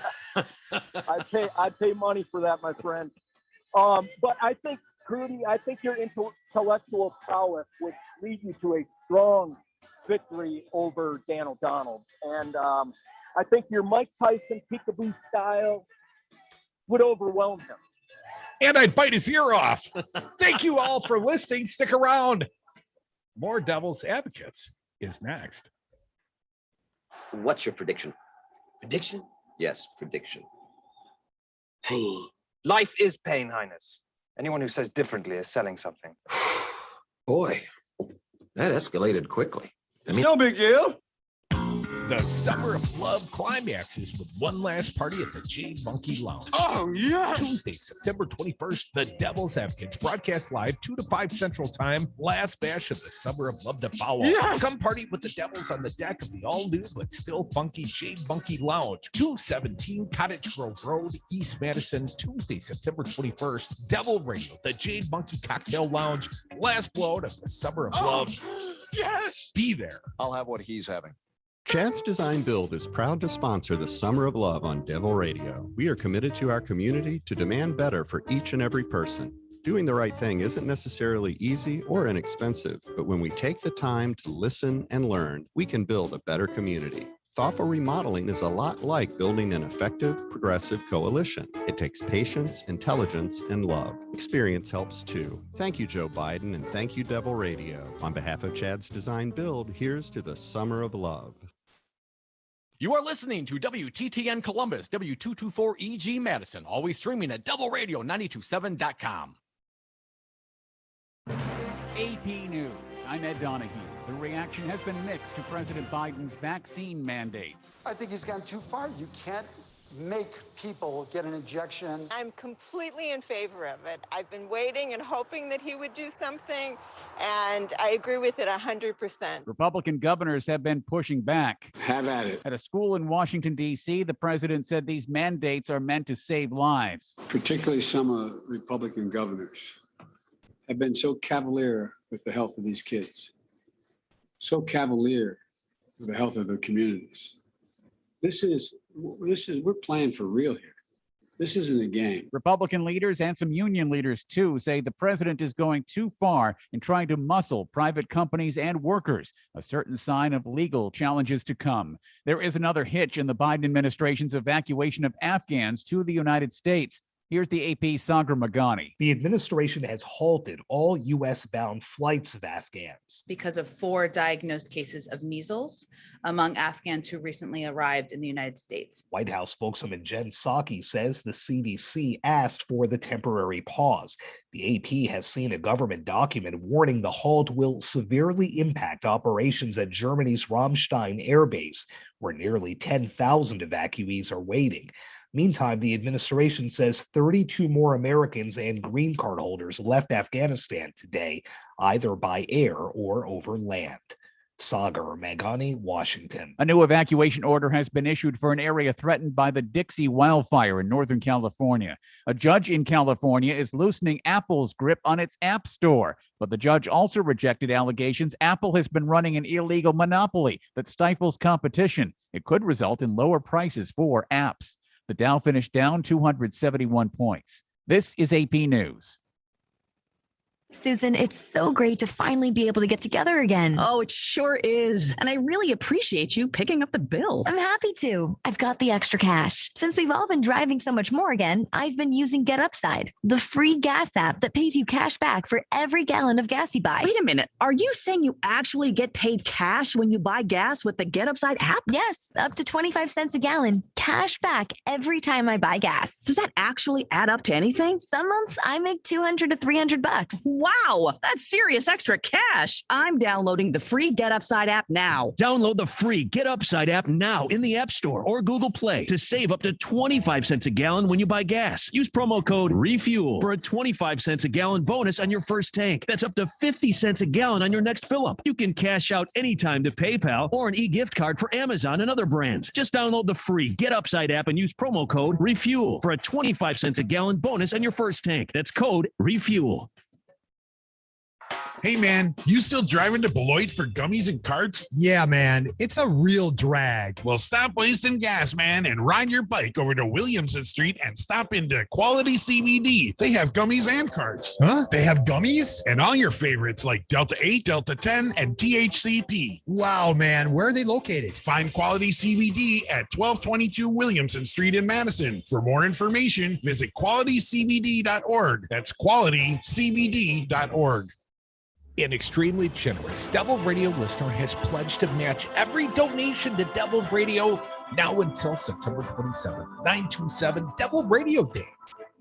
I'd pay money for that, my friend. But I think, Crudy, your intellectual prowess would lead you to a strong victory over Dan O'Donnell. And I think your Mike Tyson peekaboo style would overwhelm him. And I'd bite his ear off. Thank you all for listening. Stick around. More Devil's Advocates is next. What's your prediction? Prediction? Yes, prediction. Pain. Life is pain, Highness. Anyone who says differently is selling something. Boy, that escalated quickly. No big deal. The Summer of Love climaxes with one last party at the Jade Monkey Lounge. Oh, yeah. Tuesday, September 21st, the Devil's Advocates broadcast live 2 to 5 Central Time. Last bash of the Summer of Love to follow. Yeah. Come party with the Devils on the deck of the all-new but still funky Jade Monkey Lounge. 217 Cottage Grove Road, East Madison, Tuesday, September 21st. Devil Radio, the Jade Monkey Cocktail Lounge. Last blowout of the Summer of Love. Yes. Be there. I'll have what he's having. Chad's Design Build is proud to sponsor the Summer of Love on Devil Radio. We are committed to our community to demand better for each and every person. Doing the right thing isn't necessarily easy or inexpensive, but when we take the time to listen and learn, we can build a better community. Thoughtful remodeling is a lot like building an effective, progressive coalition. It takes patience, intelligence, and love. Experience helps too. Thank you, Joe Biden, and thank you, Devil Radio. On behalf of Chad's Design Build, here's to the Summer of Love. You are listening to WTTN Columbus, W224EG Madison, always streaming at DevilRadio927.com. AP News. I'm Ed Donahue. The reaction has been mixed to President Biden's vaccine mandates. I think he's gone too far. You make people get an injection. I'm completely in favor of it. I've been waiting and hoping that he would do something, and I agree with it 100%. Republican governors have been pushing back. Have at it. At a school in Washington, D.C., the president said these mandates are meant to save lives. Particularly some Republican governors have been so cavalier with the health of these kids, so cavalier with the health of their communities. We're playing for real here. This isn't a game. Republican leaders and some union leaders, too, say the president is going too far in trying to muscle private companies and workers, a certain sign of legal challenges to come. There is another hitch in the Biden administration's evacuation of Afghans to the United States. Here's the AP's Sagar Magani. The administration has halted all U.S.-bound flights of Afghans because of 4 diagnosed cases of measles among Afghans who recently arrived in the United States. White House spokeswoman Jen Psaki says the CDC asked for the temporary pause. The AP has seen a government document warning the halt will severely impact operations at Germany's Ramstein Air Base, where nearly 10,000 evacuees are waiting. Meantime, the administration says 32 more Americans and green card holders left Afghanistan today, either by air or over land. Sagar Magani, Washington. A new evacuation order has been issued for an area threatened by the Dixie wildfire in Northern California. A judge in California is loosening Apple's grip on its App Store, but the judge also rejected allegations Apple has been running an illegal monopoly that stifles competition. It could result in lower prices for apps. The Dow finished down 271 points. This is AP News. Susan, it's so great to finally be able to get together again. Oh, it sure is. And I really appreciate you picking up the bill. I'm happy to. I've got the extra cash. Since we've all been driving so much more again, I've been using Get Upside, the free gas app that pays you cash back for every gallon of gas you buy. Wait a minute. Are you saying you actually get paid cash when you buy gas with the Get Upside app? Yes, up to 25 cents a gallon. Cash back every time I buy gas. Does that actually add up to anything? Some months I make $200 to $300. Wow, that's serious extra cash. I'm downloading the free Get Upside app now. Download the free Get Upside app now in the App Store or Google Play to save up to 25 cents a gallon when you buy gas. Use promo code REFUEL for a 25 cents a gallon bonus on your first tank. That's up to 50 cents a gallon on your next fill up. You can cash out anytime to PayPal or an e-gift card for Amazon and other brands. Just download the free Get Upside app and use promo code REFUEL for a 25 cents a gallon bonus on your first tank. That's code REFUEL. Hey, man, you still driving to Beloit for gummies and carts? Yeah, man, it's a real drag. Well, stop wasting gas, man, and ride your bike over to Williamson Street and stop into Quality CBD. They have gummies and carts. Huh? They have gummies? And all your favorites like Delta 8, Delta 10, and THCP. Wow, man, where are they located? Find Quality CBD at 1222 Williamson Street in Madison. For more information, visit qualitycbd.org. That's qualitycbd.org. An extremely generous Devil Radio listener has pledged to match every donation to Devil Radio now until September 27th, 927 Devil Radio Day.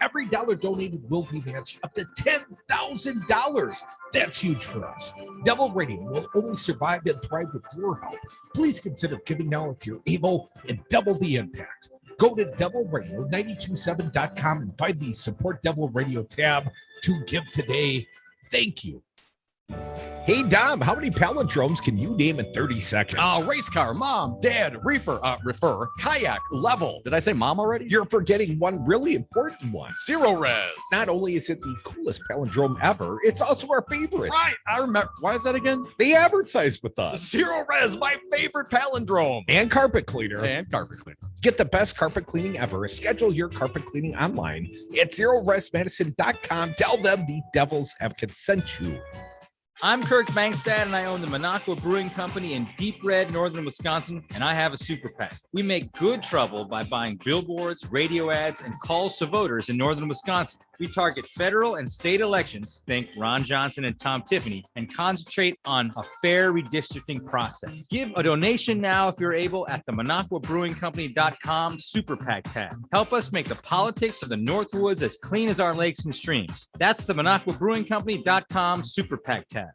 Every dollar donated will be matched up to $10,000. That's huge for us. Devil Radio will only survive and thrive with your help. Please consider giving now if you're able and double the impact. Go to devilradio927.com and find the Support Devil Radio tab to give today. Thank you. Hey, Dom, how many palindromes can you name in 30 seconds? Race car, mom, dad, reefer, kayak, level. Did I say mom already? You're forgetting one really important one. Zero res. Not only is it the coolest palindrome ever, it's also our favorite. Right, I remember. Why is that again? They advertise with us. Zero res, my favorite palindrome. And carpet cleaner. Get the best carpet cleaning ever. Schedule your carpet cleaning online at zeroresmedicine.com. Tell them the Devil's Advocate sent you. I'm Kirk Bankstad, and I own the Minocqua Brewing Company in Deep Red, northern Wisconsin, and I have a super PAC. We make good trouble by buying billboards, radio ads, and calls to voters in northern Wisconsin. We target federal and state elections, think Ron Johnson and Tom Tiffany, and concentrate on a fair redistricting process. Give a donation now if you're able at the MinocquaBrewingCompany.com Super PAC tab. Help us make the politics of the Northwoods as clean as our lakes and streams. That's the MinocquaBrewingCompany.com Super PAC tab.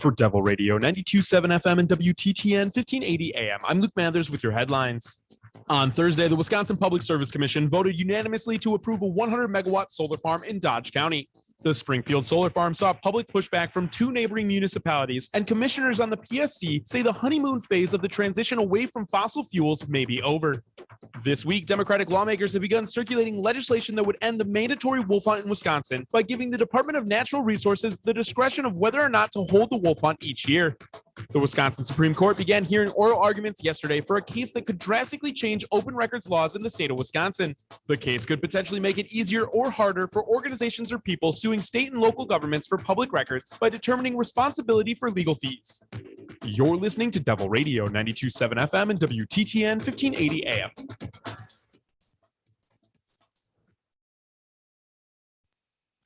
For Devil Radio 92.7 FM and WTTN 1580 AM, I'm Luke Mathers with your headlines. On Thursday, the Wisconsin Public Service Commission voted unanimously to approve a 100-megawatt solar farm in Dodge County. The Springfield solar farm saw public pushback from 2 neighboring municipalities, and commissioners on the PSC say the honeymoon phase of the transition away from fossil fuels may be over. This week, Democratic lawmakers have begun circulating legislation that would end the mandatory wolf hunt in Wisconsin by giving the Department of Natural Resources the discretion of whether or not to hold the wolf hunt each year. The Wisconsin Supreme Court began hearing oral arguments yesterday for a case that could drastically change open records laws in the state of Wisconsin. The case could potentially make it easier or harder for organizations or people suing state and local governments for public records by determining responsibility for legal fees. You're listening to Devil Radio 92.7 FM and WTTN 1580 AM.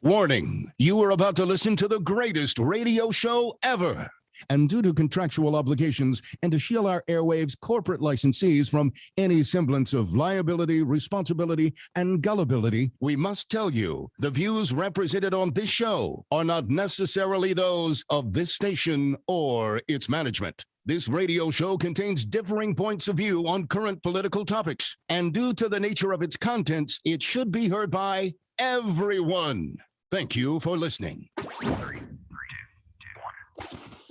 Warning, you are about to listen to the greatest radio show ever. And due to contractual obligations and to shield our airwaves corporate licensees from any semblance of liability, responsibility, and gullibility, we must tell you the views represented on this show are not necessarily those of this station or its management. This radio show contains differing points of view on current political topics, and due to the nature of its contents, it should be heard by everyone. Thank you for listening.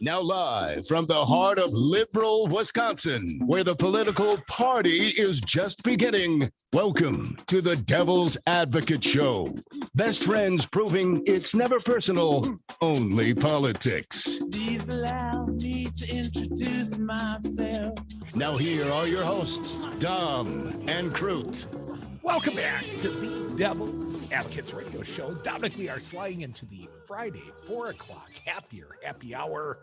Now live from the heart of liberal Wisconsin, where the political party is just beginning, welcome to the Devil's Advocate Show. Best friends proving it's never personal, only politics. Please allow me to introduce myself. Now here are your hosts, Dom and Crute. Welcome back to the Devil's Advocates Radio Show. Dominic, we are sliding into the Friday 4 o'clock happy hour.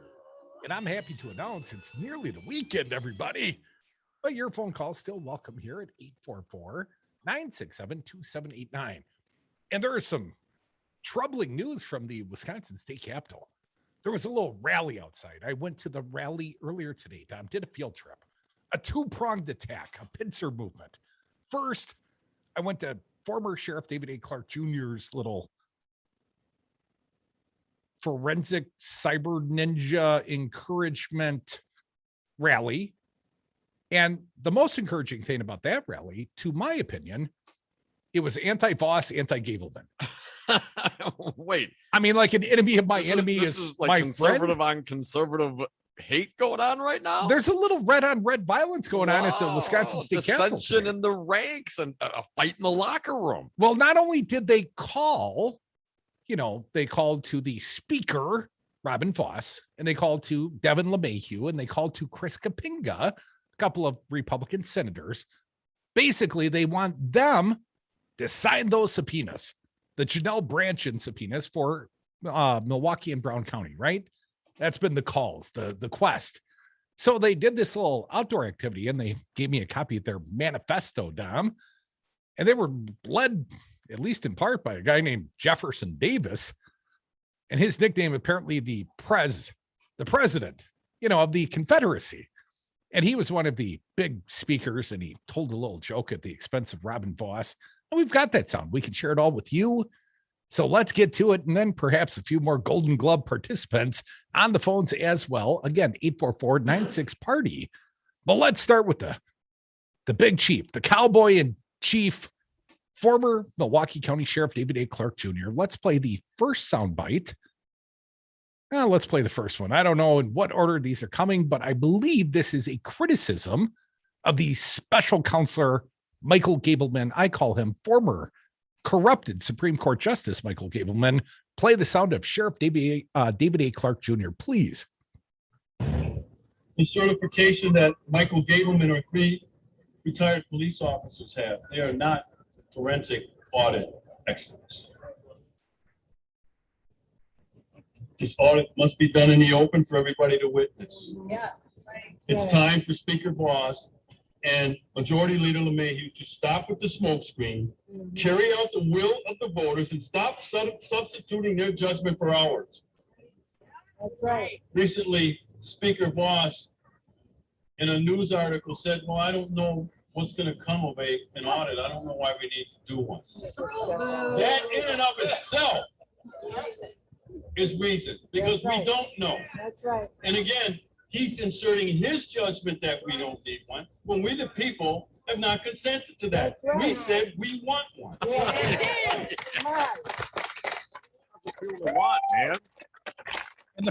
And I'm happy to announce it's nearly the weekend, everybody. But your phone call is still welcome here at 844-967-2789. And there is some troubling news from the Wisconsin State Capitol. There was a little rally outside. I went to the rally earlier today, Dom, did a field trip. A two-pronged attack, a pincer movement. First, I went to former Sheriff David A. Clark Jr.'s little forensic cyber ninja encouragement rally. And the most encouraging thing about that rally, to my opinion, it was anti-Voss, anti-Gableman. Wait. I mean, like an enemy of my enemy is like my conservative friend. on conservative hate going on right now. There's a little red on red violence going on at the Wisconsin State Capitol. Dissension in the ranks and a fight in the locker room. Well, not only did they call, they called to the speaker, Robin Voss, and they called to Devin LeMahieu, and they called to Chris Kapinga, a couple of Republican senators. Basically, they want them to sign those subpoenas, the Janelle Brandtjen subpoenas for Milwaukee and Brown County, right? That's been the calls, the quest. So they did this little outdoor activity, and they gave me a copy of their manifesto, Dom, and they were led, at least in part, by a guy named Jefferson Davis, and his nickname apparently the president, of the Confederacy. And he was one of the big speakers, and he told a little joke at the expense of Robin Voss. And we've got that sound. We can share it all with you. So let's get to it, and then perhaps a few more Golden Glove participants on the phones as well. Again, 844-96-PARTY. But let's start with the big chief, the cowboy in chief, former Milwaukee County Sheriff David A. Clark Jr. Let's play the first soundbite. Let's play the first one. I don't know in what order these are coming, but I believe this is a criticism of the special counselor, Michael Gableman. I call him former corrupted Supreme Court Justice Michael Gableman. Play the sound of Sheriff David A. Clark Jr., please. The certification that Michael Gableman or 3 retired police officers have, they are not forensic audit experts. This audit must be done in the open for everybody to witness. Yeah, that's right. It's time for Speaker Voss and Majority Leader LeMahieu to stop with the smokescreen, carry out the will of the voters, and stop substituting their judgment for ours. That's right. Recently, Speaker Voss, in a news article, said, well, I don't know what's going to come of an audit. I don't know why we need to do one. That in and of itself is reason, because That's right. we don't know. That's right. And again, he's inserting his judgment that we don't need one, when we the people have not consented to that. That's right. We said we want one. Yeah. Come on. Man. And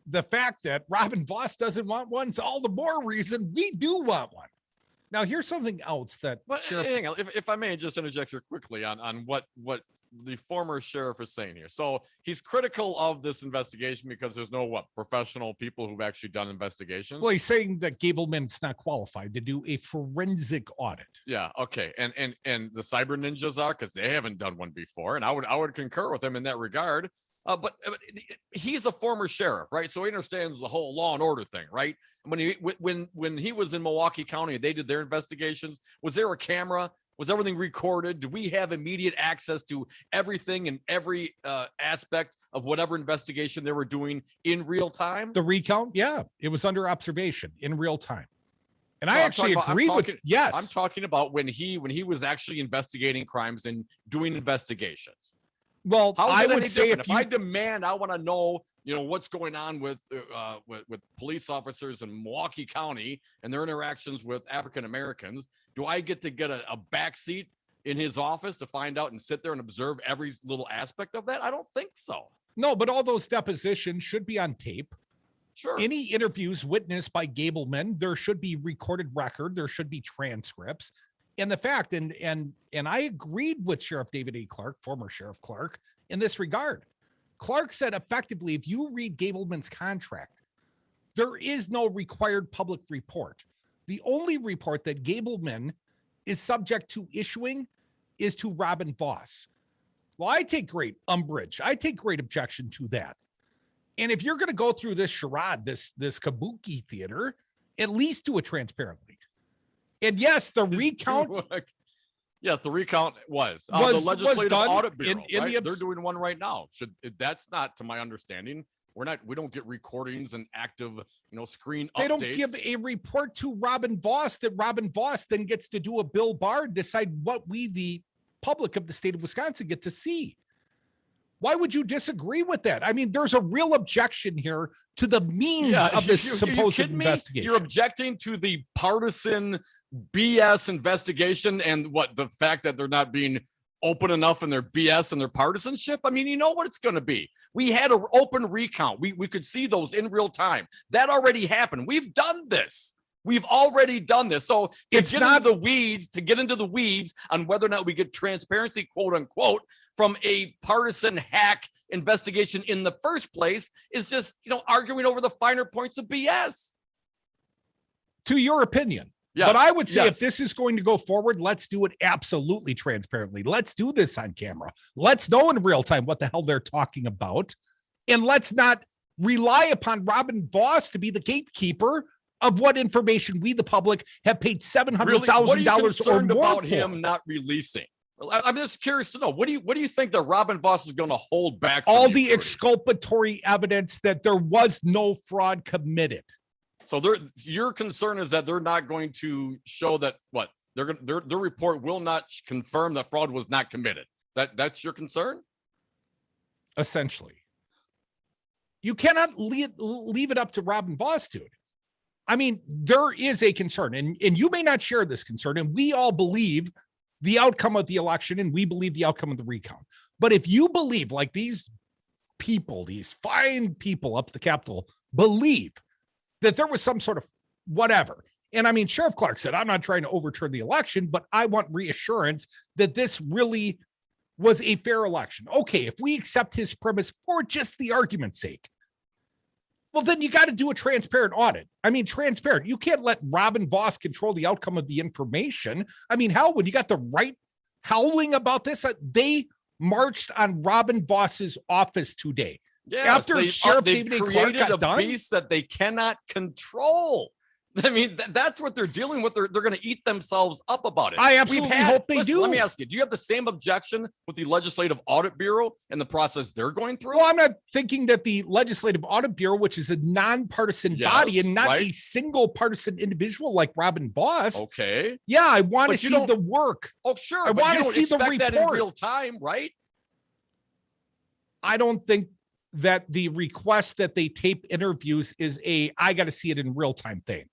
the fact that Robin Voss doesn't want one is all the more reason we do want one. Now, here's something else that But Sheriff, hang on, if I may just interject here quickly on what the former sheriff is saying here. So he's critical of this investigation because there's no professional people who've actually done investigations. well, he's saying that Gableman's not qualified to do a forensic audit. Yeah. Okay. And the cyber ninjas are, because they haven't done one before, and I would concur with him in that regard. But he's a former sheriff, right? So he understands the whole law and order thing, right? When he was in Milwaukee County and they did their investigations, was there a camera? Was everything recorded? Do we have immediate access to everything and every aspect of whatever investigation they were doing in real time? The recount, yeah, it was under observation in real time. And No, I I'm actually talking about- agree with, yes. I'm talking about when he was actually investigating crimes and doing investigations. Well, How is I it would any say different? if I you, demand, I want to know, what's going on with police officers in Milwaukee County and their interactions with African Americans. Do I get a back seat in his office to find out and sit there and observe every little aspect of that? I don't think so. no, but all those depositions should be on tape. Sure. Any interviews witnessed by Gableman, there should be recorded record. There should be transcripts. And the fact, and I agreed with Sheriff David A. Clark, former Sheriff Clark, in this regard. Clark said effectively, if you read Gableman's contract, there is no required public report. The only report that Gableman is subject to issuing is to Robin Voss. Well, I take great umbrage. I take great objection to that. And if you're going to go through this charade, this kabuki theater, at least do it transparently. And yes, the recount. Yes, the recount was the was Legislative done Audit Bureau. in Right? the They're doing one right now. That's not, to my understanding. We don't get recordings and active, screen updates. They don't give a report to Robin Voss that Robin Voss then gets to do a Bill Barr, decide what we, the public of the state of Wisconsin, get to see. Why would you disagree with that? I mean, there's a real objection here to the means of this supposed investigation. You're objecting to the partisan BS investigation and the fact that they're not being open enough in their BS and their partisanship. I mean, you know what it's going to be. We had an open recount. We could see those in real time. That already happened. We've done this. We've already done this. So to get into the weeds on whether or not we get transparency, quote unquote, from a partisan hack investigation in the first place is just, arguing over the finer points of BS. To your opinion. Yes. But I would say Yes. if this is going to go forward, let's do it absolutely transparently. Let's do this on camera. Let's know in real time what the hell they're talking about. And let's not rely upon Robin Voss to be the gatekeeper of what information we, the public, have paid $700,000 or more about for. him not releasing. I'm just curious to know, what do you think that Robin Voss is going to hold back? All the exculpatory evidence that there was no fraud committed. So your concern is that they're not going to show that their report will not confirm that fraud was not committed. That's your concern? Essentially. You cannot leave it up to Robin Voss, dude. I mean, there is a concern, and you may not share this concern, and we all believe the outcome of the election, and we believe the outcome of the recount. But if you believe, like these people, these fine people up at the Capitol believe that there was some sort of whatever. And I mean, Sheriff Clark said, I'm not trying to overturn the election, but I want reassurance that this really was a fair election. Okay, if we accept his premise for just the argument's sake, well, then you got to do a transparent audit. I mean, transparent. You can't let Robin Voss control the outcome of the information. I mean, hell, when you got the right howling about this, they marched on Robin Voss's office today. Yes, After Sheriff they've David A. Clark created got a done, beast that they cannot control. I mean, that's what they're dealing with. They're going to eat themselves up about it. I absolutely hope they do. Let me ask you, do you have the same objection with the Legislative Audit Bureau and the process they're going through? Well, I'm not thinking that the Legislative Audit Bureau, which is a nonpartisan body and not a single partisan individual like Robin Voss. Okay. Yeah, I want But to you see don't- the work. Oh, sure. I but want you to don't see the expect report. that in real time, right? I don't think that the request that they tape interviews is I got to see it in real time thing.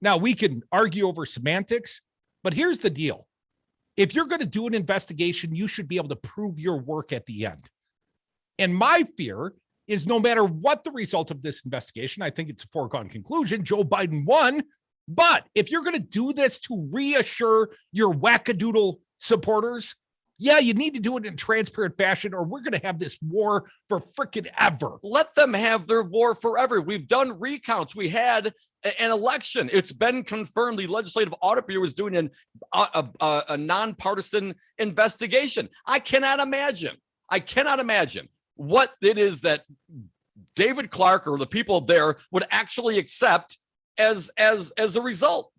Now, we can argue over semantics, but here's the deal. If you're going to do an investigation, you should be able to prove your work at the end. And my fear is no matter what the result of this investigation, I think it's a foregone conclusion, Joe Biden won. But if you're going to do this to reassure your wackadoodle supporters, yeah, you need to do it in transparent fashion, or we're going to have this war for freaking ever. Let them have their war forever. We've done recounts. We had an election. It's been confirmed. The Legislative Audit Bureau is doing a nonpartisan investigation. I cannot imagine what it is that David Clark or the people there would actually accept as a result.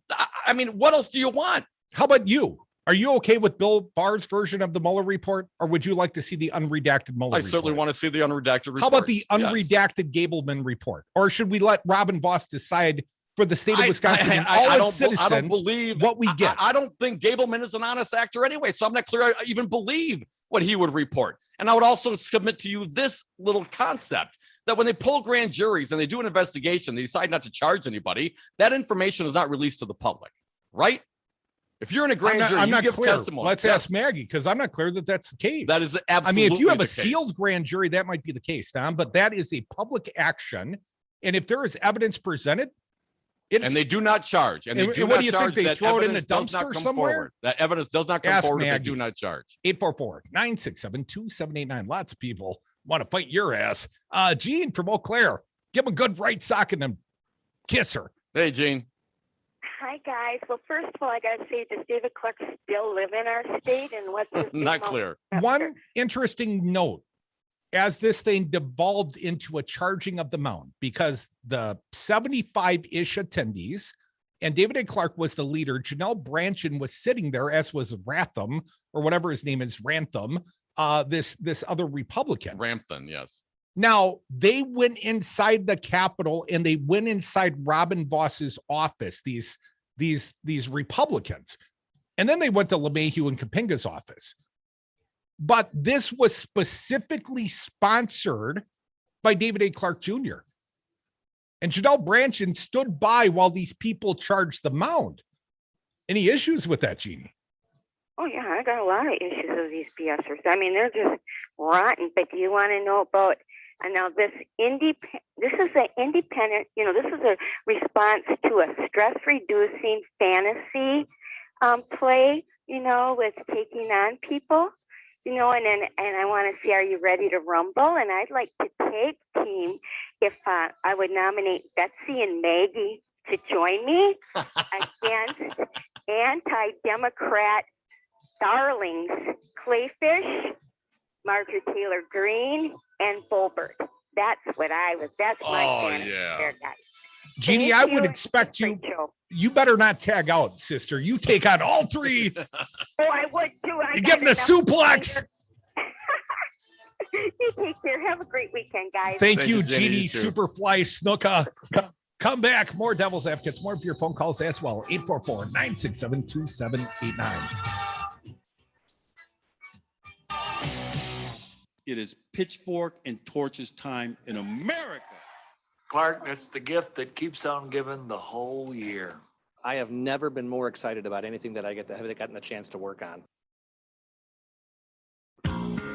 I mean, what else do you want? How about you? Are you okay with Bill Barr's version of the Mueller report, or would you like to see the unredacted Mueller report? I certainly want to see the unredacted report. How about the unredacted Gableman report? Or should we let Robin Voss decide for the state of Wisconsin and all its citizens I don't believe what we get? I don't think Gableman is an honest actor anyway, so I'm not clear I even believe what he would report. And I would also submit to you this little concept that when they pull grand juries and they do an investigation, they decide not to charge anybody, that information is not released to the public, right? If you're in a grand jury, I'm you not give clear. testimony. Let's ask Maggie, because I'm not clear that that's the case. That is absolutely. I mean, if you have a the case. sealed grand jury, that might be the case, Don, but that is a public action. And if there is evidence presented, and they do not charge, and they do not charge, they throw it in a dumpster somewhere? Forward. That evidence does not come forward. They do not charge. 844-967-2789. Lots of people want to fight your ass. Gene from Eau Claire, give him a good right sock and then kiss her. Hey, Gene. Hi, guys. Well, first of all, I got to say, does David Clark still live in our state? And what's his not clear. One interesting note, as this thing devolved into a charging of the mound, because the 75-ish attendees, and David A. Clark was the leader, Janelle Branchin was sitting there, as was Ratham, or whatever his name is, Rantham, this other Republican. Rampton, yes. Now, they went inside the Capitol and they went inside Robin Voss's office, these Republicans. And then they went to LeMahieu and Kapinga's office. But this was specifically sponsored by David A. Clark Jr. And Janelle Branchin stood by while these people charged the mound. Any issues with that, Jeannie? Oh, yeah, I got a lot of issues with these BSers. I mean, they're just rotten. But do you want to know about, and now this is an independent, this is a response to a stress-reducing fantasy play, with taking on people, and I want to see, are you ready to rumble? And I'd like to tag team if I would nominate Betsy and Maggie to join me against anti-Democrat darlings, Clayfish, Marjorie Taylor Greene, and Bolbert. That's my fantasy there, guys. Jeannie, I would expect you better not tag out, sister. You take on all three. Oh, I would too. You give them the suplex. You take care. Have a great weekend, guys. Thank you, Jeannie Superfly Snuka. Come back. More Devil's Advocates. More of your phone calls as well. 844-967-2789. It is pitchfork and torches time in America. Clark, it's the gift that keeps on giving the whole year. I have never been more excited about anything that I have gotten a chance to work on.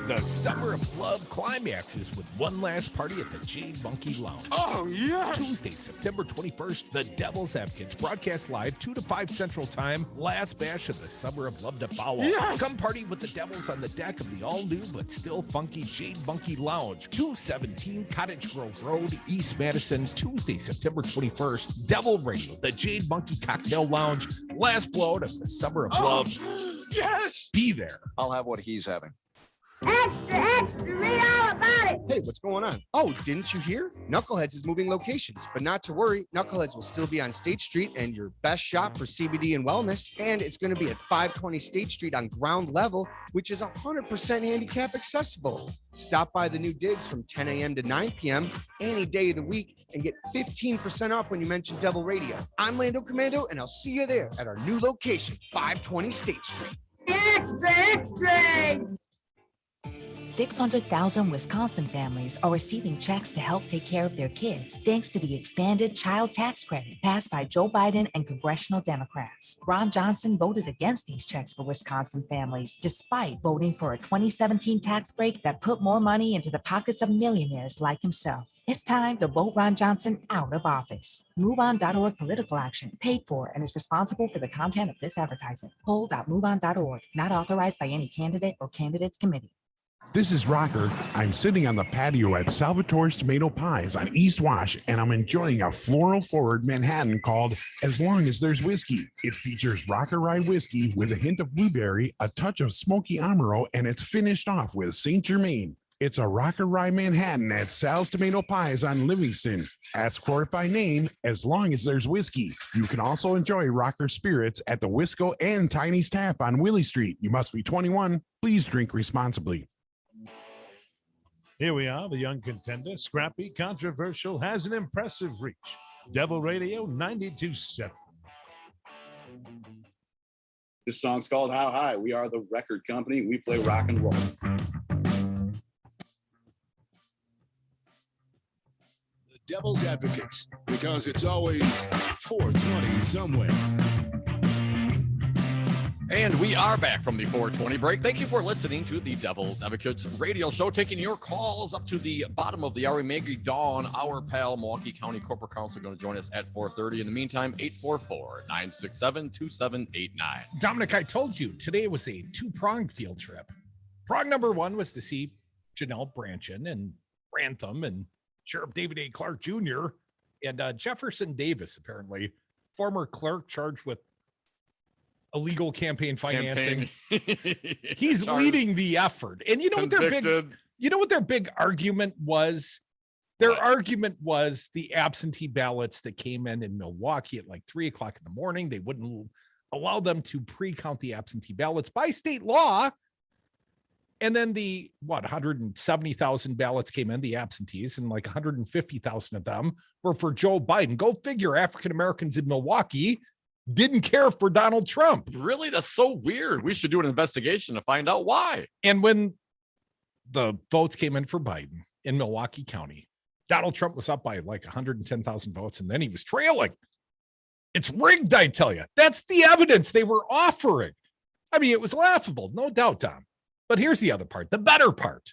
The Summer of Love climaxes with one last party at the Jade Monkey Lounge. Oh, yeah! Tuesday, September 21st, the Devil's Advocates broadcast live 2 to 5 Central Time. Last bash of the Summer of Love to follow. Yes! Come party with the Devils on the deck of the all-new but still funky Jade Monkey Lounge. 217 Cottage Grove Road, East Madison. Tuesday, September 21st, Devil Radio, the Jade Monkey Cocktail Lounge. Last blowout of the Summer of Love. Yes! Be there. I'll have what he's having. Extra, read all about it. Hey, what's going on? Oh, didn't you hear? Knuckleheads is moving locations, but not to worry. Knuckleheads will still be on State Street and your best shop for CBD and wellness. And it's going to be at 520 State Street on ground level, which is 100% handicap accessible. Stop by the new digs from 10 a.m. to 9 p.m. any day of the week and get 15% off when you mention Devil Radio. I'm Lando Commando, and I'll see you there at our new location, 520 State Street. Extra, extra. 600,000 Wisconsin families are receiving checks to help take care of their kids thanks to the expanded child tax credit passed by Joe Biden and congressional Democrats. Ron Johnson voted against these checks for Wisconsin families, despite voting for a 2017 tax break that put more money into the pockets of millionaires like himself. It's time to vote Ron Johnson out of office. MoveOn.org political action, paid for and is responsible for the content of this advertisement. Poll.moveon.org, not authorized by any candidate or candidates committee. This is Rocker. I'm sitting on the patio at Salvatore's Tomato Pies on East Wash, and I'm enjoying a floral forward Manhattan called As Long as There's Whiskey. It features Rocker Rye whiskey with a hint of blueberry, a touch of smoky Amaro, and it's finished off with Saint Germain. It's a Rocker Rye Manhattan at Sal's Tomato Pies on Livingston. Ask for it by name, As Long as There's Whiskey. You can also enjoy Rocker Spirits at the Wisco and Tiny's Tap on Willie Street. You must be 21. Please drink responsibly. Here we are, the young contender, scrappy, controversial, has an impressive reach. Devil Radio 92.7. This song's called How High. We are the record company. We play rock and roll. The Devil's Advocates, because it's always 420 somewhere. And we are back from the 420 break. Thank you for listening to the Devil's Advocates radio show, taking your calls up to the bottom of the hour. Maggie, Daun, our pal, Milwaukee County Corporate Counsel, going to join us at 4:30. In the meantime, 844-967-2789. Dominic, I told you today was a two-pronged field trip. Prong number one was to see Janelle Branchin and Rantham and Sheriff David A. Clark Jr. and Jefferson Davis, apparently, former clerk charged with illegal campaign financing. He's leading the effort. And you know what their big argument was? Their argument was the absentee ballots that came in Milwaukee at like 3:00 in the morning. They wouldn't allow them to pre-count the absentee ballots by state law. And then 170,000 ballots came in, the absentees, and like 150,000 of them were for Joe Biden. Go figure, African Americans in Milwaukee didn't care for Donald Trump. Really? That's so weird. We should do an investigation to find out why. And when the votes came in for Biden in Milwaukee County, Donald Trump was up by like 110,000 votes, and then he was trailing. It's rigged, I tell you. That's the evidence they were offering. I mean, it was laughable, no doubt, Tom. But here's the other part, the better part.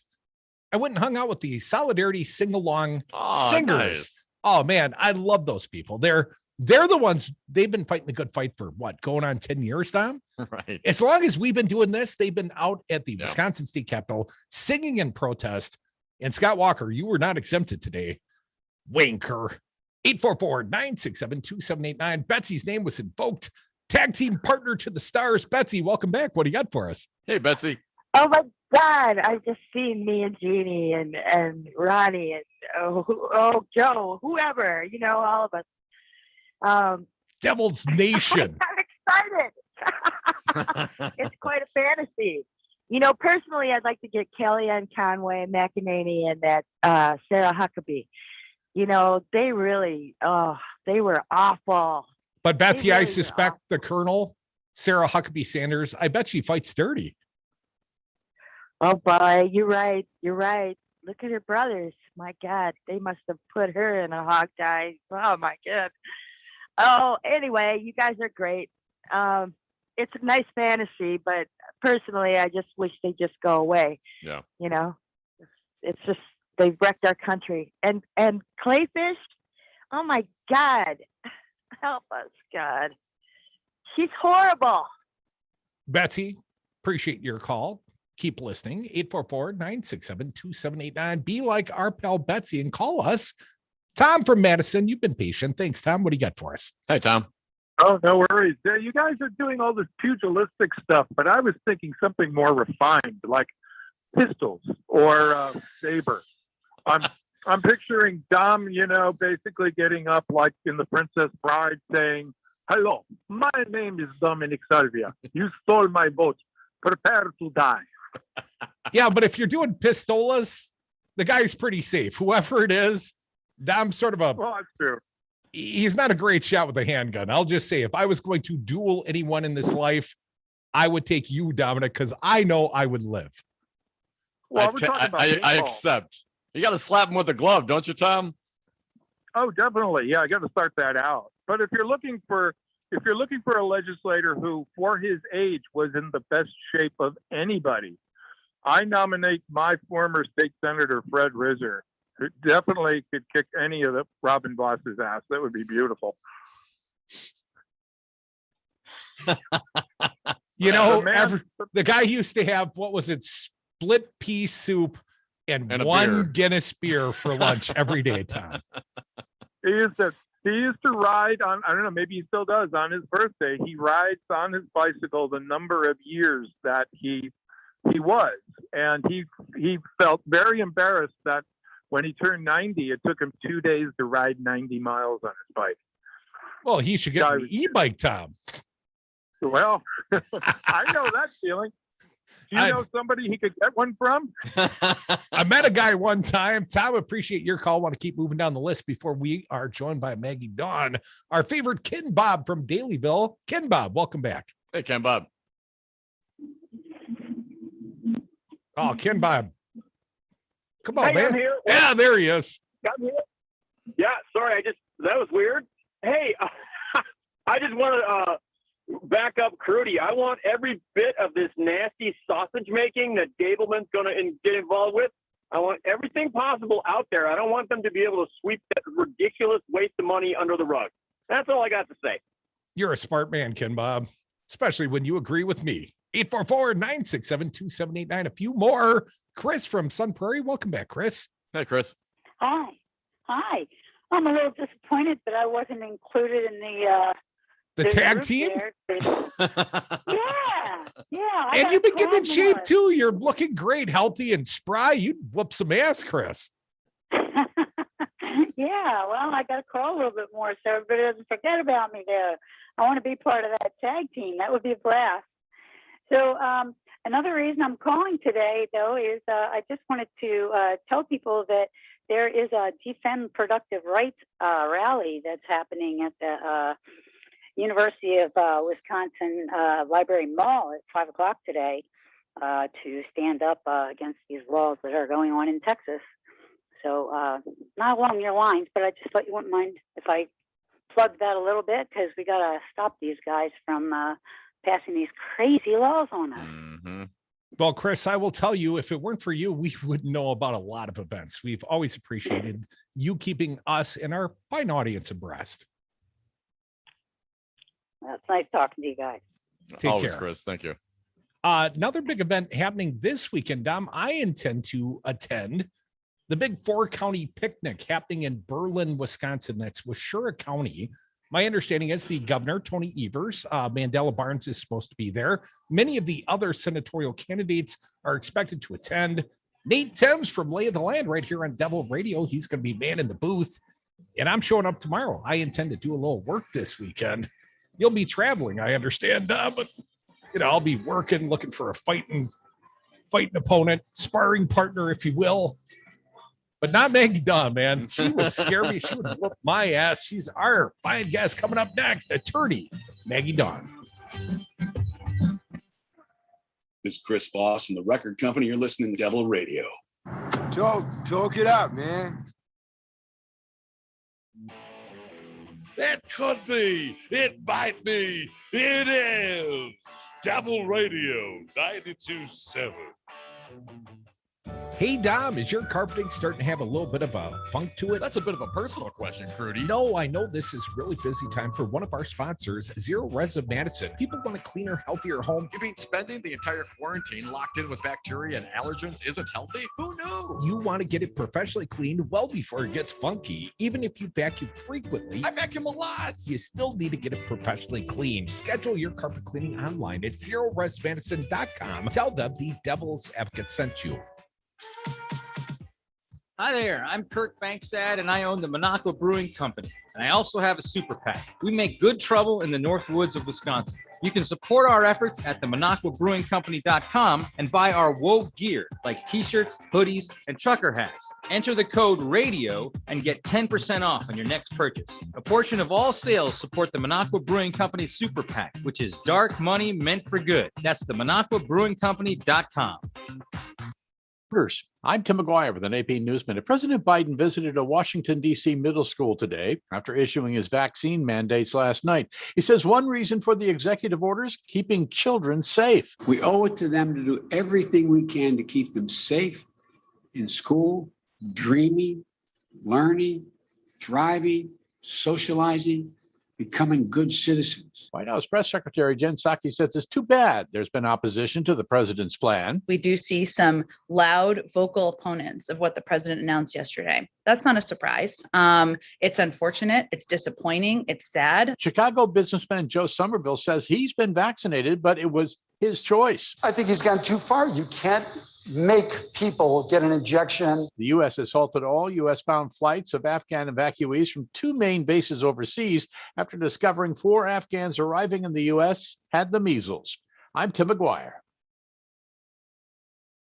I went and hung out with the Solidarity sing-along singers. Nice. Oh, man, I love those people. They're the ones, they've been fighting the good fight for what, going on 10 years, Tom? Right. As long as we've been doing this, they've been out at the Wisconsin State Capitol singing in protest. And Scott Walker, you were not exempted today. Wanker. 844-967-2789. Betsy's name was invoked. Tag team partner to the stars. Betsy, welcome back. What do you got for us? Hey, Betsy. Oh my God! I've just seen me and Jeannie and Ronnie and Joe, whoever, all of us. Devil's Nation. I'm excited. It's quite a fantasy. Personally, I'd like to get Kellyanne Conway, McEnany, and that Sarah Huckabee. They really, they were awful. But Betsy, really I suspect the Colonel, Sarah Huckabee Sanders, I bet she fights dirty. Oh boy, you're right. Look at her brothers. My God, they must have put her in a hog tie. Oh my God. Oh, anyway, you guys are great. It's a nice fantasy, but personally, I just wish they just go away. Yeah. It's just, they've wrecked our country. And Clayfish, oh my God, help us, God. She's horrible. Betsy, appreciate your call. Keep listening. 844-967-2789. Be like our pal Betsy and call us. Tom from Madison, you've been patient. Thanks, Tom. What do you got for us? Hey, Tom. Oh, no worries. You guys are doing all this pugilistic stuff, but I was thinking something more refined, like pistols or saber. I'm picturing Dom, basically getting up like in The Princess Bride saying, "Hello, my name is Dominic Salvia. You stole my vote. Prepare to die." Yeah, but if you're doing pistolas, the guy's pretty safe. Whoever it is, I'm sort of Well, that's true. He's not a great shot with a handgun. I'll just say, if I was going to duel anyone in this life, I would take you, Dominic, because I know I would live. Well, we're talking about I paintball. accept. You got to slap him with a glove, don't you, Tom? Oh, definitely. Yeah, I got to start that out. But if you're looking for a legislator who, for his age, was in the best shape of anybody, I nominate my former state senator Fred Rizzer, who definitely could kick any of the Robin Boss's ass. That would be beautiful. You know, man- the guy used to have, what was it, split pea soup and a one beer. Guinness beer for lunch every day, Tom. He used to ride on, I don't know, maybe he still does, on his birthday. He rides on his bicycle the number of years that he was. And he felt very embarrassed that when he turned 90, it took him 2 days to ride 90 miles on his bike. Well, he should get an e-bike, Tom. Well, I know that feeling. Do you know somebody he could get one from? I met a guy one time. Tom, appreciate your call. Want to keep moving down the list before we are joined by Maggie Daun, our favorite Ken Bob from Dalyville. Ken Bob, welcome back. Hey, Ken Bob. Oh, Ken Bob. Come on, Hey, man. I'm here. Yeah, there he is. I'm here. Yeah, sorry, that was weird. Hey, I just want to back up Crudy. I want every bit of this nasty sausage making that Gableman's going to get involved with. I want everything possible out there. I don't want them to be able to sweep that ridiculous waste of money under the rug. That's all I got to say. You're a smart man, Ken Bob, especially when you agree with me. 844-967-2789. A few more. Chris from Sun Prairie. Welcome back, Chris. Hey, Chris. Hi. I'm a little disappointed that I wasn't included in The tag group team? there. Yeah. And you've been getting in shape too. You're looking great, healthy and spry. You'd whoop some ass, Chris. Yeah, well, I got to crawl a little bit more so everybody doesn't forget about me there. I want to be part of that tag team. That would be a blast. So another reason I'm calling today, though, is I just wanted to tell people that there is a Defend Productive Rights rally that's happening at the University of Wisconsin Library Mall at 5 o'clock today to stand up against these laws that are going on in Texas. So not along your lines, but I just thought you wouldn't mind if I plugged that a little bit, because we got to stop these guys from passing these crazy laws on us. Mm-hmm. Well, Chris, I will tell you, if it weren't for you, we wouldn't know about a lot of events. We've always appreciated you keeping us and our fine audience abreast. Well, it's nice talking to you guys. Take Always, care. Chris. Thank you. Another big event happening this weekend, Dom. I intend to attend the big 4-county picnic happening in Berlin, Wisconsin. That's Washura County. My understanding is the governor, Tony Evers, Mandela Barnes is supposed to be there. Many of the other senatorial candidates are expected to attend. Nate Thames from Lay of the Land right here on Devil Radio. He's going to be man in the booth. And I'm showing up tomorrow. I intend to do a little work this weekend. You'll be traveling, I understand, but I'll be working, looking for a fighting opponent, sparring partner, if you will. But not Maggie Daun, man. She would scare me. She would whoop my ass. She's our fine guest. Coming up next, attorney Maggie Daun. This is Chris Voss from the record company. You're listening to Devil Radio. Talk it out, man. That could be. It might be. It is. Devil Radio 92.7. Hey, Dom, is your carpeting starting to have a little bit of a funk to it? That's a bit of a personal question, Crudy. No, I know this is really busy time for one of our sponsors, Zero Res of Madison. People want a cleaner, healthier home. You mean spending the entire quarantine locked in with bacteria and allergens isn't healthy? Who knew? You want to get it professionally cleaned well before it gets funky. Even if you vacuum frequently, I vacuum a lot. You still need to get it professionally cleaned. Schedule your carpet cleaning online at zeroresmadison.com. Tell them the Devil's Advocate sent you. Hi there, I'm Kirk Bankstad, and I own the Minocqua Brewing Company, and I also have a super PAC. We make good trouble in the North Woods of Wisconsin. You can support our efforts at the MinocquaBrewingCompany.com and buy our woke gear like t-shirts, hoodies, and trucker hats. Enter the code RADIO and get 10% off on your next purchase. A portion of all sales support the Minocqua Brewing Company Super PAC, which is dark money meant for good. That's the MinocquaBrewingCompany.com. I'm Tim McGuire with an AP News Minute. President Biden visited a Washington, D.C. middle school today after issuing his vaccine mandates last night. He says one reason for the executive orders, keeping children safe. We owe it to them to do everything we can to keep them safe in school, dreaming, learning, thriving, socializing, becoming good citizens. White House Press Secretary Jen Psaki says it's too bad there's been opposition to the president's plan. We do see some loud vocal opponents of what the president announced yesterday. That's not a surprise. It's unfortunate. It's disappointing. It's sad. Chicago businessman Joe Somerville says he's been vaccinated, but it was his choice. I think he's gone too far. You can't make people get an injection. The U.S. has halted all U.S.-bound flights of Afghan evacuees from two main bases overseas after discovering 4 Afghans arriving in the U.S. had the measles. I'm Tim McGuire.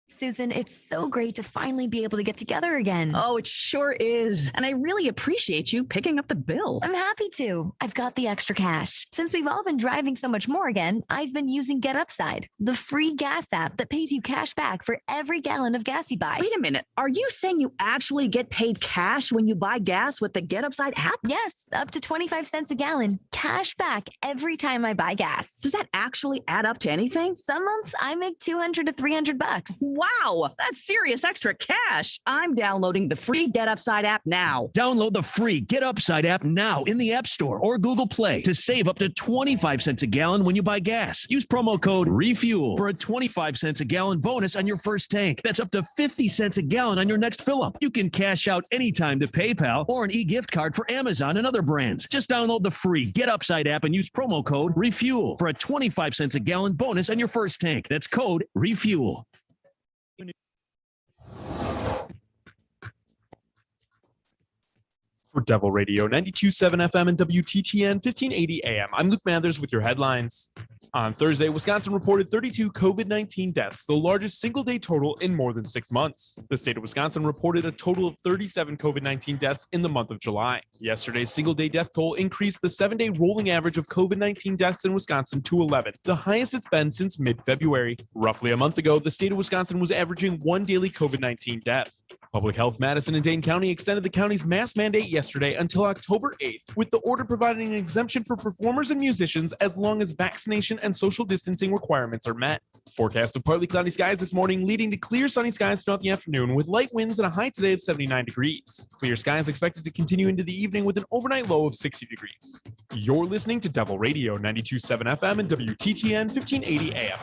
Susan, it's so great to finally be able to get together again. Oh, it sure is. And I really appreciate you picking up the bill. I'm happy to. I've got the extra cash. Since we've all been driving so much more again, I've been using Get Upside, the free gas app that pays you cash back for every gallon of gas you buy. Wait a minute. Are you saying you actually get paid cash when you buy gas with the Get Upside app? Yes, up to 25 cents a gallon. Cash back every time I buy gas. Does that actually add up to anything? Some months I make $200 to $300. Wow, that's serious extra cash. I'm downloading the free Get Upside app now. Download the free Get Upside app now in the App Store or Google Play to save up to 25 cents a gallon when you buy gas. Use promo code REFUEL for a 25 cents a gallon bonus on your first tank. That's up to 50 cents a gallon on your next fill up. You can cash out anytime to PayPal or an e-gift card for Amazon and other brands. Just download the free Get Upside app and use promo code REFUEL for a 25 cents a gallon bonus on your first tank. That's code REFUEL. For Devil Radio 92.7 FM and WTTN 1580 AM, I'm Luke Mathers with your headlines. On Thursday, Wisconsin reported 32 COVID-19 deaths, the largest single-day total in more than 6 months. The state of Wisconsin reported a total of 37 COVID-19 deaths in the month of July. Yesterday's single-day death toll increased the 7-day rolling average of COVID-19 deaths in Wisconsin to 11, the highest it's been since mid-February. Roughly a month ago, the state of Wisconsin was averaging 1 daily COVID-19 death. Public Health Madison and Dane County extended the county's mask mandate yesterday until October 8th, with the order providing an exemption for performers and musicians as long as vaccination and social distancing requirements are met. Forecast of partly cloudy skies this morning, leading to clear sunny skies throughout the afternoon with light winds and a high today of 79 degrees. Clear skies expected to continue into the evening with an overnight low of 60 degrees. You're listening to Devil Radio 92.7 FM and WTTN 1580 AM.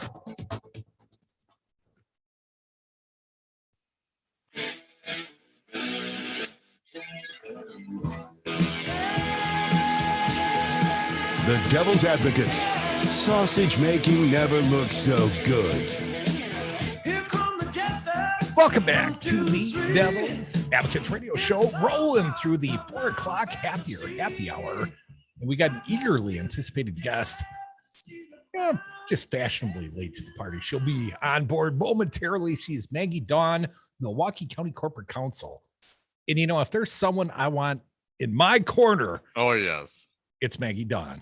The Devil's Advocates. Sausage making never looks so good. Welcome back to the Devil's Advocates Radio Show, rolling through the 4 o'clock happy hour. And we got an eagerly anticipated guest, just fashionably late to the party. She'll be on board momentarily. She's Maggie Daun, Milwaukee County Corporate Counsel. And you know, if there's someone I want in my corner, oh yes, it's Maggie Daun.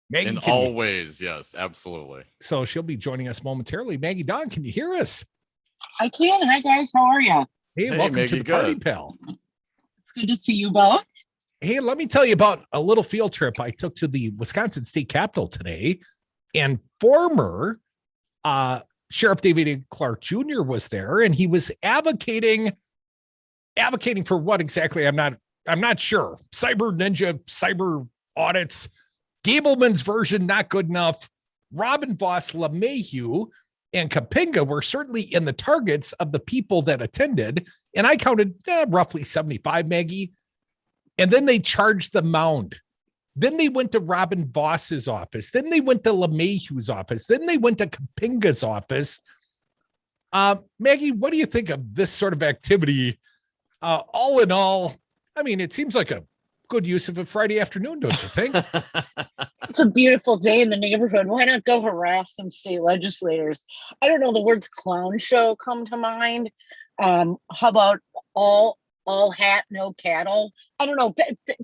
Maggie, in all ways, yes, absolutely. So she'll be joining us momentarily. Maggie Daun, can you hear us? I can. Hi guys, how are you? Hey, welcome Maggie, to the party, pal. It's good to see you both. Hey, let me tell you about a little field trip I took to the Wisconsin State Capitol today, and former Sheriff David Clark Jr. was there, and he was advocating for what exactly? I'm not sure. Cyber ninja, cyber audits. Gableman's version, not good enough. Robin Voss, LeMahieu, and Kapinga were certainly in the targets of the people that attended. And I counted roughly 75, Maggie. And then they charged the mound. Then they went to Robin Voss's office. Then they went to LeMahieu's office. Then they went to Kapinga's office. Maggie, what do you think of this sort of activity? All in all, I mean, it seems like a good use of a Friday afternoon, don't you think? It's a beautiful day in the neighborhood. Why not go harass some state legislators? I don't know, the words clown show come to mind. How about all hat, no cattle? I don't know.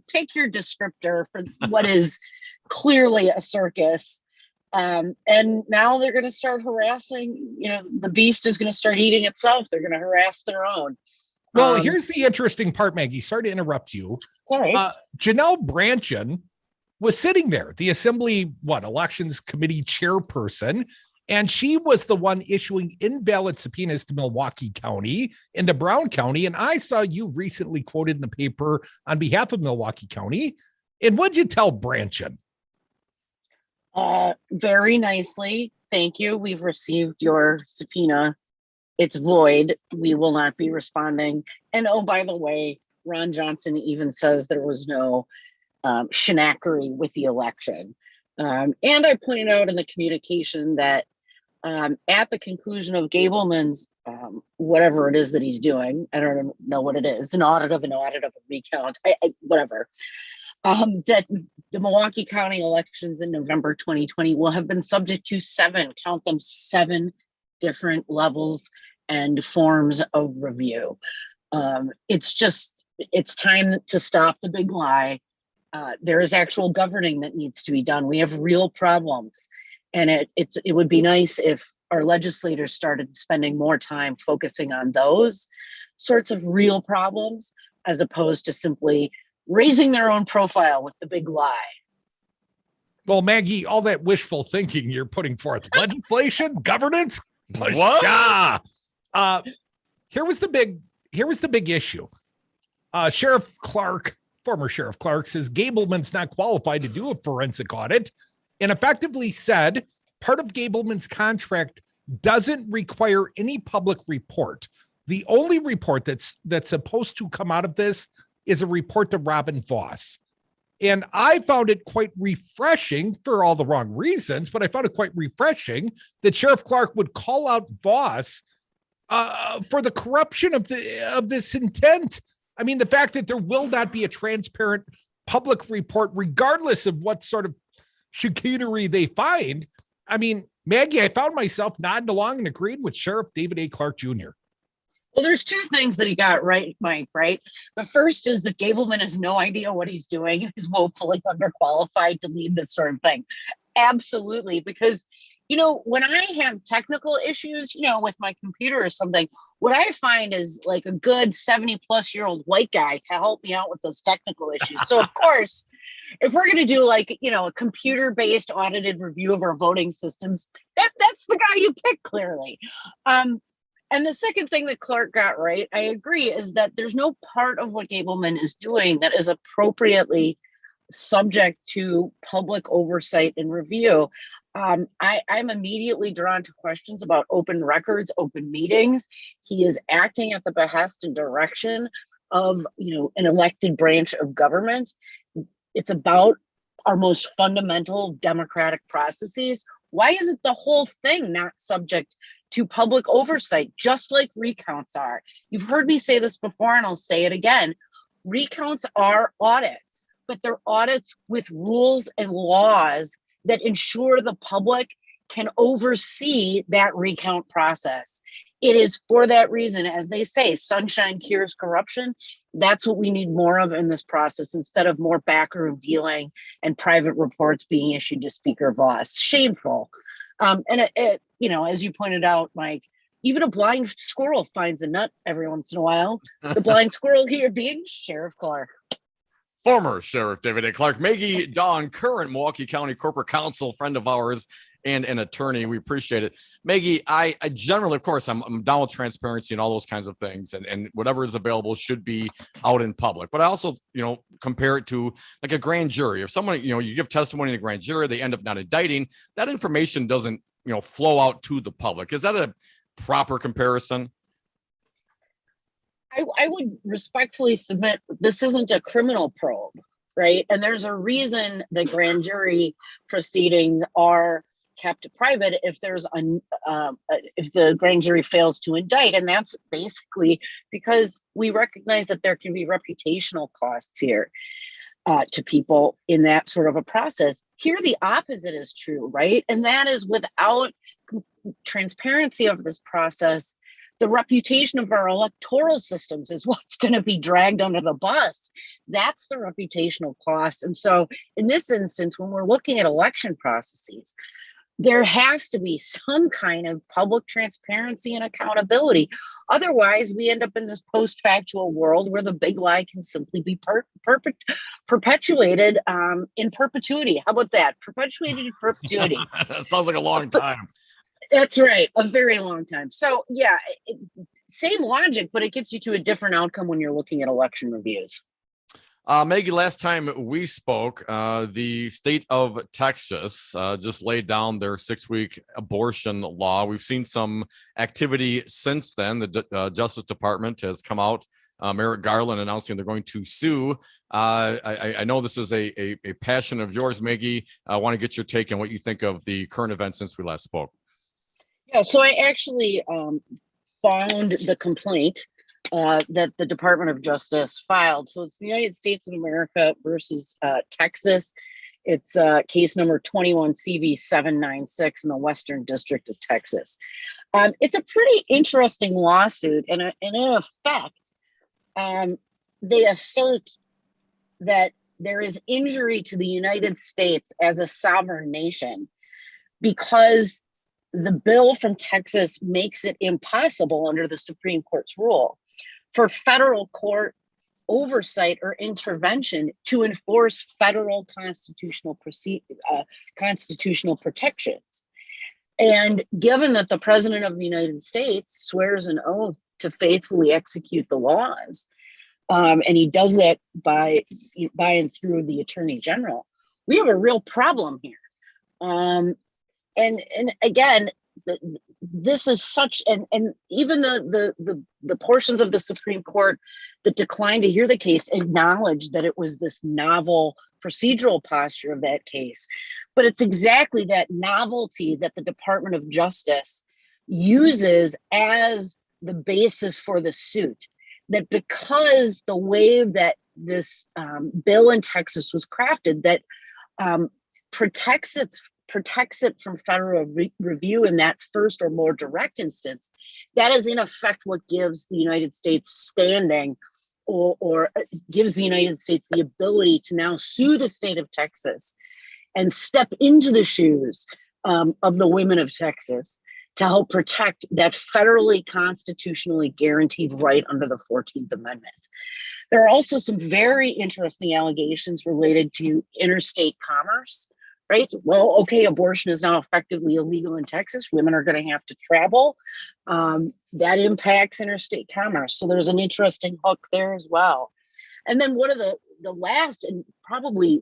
Pick your descriptor for what is clearly a circus. And now they're going to start harassing, the beast is going to start eating itself. They're going to harass their own. Well, here's the interesting part, Maggie. Sorry to interrupt you. Sorry. Janelle Brandtjen was sitting there, the Assembly, Elections Committee chairperson, and she was the one issuing invalid subpoenas to Milwaukee County and to Brown County. And I saw you recently quoted in the paper on behalf of Milwaukee County. And what'd you tell Brandtjen? Very nicely. Thank you. We've received your subpoena. It's void. We will not be responding. And oh, by the way, Ron Johnson even says there was no shenanigans with the election. And I pointed out in the communication that at the conclusion of Gableman's, whatever it is that he's doing, I don't know what it is, an audit of a recount, whatever, that the Milwaukee County elections in November 2020 will have been subject to seven different levels and forms of review. It's time to stop the big lie. There is actual governing that needs to be done. We have real problems. And it would be nice if our legislators started spending more time focusing on those sorts of real problems, as opposed to simply raising their own profile with the big lie. Well, Maggie, all that wishful thinking you're putting forth, legislation, governance, What? Here was the big issue. Sheriff Clark, former Sheriff Clark, says Gableman's not qualified to do a forensic audit, and effectively said part of Gableman's contract doesn't require any public report. The only report that's supposed to come out of this is a report to Robin Voss. And I found it quite refreshing, for all the wrong reasons, but I found it quite refreshing that Sheriff Clark would call out Voss for the corruption of this intent. I mean, the fact that there will not be a transparent public report, regardless of what sort of chicanery they find. I mean, Maggie, I found myself nodding along and agreeing with Sheriff David A. Clark Jr. Well, there's two things that he got right, Mike, right? The first is that Gableman has no idea what he's doing. He's woefully underqualified to lead this sort of thing. Absolutely. Because, when I have technical issues, with my computer or something, what I find is like a good 70-plus-year-old white guy to help me out with those technical issues. So, of course, if we're going to do a computer-based audited review of our voting systems, that's the guy you pick, clearly. And the second thing that Clark got right, I agree, is that there's no part of what Gableman is doing that is appropriately subject to public oversight and review. I'm immediately drawn to questions about open records, open meetings. He is acting at the behest and direction of, an elected branch of government. It's about our most fundamental democratic processes. Why isn't the whole thing not subject to public oversight, just like recounts are? You've heard me say this before, and I'll say it again. Recounts are audits, but they're audits with rules and laws that ensure the public can oversee that recount process. It is for that reason, as they say, sunshine cures corruption. That's what we need more of in this process, instead of more backroom dealing and private reports being issued to Speaker Voss. Shameful. And as you pointed out, Mike, even a blind squirrel finds a nut every once in a while. The blind squirrel here being Sheriff Clark. Former Sheriff David A. Clark. Maggie Daun, current Milwaukee County Corporate Counsel, friend of ours and an attorney. We appreciate it. Maggie, I generally, of course, I'm down with transparency and all those kinds of things, and whatever is available should be out in public. But I also, compare it to like a grand jury. If someone, you give testimony in a grand jury, they end up not indicting, that information doesn't, flow out to the public. Is that a proper comparison? I would respectfully submit this isn't a criminal probe, right? And there's a reason the grand jury proceedings are kept private if there's if the grand jury fails to indict, and that's basically because we recognize that there can be reputational costs here to people in that sort of a process. Here, the opposite is true, right? And that is, without transparency of this process, the reputation of our electoral systems is what's going to be dragged under the bus. That's the reputational cost. And so in this instance, when we're looking at election processes, there has to be some kind of public transparency and accountability. Otherwise, we end up in this post-factual world where the big lie can simply be perpetuated in perpetuity. How about that? Perpetuated in perpetuity. That sounds like a long time. That's right. A very long time. So yeah, same logic, but it gets you to a different outcome when you're looking at election reviews. Maggie, last time we spoke, the state of Texas just laid down their 6-week abortion law. We've seen some activity since then. The Justice Department has come out, Merrick Garland announcing they're going to sue. I know this is a passion of yours, Maggie. I want to get your take on what you think of the current events since we last spoke. Yeah, so I actually found the complaint that the Department of Justice filed. So it's the United States of America versus Texas. It's case number 21 CV 796 in the Western District of Texas. It's a pretty interesting lawsuit, and in effect, they assert that there is injury to the United States as a sovereign nation because the bill from Texas makes it impossible under the Supreme Court's rule for federal court oversight or intervention to enforce federal constitutional protections. And given that the President of the United States swears an oath to faithfully execute the laws, and he does that by and through the Attorney General, we have a real problem here. And again, this is such, and even the portions of the Supreme Court that declined to hear the case acknowledged that it was this novel procedural posture of that case. But it's exactly that novelty that the Department of Justice uses as the basis for the suit. That because the way that this bill in Texas was crafted, that protects it from federal review in that first or more direct instance, that is in effect what gives the United States standing or gives the United States the ability to now sue the state of Texas and step into the shoes of the women of Texas to help protect that federally constitutionally guaranteed right under the 14th Amendment. There are also some very interesting allegations related to interstate commerce. Right? Well, okay, abortion is now effectively illegal in Texas. Women are going to have to travel. That impacts interstate commerce. So there's an interesting hook there as well. And then one of the last and probably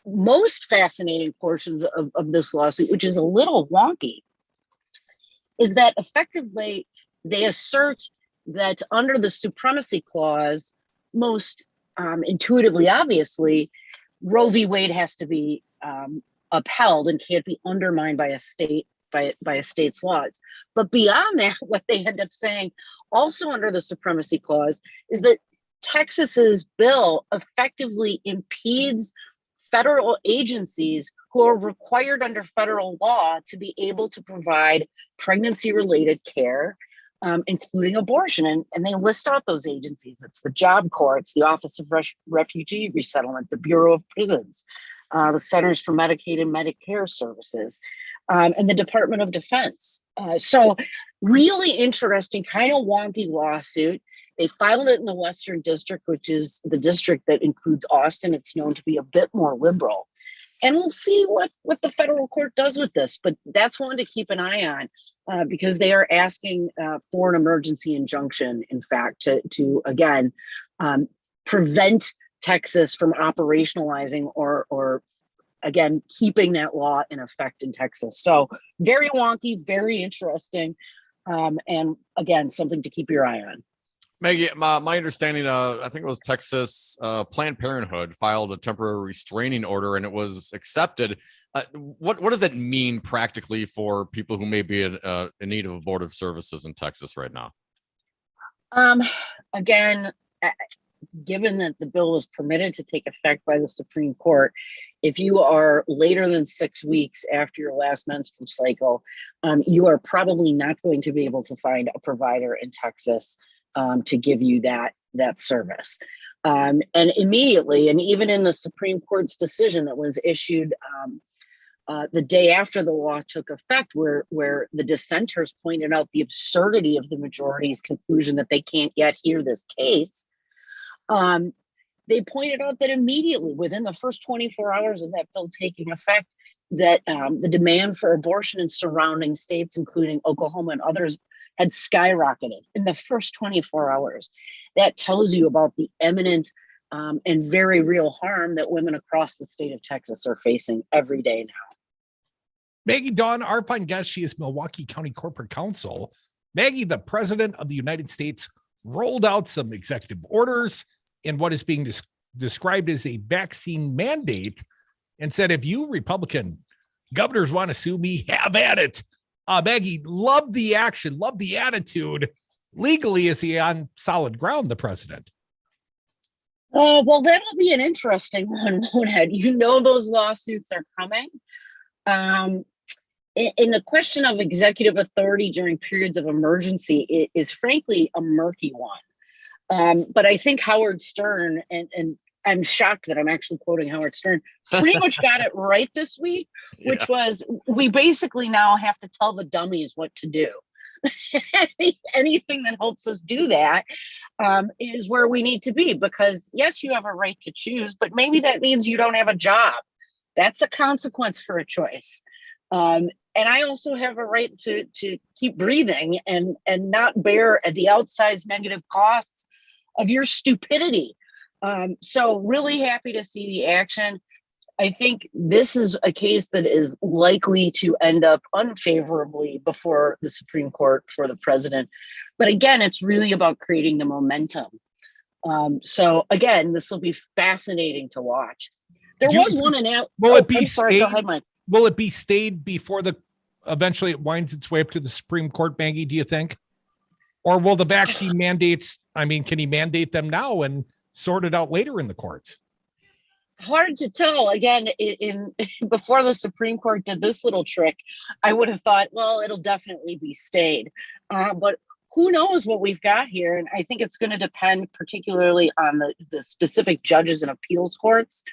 most fascinating portions of this lawsuit, which is a little wonky, is that effectively they assert that under the Supremacy Clause, most intuitively, obviously, Roe v. Wade has to be upheld and can't be undermined by a state's laws. But beyond that, what they end up saying, also under the Supremacy Clause, is that Texas's bill effectively impedes federal agencies who are required under federal law to be able to provide pregnancy-related care, including abortion. And they list out those agencies. It's the Job Corps, it's the Office of Refugee Resettlement, the Bureau of Prisons, the Centers for Medicaid and Medicare Services, and the Department of Defense. So really interesting, kind of wonky lawsuit. They filed it in the Western District, which is the district that includes Austin. It's known to be a bit more liberal. And we'll see what the federal court does with this. But that's one to keep an eye on because they are asking for an emergency injunction, in fact, to again, prevent Texas from operationalizing or again, keeping that law in effect in Texas. So very wonky, very interesting. And again, something to keep your eye on. Maggie, my understanding, I think it was Texas Planned Parenthood filed a temporary restraining order and it was accepted. What does that mean practically for people who may be in need of abortive services in Texas right now? Again, given that the bill was permitted to take effect by the Supreme Court, if you are later than 6 weeks after your last menstrual cycle, you are probably not going to be able to find a provider in Texas to give you that service. And immediately, and even in the Supreme Court's decision that was issued the day after the law took effect, where the dissenters pointed out the absurdity of the majority's conclusion that they can't yet hear this case. They pointed out that immediately within the first 24 hours of that bill taking effect, that the demand for abortion in surrounding states, including Oklahoma and others, had skyrocketed in the first 24 hours. That tells you about the imminent and very real harm that women across the state of Texas are facing every day now. Maggie Daun, our fine guest, she is Milwaukee County Corporate Counsel. Maggie, the President of the United States, rolled out some executive orders in what is being described as a vaccine mandate and said, if you Republican governors want to sue me, have at it. Maggie, love the action, love the attitude. Legally, is he on solid ground, the president? Well, that'll be an interesting one, won't it? You know those lawsuits are coming. In the question of executive authority during periods of emergency is frankly a murky one. But I think Howard Stern, and I'm shocked that I'm actually quoting Howard Stern, pretty much got it right this week, which was, we basically now have to tell the dummies what to do. Anything that helps us do that is where we need to be, because yes, you have a right to choose, but maybe that means you don't have a job. That's a consequence for a choice. And I also have a right to keep breathing and not bear the outsized negative costs of your stupidity. So really happy to see the action. I think this is a case that is likely to end up unfavorably before the Supreme Court for the president. But again, it's really about creating the momentum. So again, this will be fascinating to watch. There was one announcement. Will it be sorry, go ahead, Mike. Will it be stayed before eventually it winds its way up to the Supreme Court, Maggie, do you think? Or will the vaccine mandates, can he mandate them now and sort it out later in the courts? Hard to tell. Again, in before the Supreme Court did this little trick, I would have thought, well, it'll definitely be stayed. But who knows what we've got here? And I think it's going to depend particularly on the specific judges and appeals courts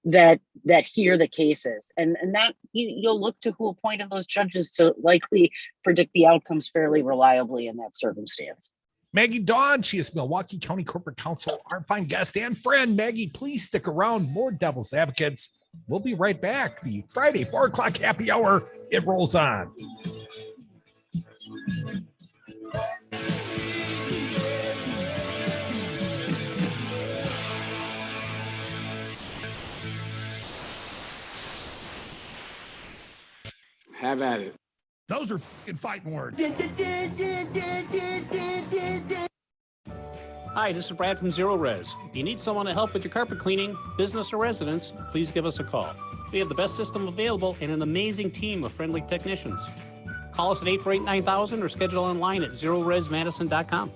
that hear the cases. And that you'll look to who appointed those judges to likely predict the outcomes fairly reliably in that circumstance. Maggie Daun, she is Milwaukee County Corporate Counsel, our fine guest and friend. Maggie, please stick around. More Devil's Advocates. We'll be right back. The Friday 4 o'clock happy hour, it rolls on. Have at it. Those are fucking fighting words. Hi, this is Brad from Zero Res. If you need someone to help with your carpet cleaning, business or residence, please give us a call. We have the best system available and an amazing team of friendly technicians. Call us at 848-9000 or schedule online at zeroresmadison.com.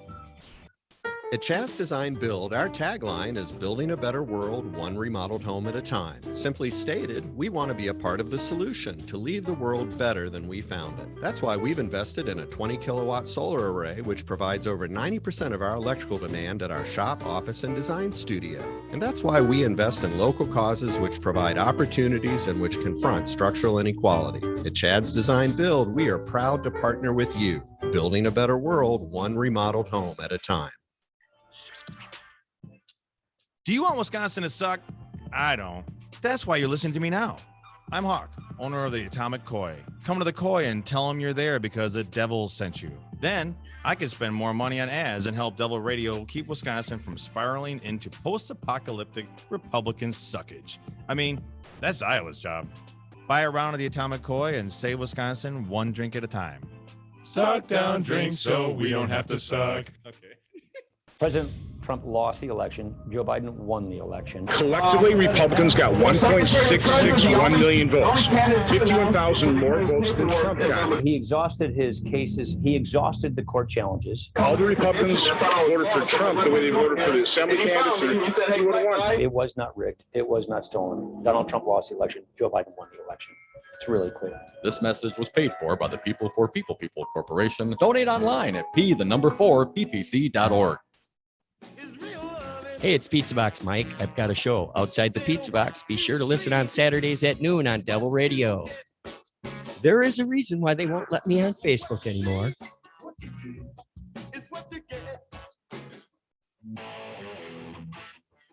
At Chad's Design Build, our tagline is building a better world, one remodeled home at a time. Simply stated, we want to be a part of the solution to leave the world better than we found it. That's why we've invested in a 20 kilowatt solar array, which provides over 90% of our electrical demand at our shop, office, and design studio. And that's why we invest in local causes which provide opportunities and which confront structural inequality. At Chad's Design Build, we are proud to partner with you, building a better world, one remodeled home at a time. Do you want Wisconsin to suck? I don't. That's why you're listening to me now. I'm Hawk, owner of the Atomic Koi. Come to the Koi and tell them you're there because the devil sent you. Then I can spend more money on ads and help Devil Radio keep Wisconsin from spiraling into post-apocalyptic Republican suckage. That's Iowa's job. Buy a round of the Atomic Koi and save Wisconsin one drink at a time. Suck down drinks so we don't have to suck. Okay. President Trump lost the election. Joe Biden won the election. Collectively, Republicans got 1.661 million votes, 51,000 more votes than Trump got. He exhausted his cases. He exhausted the court challenges. All the Republicans voted for Trump the way they voted for the assembly candidates, and he would have won. It was not rigged. It was not stolen. Donald Trump lost the election. Joe Biden won the election. It's really clear. This message was paid for by the People for People Corporation. Donate online at P4PPC.org. Hey, it's Pizza Box Mike. I've got a show outside the Pizza Box. Be sure to listen on Saturdays at noon on Devil Radio. There is a reason why they won't let me on Facebook anymore.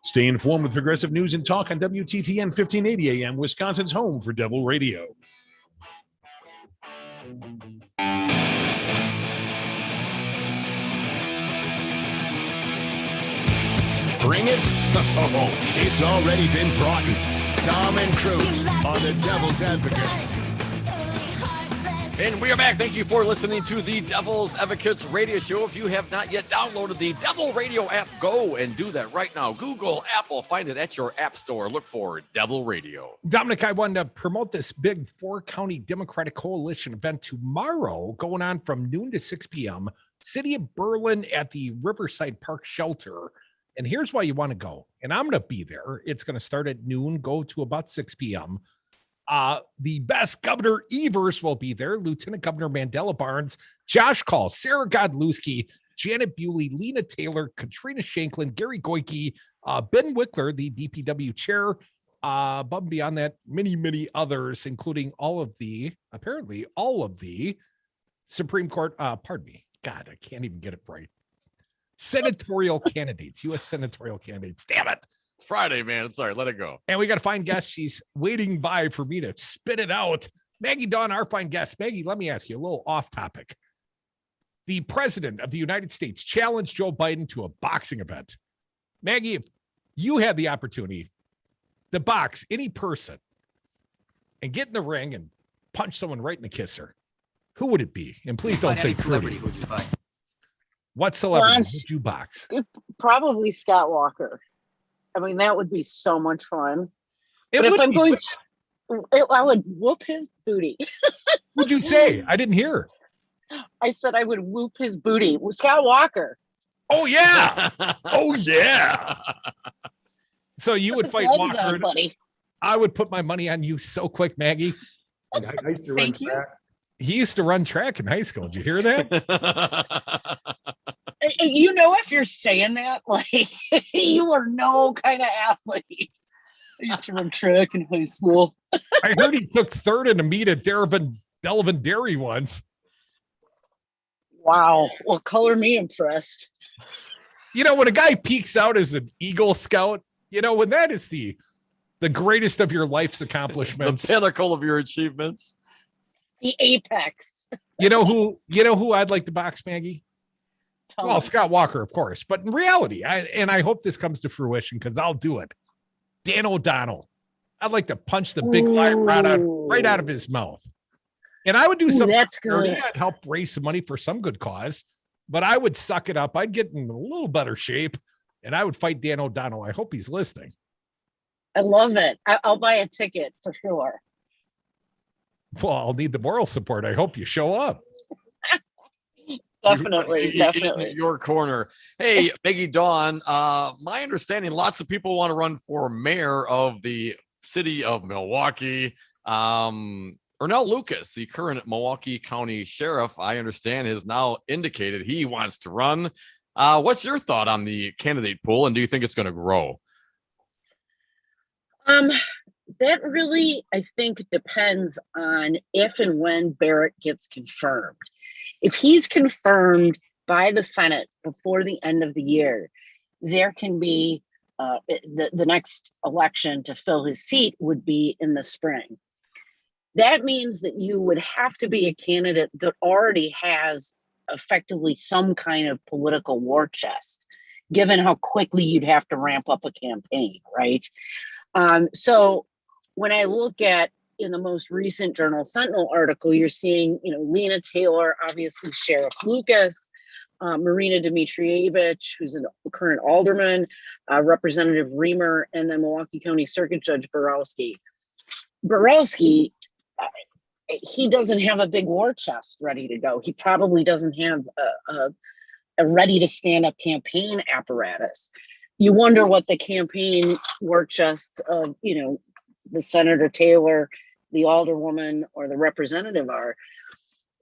Stay informed with progressive news and talk on WTTN 1580 AM, Wisconsin's home for Devil Radio. Bring it? Oh, it's already been brought in. Tom and Cruz on the Devil's Advocates. And we are back. Thank you for listening to the Devil's Advocates radio show. If you have not yet downloaded the Devil Radio app, go and do that right now. Google, Apple, find it at your app store. Look for Devil Radio. Dominic, I wanted to promote this big 4-county Democratic Coalition event tomorrow, going on from noon to 6 p.m. City of Berlin at the Riverside Park Shelter. And here's why you want to go. And I'm going to be there. It's going to start at noon, go to about 6 p.m. The best Governor Evers will be there. Lieutenant Governor Mandela Barnes, Josh Call, Sarah Godlewski, Janet Bewley, Lena Taylor, Katrina Shanklin, Gary Goike, Ben Wickler, the DPW chair, above and beyond that, many, many others, including apparently all of the Supreme Court, pardon me, God, I can't even get it right. Senatorial candidates, U.S. senatorial candidates. Damn it. It's Friday, man. Sorry, let it go. And we got to find guests. She's waiting by for me to spit it out. Maggie Daun, our fine guest. Maggie, let me ask you a little off topic. The president of the United States challenged Joe Biden to a boxing event. Maggie, if you had the opportunity to box any person and get in the ring and punch someone right in the kisser, who would it be? And please don't say celebrity. Would you fight? What celebrity would you box? Probably Scott Walker. I mean, that would be so much fun. But if I'm going to, I would whoop his booty. What'd you say? I didn't hear. I said I would whoop his booty. Scott Walker. Oh, yeah. Oh, yeah. So you would fight Walker. Buddy. I would put my money on you so quick, Maggie. I used to run track. He used to run track in high school. Did you hear that? You know, if you're saying that, like, you are no kind of athlete. I used to run track in high school. I heard he took third in a meet at Delvin Dairy once. Wow. Well, color me impressed. You know, when a guy peaks out as an Eagle Scout, you know, when that is the greatest of your life's accomplishments. The pinnacle of your achievements. The apex. You know who I'd like to box, Maggie? Well, Scott Walker, of course. But in reality, I hope this comes to fruition because I'll do it. Dan O'Donnell. I'd like to punch the big light right out of his mouth. And I would do something. That's good. I'd help raise some money for some good cause. But I would suck it up. I'd get in a little better shape. And I would fight Dan O'Donnell. I hope he's listening. I love it. I'll buy a ticket for sure. Well, I'll need the moral support. I hope you show up. Definitely. In your corner. Hey, Maggie Daun, my understanding, lots of people want to run for mayor of the city of Milwaukee. Ernell Lucas, the current Milwaukee County Sheriff, I understand, has now indicated he wants to run. What's your thought on the candidate pool, and do you think it's going to grow? That really, I think, depends on if and when Barrett gets confirmed. If he's confirmed by the Senate before the end of the year, there can be the next election to fill his seat would be in the spring. That means that you would have to be a candidate that already has effectively some kind of political war chest, given how quickly you'd have to ramp up a campaign, right? So when I look at in the most recent Journal Sentinel article, you're seeing, Lena Taylor, obviously Sheriff Lucas, Marina Dmitrievich, who's a current alderman, Representative Reamer, and then Milwaukee County Circuit Judge Borowski. Borowski, he doesn't have a big war chest ready to go. He probably doesn't have a ready to stand up campaign apparatus. You wonder what the campaign war chests of, the Senator Taylor, the alderwoman, or the representative are.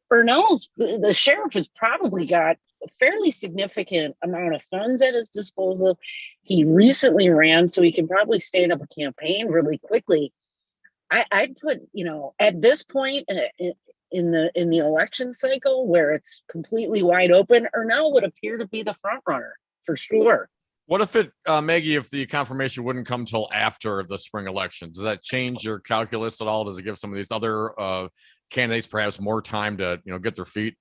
The sheriff has probably got fairly significant amount of funds at his disposal. He recently ran, so he can probably stand up a campaign really quickly. I'd put, at this point in the election cycle where it's completely wide open, Ernell would appear to be the front runner for sure. What if Maggie, if the confirmation wouldn't come till after the spring election, does that change your calculus at all? Does it give some of these other candidates perhaps more time to, get their feet?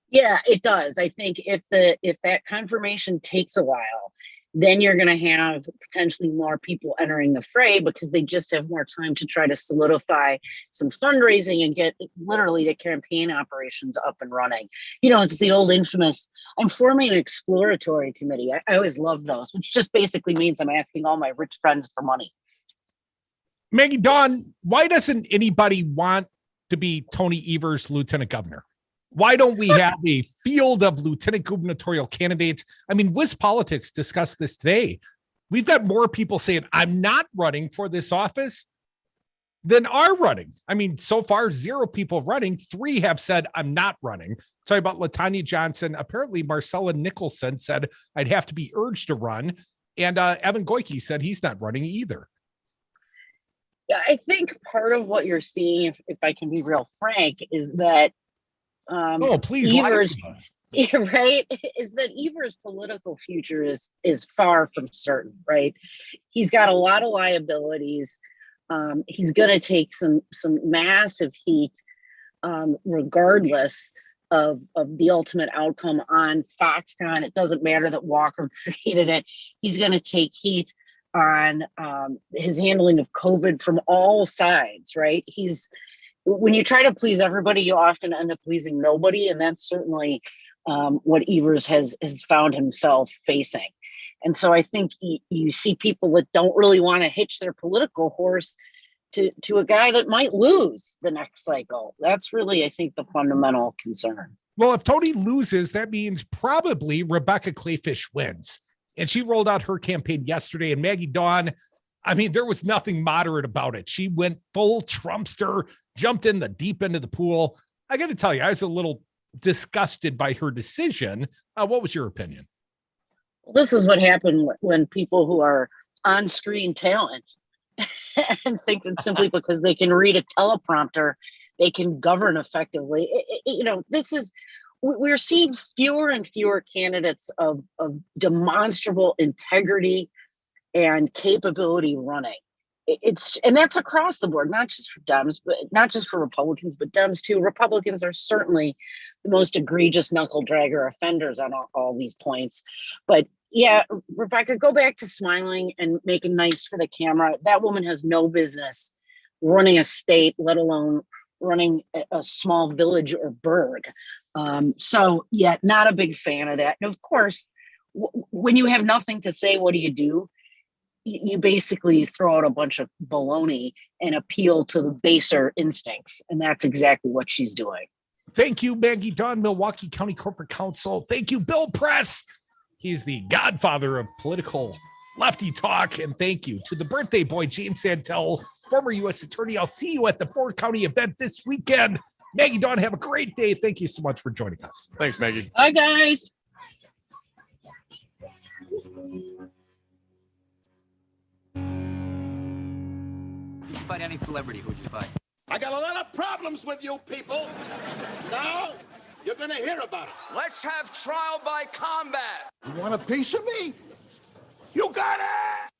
Yeah, it does. I think if that confirmation takes a while, then you're going to have potentially more people entering the fray because they just have more time to try to solidify some fundraising and get literally the campaign operations up and running. It's the old infamous, I'm forming an exploratory committee. I always love those, which just basically means I'm asking all my rich friends for money. Maggie, Daun, why doesn't anybody want to be Tony Evers' lieutenant governor? Why don't we have a field of lieutenant gubernatorial candidates? I mean, Wiz Politics discussed this today. We've got more people saying, I'm not running for this office than are running. I mean, so far, 0 people running. 3 have said, I'm not running. Talking about LaTanya Johnson. Apparently, Marcella Nicholson said, I'd have to be urged to run. And Evan Goyke said he's not running either. Yeah, I think part of what you're seeing, if I can be real frank, is that please, Evers, right, is that Evers' political future is far from certain, right? He's got a lot of liabilities. He's going to take some massive heat, regardless of the ultimate outcome on Foxconn. It doesn't matter that Walker created it. He's going to take heat on his handling of COVID from all sides, right? When you try to please everybody, you often end up pleasing nobody. And that's certainly what Evers has found himself facing. And so I think you see people that don't really want to hitch their political horse to a guy that might lose the next cycle. That's really, I think, the fundamental concern. Well, if Tony loses, that means probably Rebecca Clayfish wins. And she rolled out her campaign yesterday. And Maggie, Daun, I mean, there was nothing moderate about it. She went full Trumpster, jumped in the deep end of the pool. I got to tell you, I was a little disgusted by her decision. What was your opinion? This is what happened when people who are on-screen talent and think that simply because they can read a teleprompter, they can govern effectively. We're seeing fewer and fewer candidates of demonstrable integrity and capability running. And that's across the board, not just for Dems, but not just for Republicans, but Dems too. Republicans are certainly the most egregious knuckle dragger offenders on all these points. But yeah, Rebecca, go back to smiling and making nice for the camera. That woman has no business running a state, let alone running a small village or burg. So yeah, not a big fan of that. And of course, when you have nothing to say, what do? You basically throw out a bunch of baloney and appeal to the baser instincts. And that's exactly what she's doing. Thank you, Maggie Daun, Milwaukee County Corporate Counsel. Thank you, Bill Press. He's the godfather of political lefty talk. And thank you to the birthday boy, James Santelle, former U.S. attorney. I'll see you at the 4 County event this weekend. Maggie Daun, have a great day. Thank you so much for joining us. Thanks, Maggie. Bye, guys. If you fight any celebrity, who'd you fight? I got a lot of problems with you people. Now, you're gonna hear about it. Let's have trial by combat. You want a piece of me? You got it!